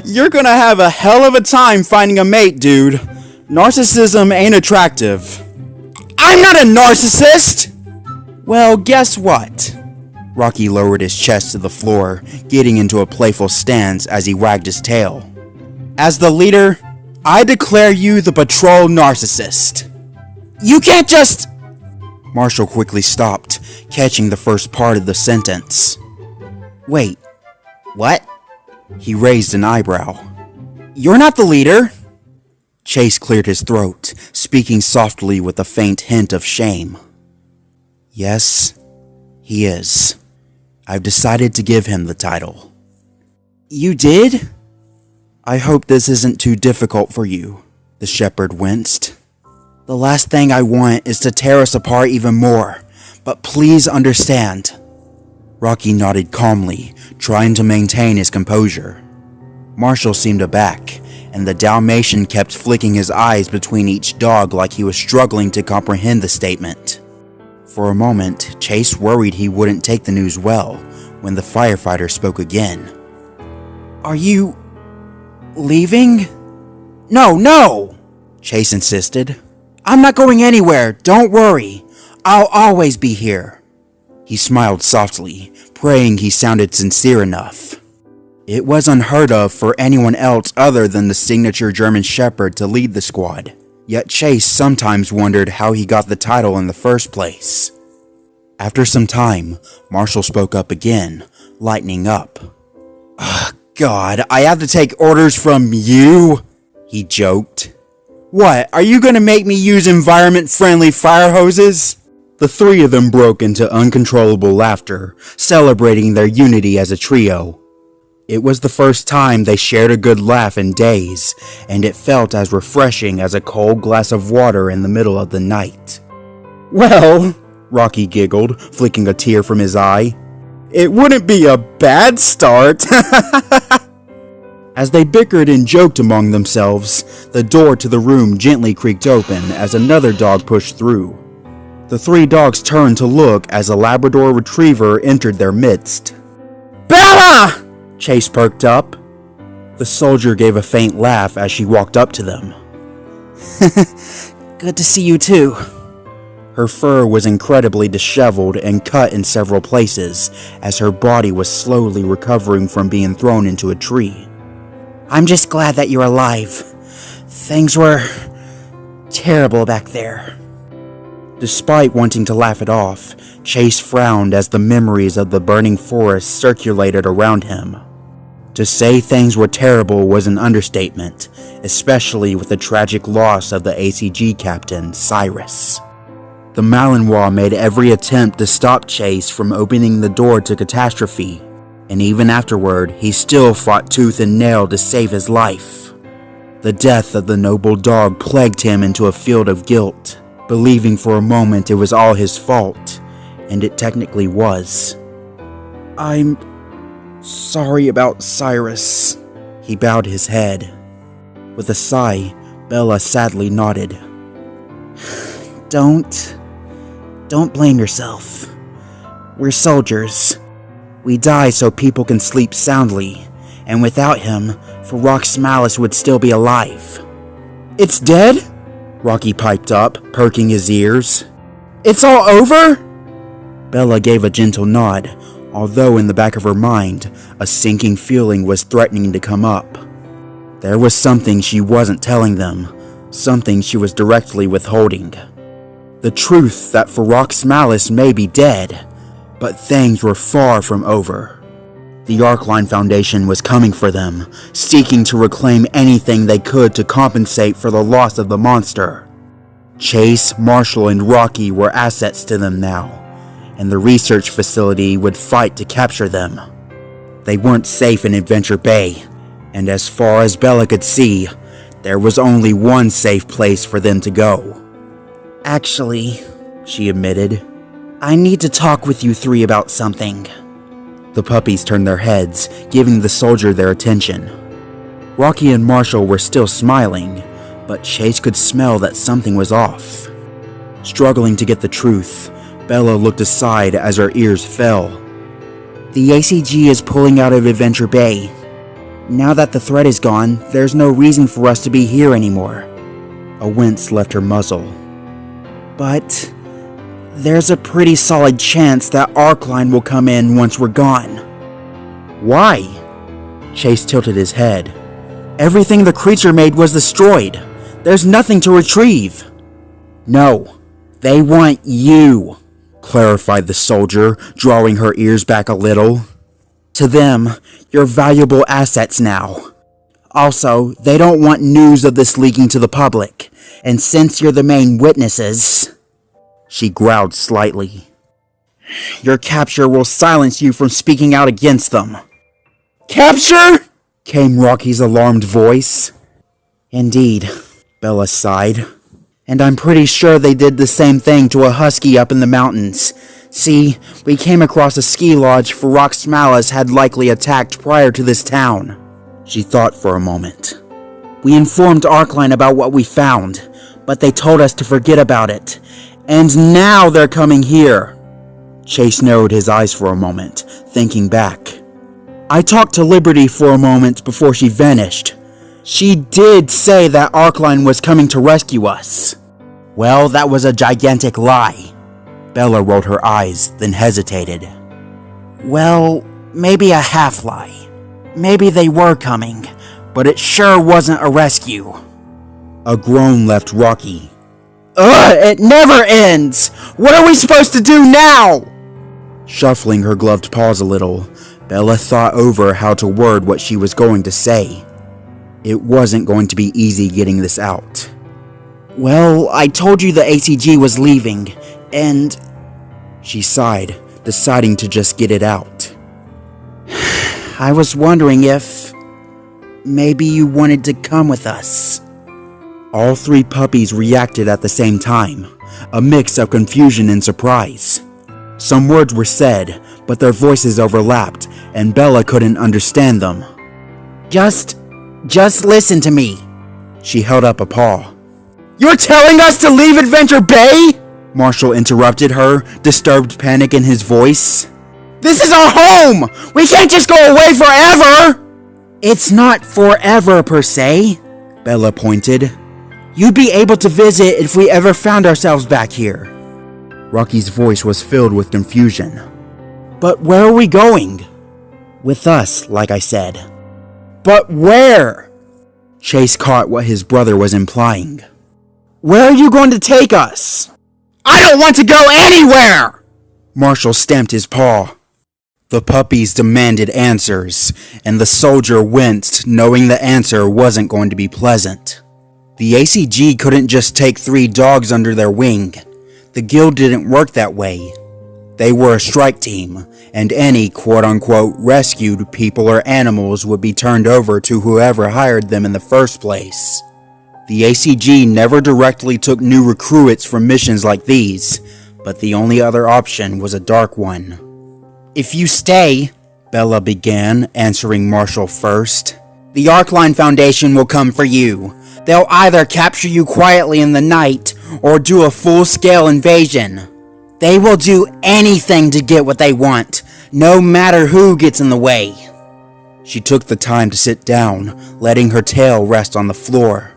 You're gonna have a hell of a time finding a mate, dude. Narcissism ain't attractive. I'm not a narcissist! Well, guess what? Rocky lowered his chest to the floor, getting into a playful stance as he wagged his tail. As the leader, I declare you the patrol narcissist. You can't just... Marshall quickly stopped, catching the first part of the sentence. Wait, what? He raised an eyebrow. You're not the leader. Chase cleared his throat, speaking softly with a faint hint of shame. Yes, he is. I've decided to give him the title. You did? I hope this isn't too difficult for you, the shepherd winced. The last thing I want is to tear us apart even more, but please understand. Rocky nodded calmly, trying to maintain his composure. Marshall seemed aback, and the Dalmatian kept flicking his eyes between each dog like he was struggling to comprehend the statement. For a moment, Chase worried he wouldn't take the news well when the firefighter spoke again. Are you... leaving? No! Chase insisted. I'm not going anywhere, don't worry. I'll always be here. He smiled softly, praying he sounded sincere enough. It was unheard of for anyone else other than the signature German Shepherd to lead the squad. Yet Chase sometimes wondered how he got the title in the first place. After some time, Marshall spoke up again, lightening up. God, I have to take orders from you? He joked. What, are you gonna make me use environment-friendly fire hoses? The three of them broke into uncontrollable laughter, celebrating their unity as a trio. It was the first time they shared a good laugh in days, and it felt as refreshing as a cold glass of water in the middle of the night. Well, Rocky giggled, flicking a tear from his eye, it wouldn't be a bad start. As they bickered and joked among themselves, the door to the room gently creaked open as another dog pushed through. The three dogs turned to look as a Labrador Retriever entered their midst. Bella! Chase perked up. The soldier gave a faint laugh as she walked up to them. Good to see you too. Her fur was incredibly disheveled and cut in several places as her body was slowly recovering from being thrown into a tree. I'm just glad that you're alive. Things were terrible back there. Despite wanting to laugh it off, Chase frowned as the memories of the burning forest circulated around him. To say things were terrible was an understatement, especially with the tragic loss of the ACG captain, Cyrus. The Malinois made every attempt to stop Chase from opening the door to catastrophe, and even afterward, he still fought tooth and nail to save his life. The death of the noble dog plagued him into a field of guilt, believing for a moment it was all his fault, and it technically was. I'm sorry about Cyrus. He bowed his head. With a sigh, Bella sadly nodded. Don't blame yourself. We're soldiers. We die so people can sleep soundly, and without him, Farouk Malice would still be alive. It's dead? Rocky piped up, perking his ears. It's all over? Bella gave a gentle nod, although in the back of her mind, a sinking feeling was threatening to come up. There was something she wasn't telling them, something she was directly withholding. The truth that Ferox Malice may be dead, but things were far from over. The Arcline Foundation was coming for them, seeking to reclaim anything they could to compensate for the loss of the monster. Chase, Marshall, and Rocky were assets to them now, and the research facility would fight to capture them. They weren't safe in Adventure Bay, and as far as Bella could see, there was only one safe place for them to go. Actually, she admitted, I need to talk with you three about something. The puppies turned their heads, giving the soldier their attention. Rocky and Marshall were still smiling, but Chase could smell that something was off. Struggling to get the truth, Bella looked aside as her ears fell. The ACG is pulling out of Adventure Bay. Now that the threat is gone, there's no reason for us to be here anymore. A wince left her muzzle. But there's a pretty solid chance that Arcline will come in once we're gone. Why? Chase tilted his head. Everything the creature made was destroyed. There's nothing to retrieve. No, they want you, clarified the soldier, drawing her ears back a little. To them, you're valuable assets now. Also, they don't want news of this leaking to the public, and since you're the main witnesses... She growled slightly. Your capture will silence you from speaking out against them. Capture? Came Rocky's alarmed voice. Indeed, Bella sighed. And I'm pretty sure they did the same thing to a husky up in the mountains. See, we came across a ski lodge Ferox Malice had likely attacked prior to this town. She thought for a moment. We informed Arcline about what we found, but they told us to forget about it. And now they're coming here. Chase narrowed his eyes for a moment, thinking back. I talked to Liberty for a moment before she vanished. She did say that Arcline was coming to rescue us. Well, that was a gigantic lie. Bella rolled her eyes, then hesitated. Well, maybe a half-lie. Maybe they were coming, but it sure wasn't a rescue. A groan left Rocky. Ugh, it never ends! What are we supposed to do now? Shuffling her gloved paws a little, Bella thought over how to word what she was going to say. It wasn't going to be easy getting this out. Well, I told you the ACG was leaving, and... She sighed, deciding to just get it out. I was wondering if... maybe you wanted to come with us. All three puppies reacted at the same time, a mix of confusion and surprise. Some words were said, but their voices overlapped, and Bella couldn't understand them. Just listen to me. She held up a paw. You're telling us to leave Adventure Bay? Marshall interrupted her, disturbed panic in his voice. This is our home! We can't just go away forever! It's not forever, per se, Bella pointed. You'd be able to visit if we ever found ourselves back here. Rocky's voice was filled with confusion. But where are we going? With us, like I said. But where? Chase caught what his brother was implying. Where are you going to take us? I don't want to go anywhere! Marshall stamped his paw. The puppies demanded answers, and the soldier winced, knowing the answer wasn't going to be pleasant. The ACG couldn't just take 3 dogs under their wing. The guild didn't work that way. They were a strike team, and any quote-unquote rescued people or animals would be turned over to whoever hired them in the first place. The ACG never directly took new recruits from missions like these, but the only other option was a dark one. If you stay, Bella began, answering Marshall first, the Arcline Foundation will come for you. They'll either capture you quietly in the night, or do a full-scale invasion. They will do anything to get what they want, no matter who gets in the way. She took the time to sit down, letting her tail rest on the floor.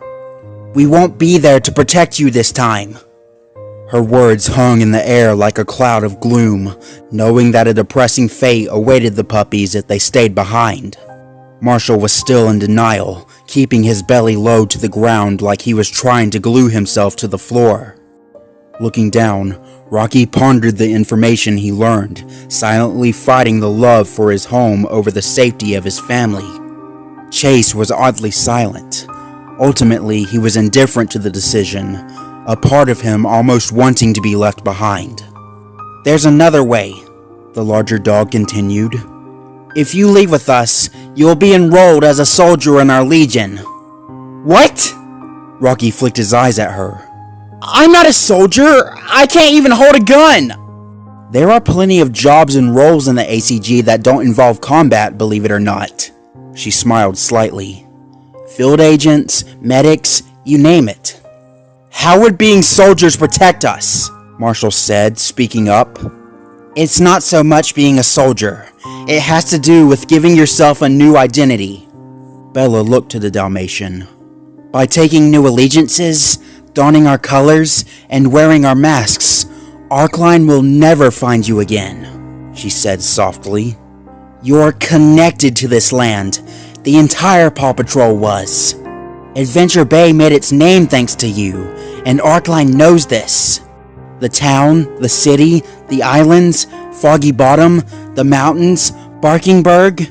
We won't be there to protect you this time. Her words hung in the air like a cloud of gloom, knowing that a depressing fate awaited the puppies if they stayed behind. Marshall was still in denial, keeping his belly low to the ground like he was trying to glue himself to the floor. Looking down, Rocky pondered the information he learned, silently fighting the love for his home over the safety of his family. Chase was oddly silent. Ultimately, he was indifferent to the decision, a part of him almost wanting to be left behind. "There's another way," the larger dog continued. "If you leave with us, you'll be enrolled as a soldier in our legion." "What?" Rocky flicked his eyes at her. "I'm not a soldier. I can't even hold a gun." "There are plenty of jobs and roles in the ACG that don't involve combat, believe it or not." She smiled slightly. "Field agents, medics, you name it." "How would being soldiers protect us?" Marshall said, speaking up. "It's not so much being a soldier. It has to do with giving yourself a new identity." Bella looked to the Dalmatian. "By taking new allegiances, donning our colors, and wearing our masks, Arkline will never find you again," she said softly. "You're connected to this land. The entire Paw Patrol was. Adventure Bay made its name thanks to you, and Arkline knows this. The town, the city, the islands, Foggy Bottom, the mountains, Barkingburg,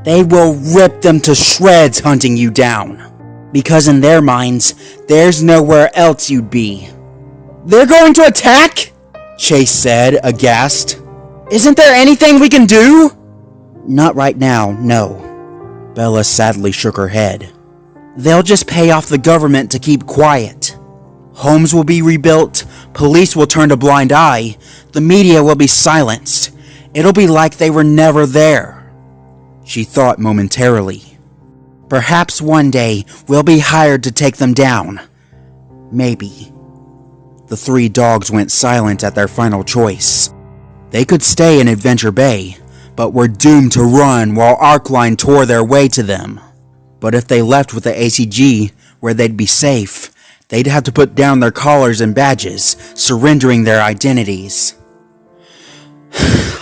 they will rip them to shreds hunting you down. Because in their minds, there's nowhere else you'd be." "They're going to attack?" Chase said, aghast. "Isn't there anything we can do?" "Not right now, no." Bella sadly shook her head. "They'll just pay off the government to keep quiet. Homes will be rebuilt, police will turn a blind eye, the media will be silenced. It'll be like they were never there." She thought momentarily. "Perhaps one day we'll be hired to take them down. Maybe." The three dogs went silent at their final choice. They could stay in Adventure Bay, but were doomed to run while Arkline tore their way to them. But if they left with the ACG, where they'd be safe, they'd have to put down their collars and badges, surrendering their identities.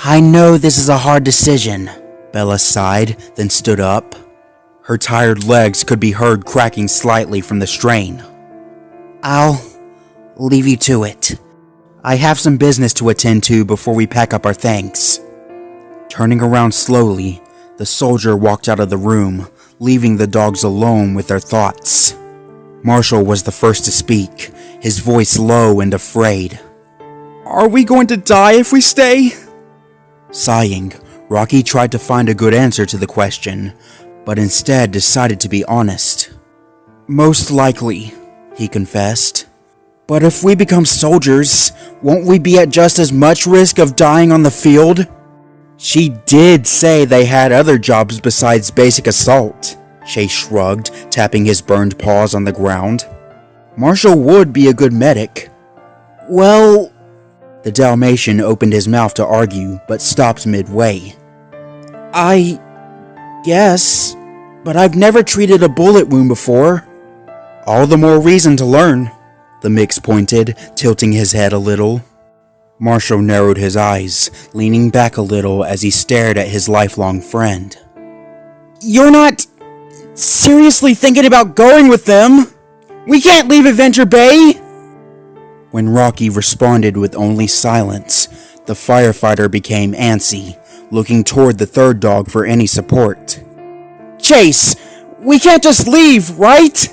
"I know this is a hard decision," Bella sighed, then stood up. Her tired legs could be heard cracking slightly from the strain. "I'll leave you to it. I have some business to attend to before we pack up our things." Turning around slowly, the soldier walked out of the room, leaving the dogs alone with their thoughts. Marshall was the first to speak, his voice low and afraid. "Are we going to die if we stay?" Sighing, Rocky tried to find a good answer to the question, but instead decided to be honest. "Most likely," he confessed. "But if we become soldiers, won't we be at just as much risk of dying on the field?" She did say they had other jobs besides basic assault. Chase shrugged, tapping his burned paws on the ground. "Marshall would be a good medic." "Well..." The Dalmatian opened his mouth to argue, but stopped midway. "I guess, but I've never treated a bullet wound before." "All the more reason to learn," the mix pointed, tilting his head a little. Marshall narrowed his eyes, leaning back a little as he stared at his lifelong friend. "You're not seriously thinking about going with them? We can't leave Adventure Bay?" When Rocky responded with only silence, the firefighter became antsy, looking toward the third dog for any support. "Chase, we can't just leave, right?"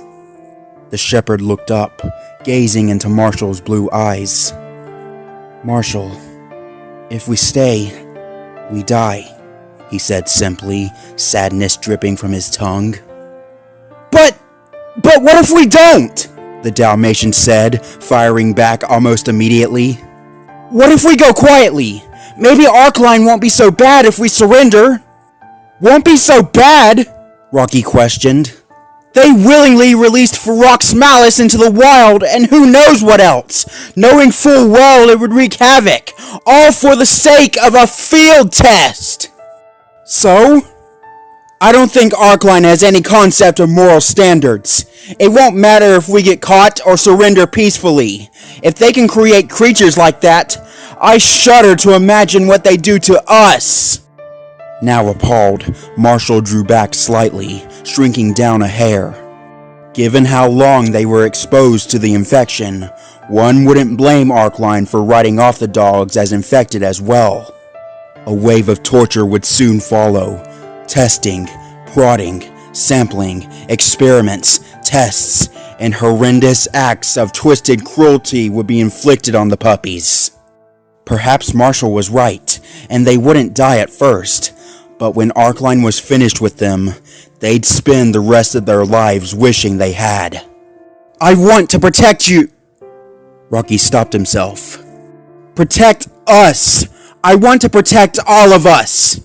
The shepherd looked up, gazing into Marshall's blue eyes. "Marshall, if we stay, we die," he said simply, sadness dripping from his tongue. But what if we don't?" the Dalmatian said, firing back almost immediately. "What if we go quietly? Maybe Arkline won't be so bad if we surrender." "Won't be so bad?" Rocky questioned. "They willingly released Ferox Malice into the wild and who knows what else, knowing full well it would wreak havoc, all for the sake of a field test." "So?" "I don't think Arkline has any concept of moral standards. It won't matter if we get caught or surrender peacefully. If they can create creatures like that, I shudder to imagine what they do to us." Now appalled, Marshall drew back slightly, shrinking down a hair. Given how long they were exposed to the infection, One wouldn't blame Arcline for writing off the dogs as infected as well. A wave of torture would soon follow. Testing, prodding, sampling, experiments, tests, and horrendous acts of twisted cruelty would be inflicted on the puppies. Perhaps Marshall was right, and they wouldn't die at first, but when Arcline was finished with them, they'd spend the rest of their lives wishing they had. I want to protect you! Rocky stopped himself. Protect us! I want to protect all of us!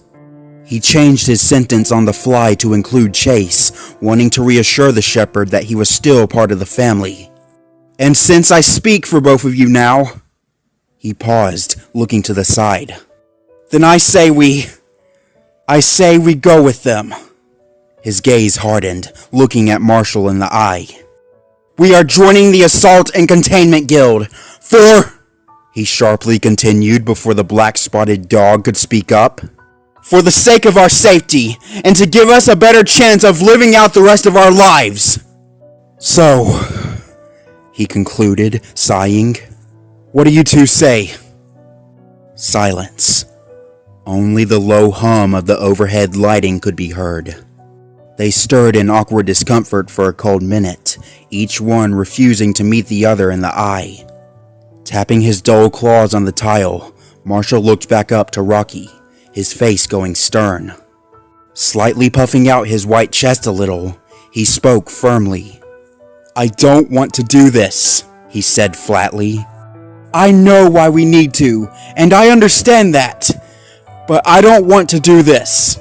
He changed his sentence on the fly to include Chase, wanting to reassure the shepherd that he was still part of the family. And since I speak for both of you now, he paused, looking to the side. Then I say we go with them. His gaze hardened, looking at Marshall in the eye. We are joining the Assault and Containment Guild, he sharply continued before the black-spotted dog could speak up. For the sake of our safety, and to give us a better chance of living out the rest of our lives. So, he concluded, sighing. What do you two say? Silence. Only the low hum of the overhead lighting could be heard. They stirred in awkward discomfort for a cold minute, each one refusing to meet the other in the eye. Tapping his dull claws on the tile, Marshall looked back up to Rocky, his face going stern. Slightly puffing out his white chest a little, he spoke firmly. I don't want to do this, he said flatly. I know why we need to, and I understand that, but I don't want to do this.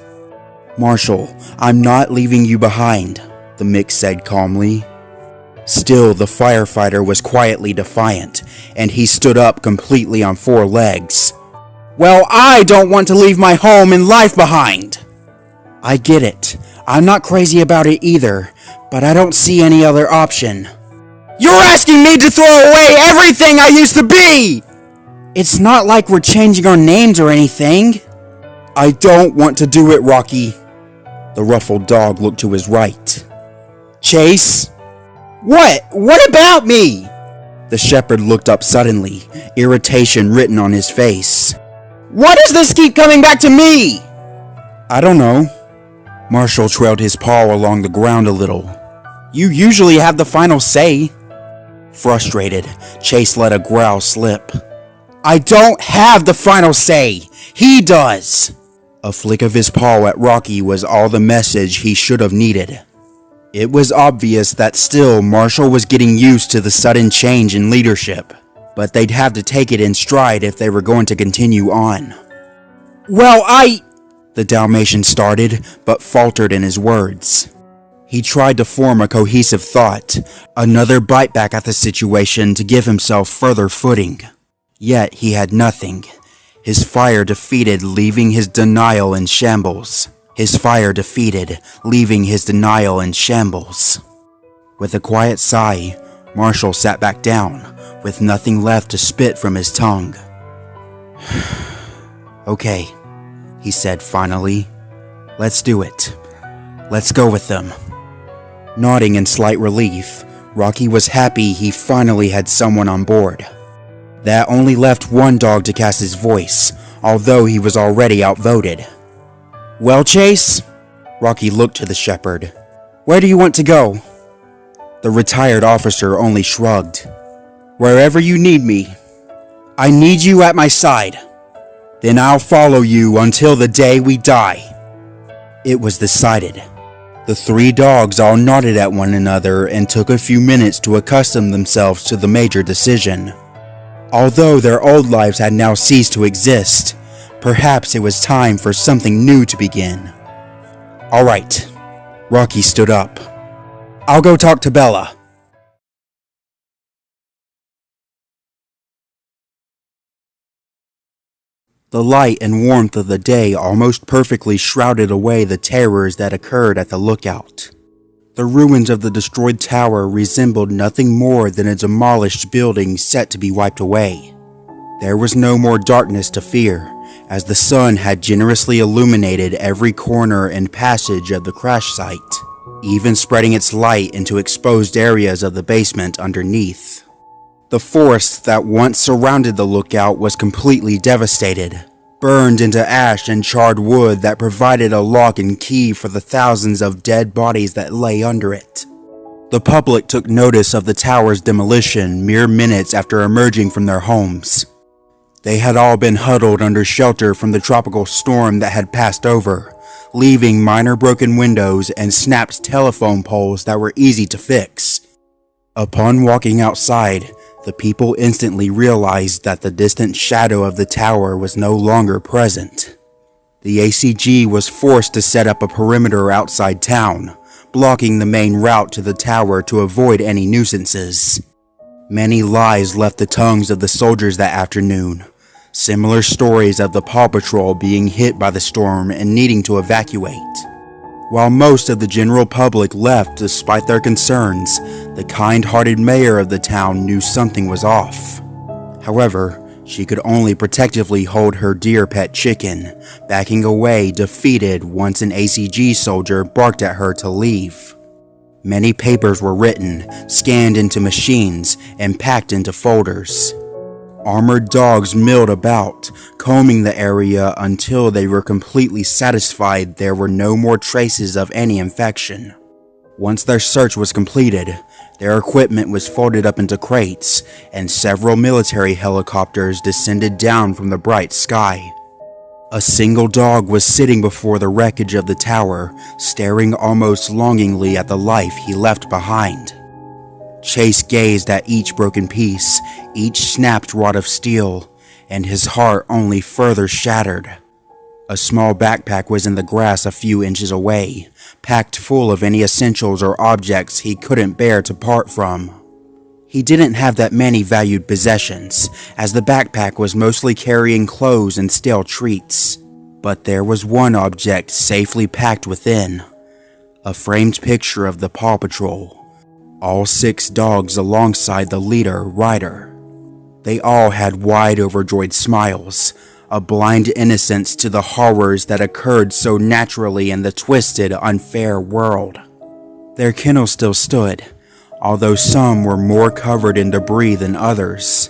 Marshall, I'm not leaving you behind, the mix said calmly. Still, the firefighter was quietly defiant, and he stood up completely on 4 legs. Well, I don't want to leave my home and life behind. I get it. I'm not crazy about it either, but I don't see any other option. You're asking me to throw away everything I used to be! It's not like we're changing our names or anything. I don't want to do it, Rocky. The ruffled dog looked to his right. Chase? What? What about me? The shepherd looked up suddenly, irritation written on his face. Why does this keep coming back to me? I don't know. Marshall trailed his paw along the ground a little. You usually have the final say. Frustrated, Chase let a growl slip. I don't have the final say. He does. A flick of his paw at Rocky was all the message he should have needed. It was obvious that still Marshall was getting used to the sudden change in leadership, but they'd have to take it in stride if they were going to continue on. Well, the Dalmatian started, but faltered in his words. He tried to form a cohesive thought, another bite back at the situation to give himself further footing. Yet he had nothing. His fire defeated, leaving his denial in shambles. His fire defeated, leaving his denial in shambles. With a quiet sigh, Marshall sat back down, with nothing left to spit from his tongue. Okay, he said finally. Let's do it. Let's go with them. Nodding in slight relief, Rocky was happy he finally had someone on board. That only left one dog to cast his voice, although he was already outvoted. Well, Chase? Rocky looked to the shepherd. Where do you want to go? The retired officer only shrugged. Wherever you need me. I need you at my side. Then I'll follow you until the day we die. It was decided. The 3 dogs all nodded at one another and took a few minutes to accustom themselves to the major decision. Although their old lives had now ceased to exist, perhaps it was time for something new to begin. All right. Rocky stood up. I'll go talk to Bella. The light and warmth of the day almost perfectly shrouded away the terrors that occurred at the lookout. The ruins of the destroyed tower resembled nothing more than a demolished building set to be wiped away. There was no more darkness to fear, as the sun had generously illuminated every corner and passage of the crash site, even spreading its light into exposed areas of the basement underneath. The forest that once surrounded the lookout was completely devastated, burned into ash and charred wood that provided a lock and key for the thousands of dead bodies that lay under it. The public took notice of the tower's demolition mere minutes after emerging from their homes. They had all been huddled under shelter from the tropical storm that had passed over, leaving minor broken windows and snapped telephone poles that were easy to fix. Upon walking outside, the people instantly realized that the distant shadow of the tower was no longer present. The ACG was forced to set up a perimeter outside town, blocking the main route to the tower to avoid any nuisances. Many lies left the tongues of the soldiers that afternoon. Similar stories of the Paw Patrol being hit by the storm and needing to evacuate. While most of the general public left despite their concerns, the kind-hearted mayor of the town knew something was off. However, she could only protectively hold her dear pet chicken, backing away defeated once an ACG soldier barked at her to leave. Many papers were written, scanned into machines, and packed into folders. Armored dogs milled about, combing the area until they were completely satisfied there were no more traces of any infection. Once their search was completed, their equipment was folded up into crates, and several military helicopters descended down from the bright sky. A single dog was sitting before the wreckage of the tower, staring almost longingly at the life he left behind. Chase gazed at each broken piece, each snapped rod of steel, and his heart only further shattered. A small backpack was in the grass a few inches away, packed full of any essentials or objects he couldn't bear to part from. He didn't have that many valued possessions, as the backpack was mostly carrying clothes and stale treats. But there was one object safely packed within: a framed picture of the Paw Patrol. All 6 dogs alongside the leader, Ryder. They all had wide overjoyed smiles, a blind innocence to the horrors that occurred so naturally in the twisted, unfair world. Their kennel still stood, although some were more covered in debris than others.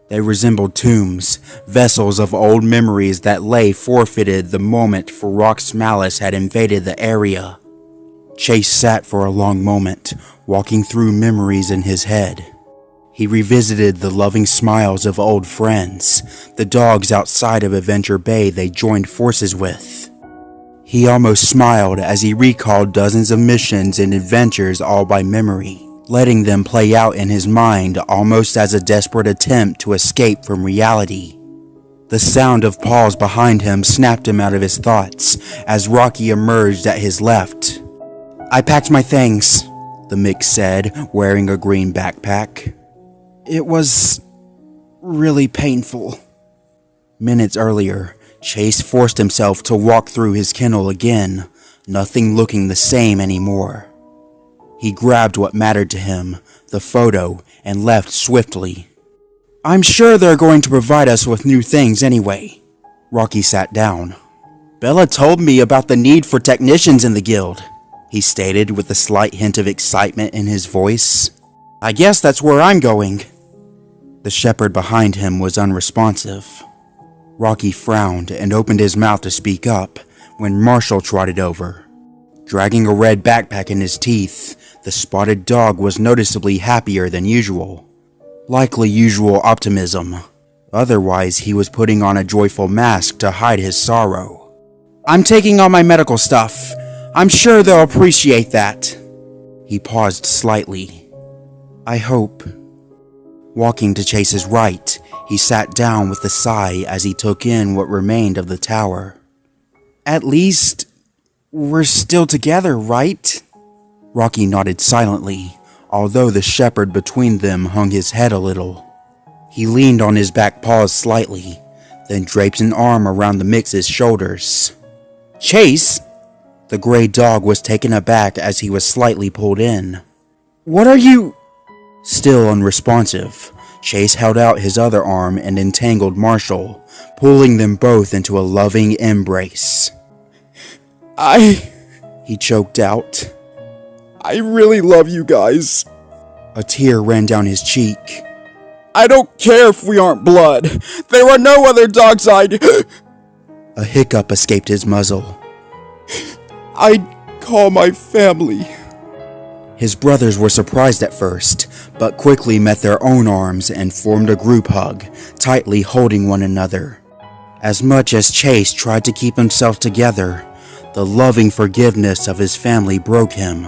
They resembled tombs, vessels of old memories that lay forfeited the moment Farouk's malice had invaded the area. Chase sat for a long moment, walking through memories in his head. He revisited the loving smiles of old friends, the dogs outside of Adventure Bay they joined forces with. He almost smiled as he recalled dozens of missions and adventures all by memory, letting them play out in his mind almost as a desperate attempt to escape from reality. The sound of paws behind him snapped him out of his thoughts as Rocky emerged at his left. "I packed my things," the mix said, wearing a green backpack. "It was really painful." Minutes earlier, Chase forced himself to walk through his kennel again, nothing looking the same anymore. He grabbed what mattered to him, the photo, and left swiftly. "I'm sure they're going to provide us with new things anyway." Rocky sat down. "Bella told me about the need for technicians in the guild," he stated with a slight hint of excitement in his voice. "I guess that's where I'm going." The shepherd behind him was unresponsive. Rocky frowned and opened his mouth to speak up when Marshall trotted over. Dragging a red backpack in his teeth, the spotted dog was noticeably happier than usual. Likely usual optimism. Otherwise, he was putting on a joyful mask to hide his sorrow. "I'm taking all my medical stuff. I'm sure they'll appreciate that." He paused slightly. "I hope." Walking to Chase's right, he sat down with a sigh as he took in what remained of the tower. "At least, we're still together, right?" Rocky nodded silently, although the shepherd between them hung his head a little. He leaned on his back paws slightly, then draped an arm around the mix's shoulders. "Chase!" The gray dog was taken aback as he was slightly pulled in. "What are you—" Still unresponsive, Chase held out his other arm and entangled Marshall, pulling them both into a loving embrace. He choked out. "I really love you guys." A tear ran down his cheek. I don't care if we aren't blood. There are no other dogs I'd... A hiccup escaped his muzzle. I'd call my family. His brothers were surprised at first, but quickly met their own arms and formed a group hug, tightly holding one another. As much as Chase tried to keep himself together, the loving forgiveness of his family broke him.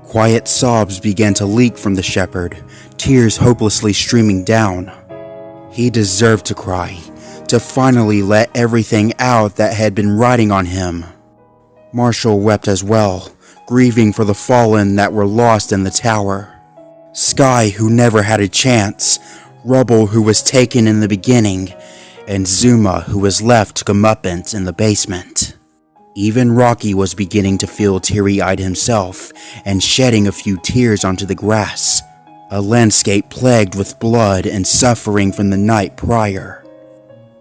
Quiet sobs began to leak from the shepherd, tears hopelessly streaming down. He deserved to cry, to finally let everything out that had been riding on him. Marshall wept as well, grieving for the fallen that were lost in the tower. Sky, who never had a chance, Rubble, who was taken in the beginning, and Zuma, who was left comeuppance in the basement. Even Rocky was beginning to feel teary-eyed himself and shedding a few tears onto the grass, a landscape plagued with blood and suffering from the night prior.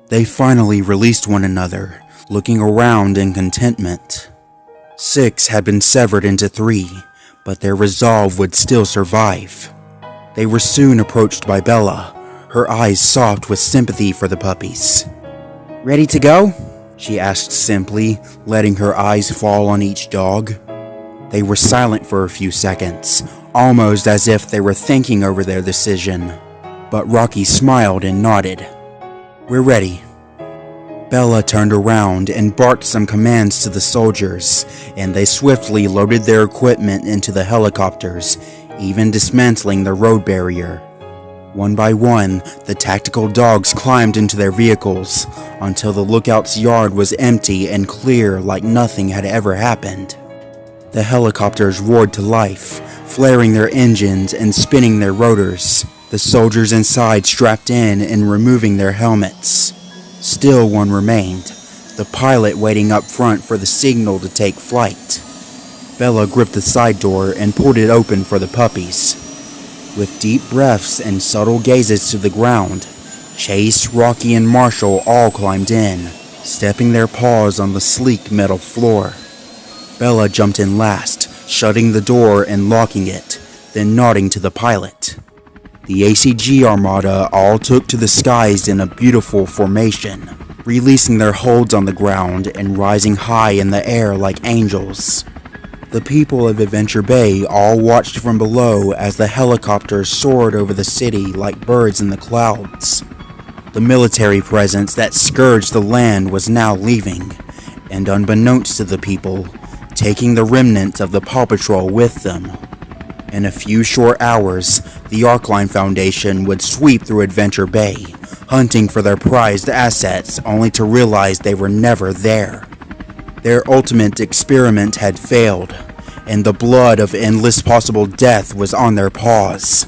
They finally released one another, looking around in contentment. 6 had been severed into 3, but their resolve would still survive. They were soon approached by Bella, her eyes soft with sympathy for the puppies. "Ready to go?" she asked simply, letting her eyes fall on each dog. They were silent for a few seconds, almost as if they were thinking over their decision. But Rocky smiled and nodded. "We're ready." Bella turned around and barked some commands to the soldiers, and they swiftly loaded their equipment into the helicopters, even dismantling the road barrier. One by one, the tactical dogs climbed into their vehicles, until the lookout's yard was empty and clear like nothing had ever happened. The helicopters roared to life, flaring their engines and spinning their rotors, the soldiers inside strapped in and removing their helmets. Still one remained, the pilot waiting up front for the signal to take flight. Bella gripped the side door and pulled it open for the puppies. With deep breaths and subtle gazes to the ground, Chase, Rocky, and Marshall all climbed in, stepping their paws on the sleek metal floor. Bella jumped in last, shutting the door and locking it, then nodding to the pilot. The ACG Armada all took to the skies in a beautiful formation, releasing their holds on the ground and rising high in the air like angels. The people of Adventure Bay all watched from below as the helicopters soared over the city like birds in the clouds. The military presence that scourged the land was now leaving, and unbeknownst to the people, taking the remnants of the Paw Patrol with them. In a few short hours, the Arcline Foundation would sweep through Adventure Bay, hunting for their prized assets only to realize they were never there. Their ultimate experiment had failed, and the blood of endless possible death was on their paws.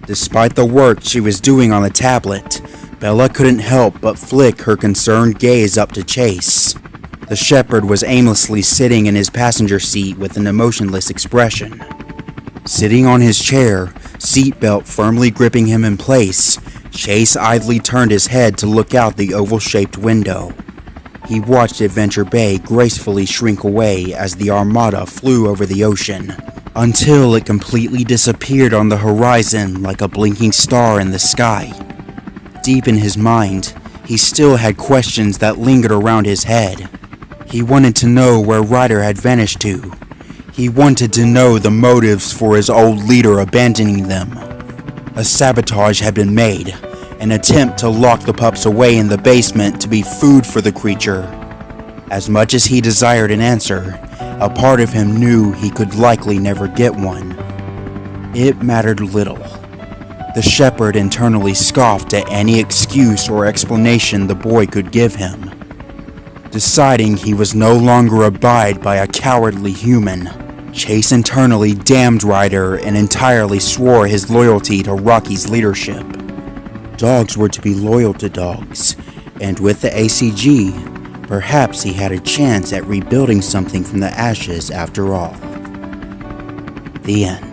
Despite the work she was doing on the tablet, Bella couldn't help but flick her concerned gaze up to Chase. The shepherd was aimlessly sitting in his passenger seat with an emotionless expression. Sitting on his chair, seatbelt firmly gripping him in place, Chase idly turned his head to look out the oval-shaped window. He watched Adventure Bay gracefully shrink away as the Armada flew over the ocean, until it completely disappeared on the horizon like a blinking star in the sky. Deep in his mind, he still had questions that lingered around his head. He wanted to know where Ryder had vanished to. He wanted to know the motives for his old leader abandoning them. A sabotage had been made, an attempt to lock the pups away in the basement to be food for the creature. As much as he desired an answer, a part of him knew he could likely never get one. It mattered little. The shepherd internally scoffed at any excuse or explanation the boy could give him. Deciding he was no longer abide by a cowardly human, Chase internally damned Ryder and entirely swore his loyalty to Rocky's leadership. Dogs were to be loyal to dogs, and with the ACG, perhaps he had a chance at rebuilding something from the ashes after all. The end.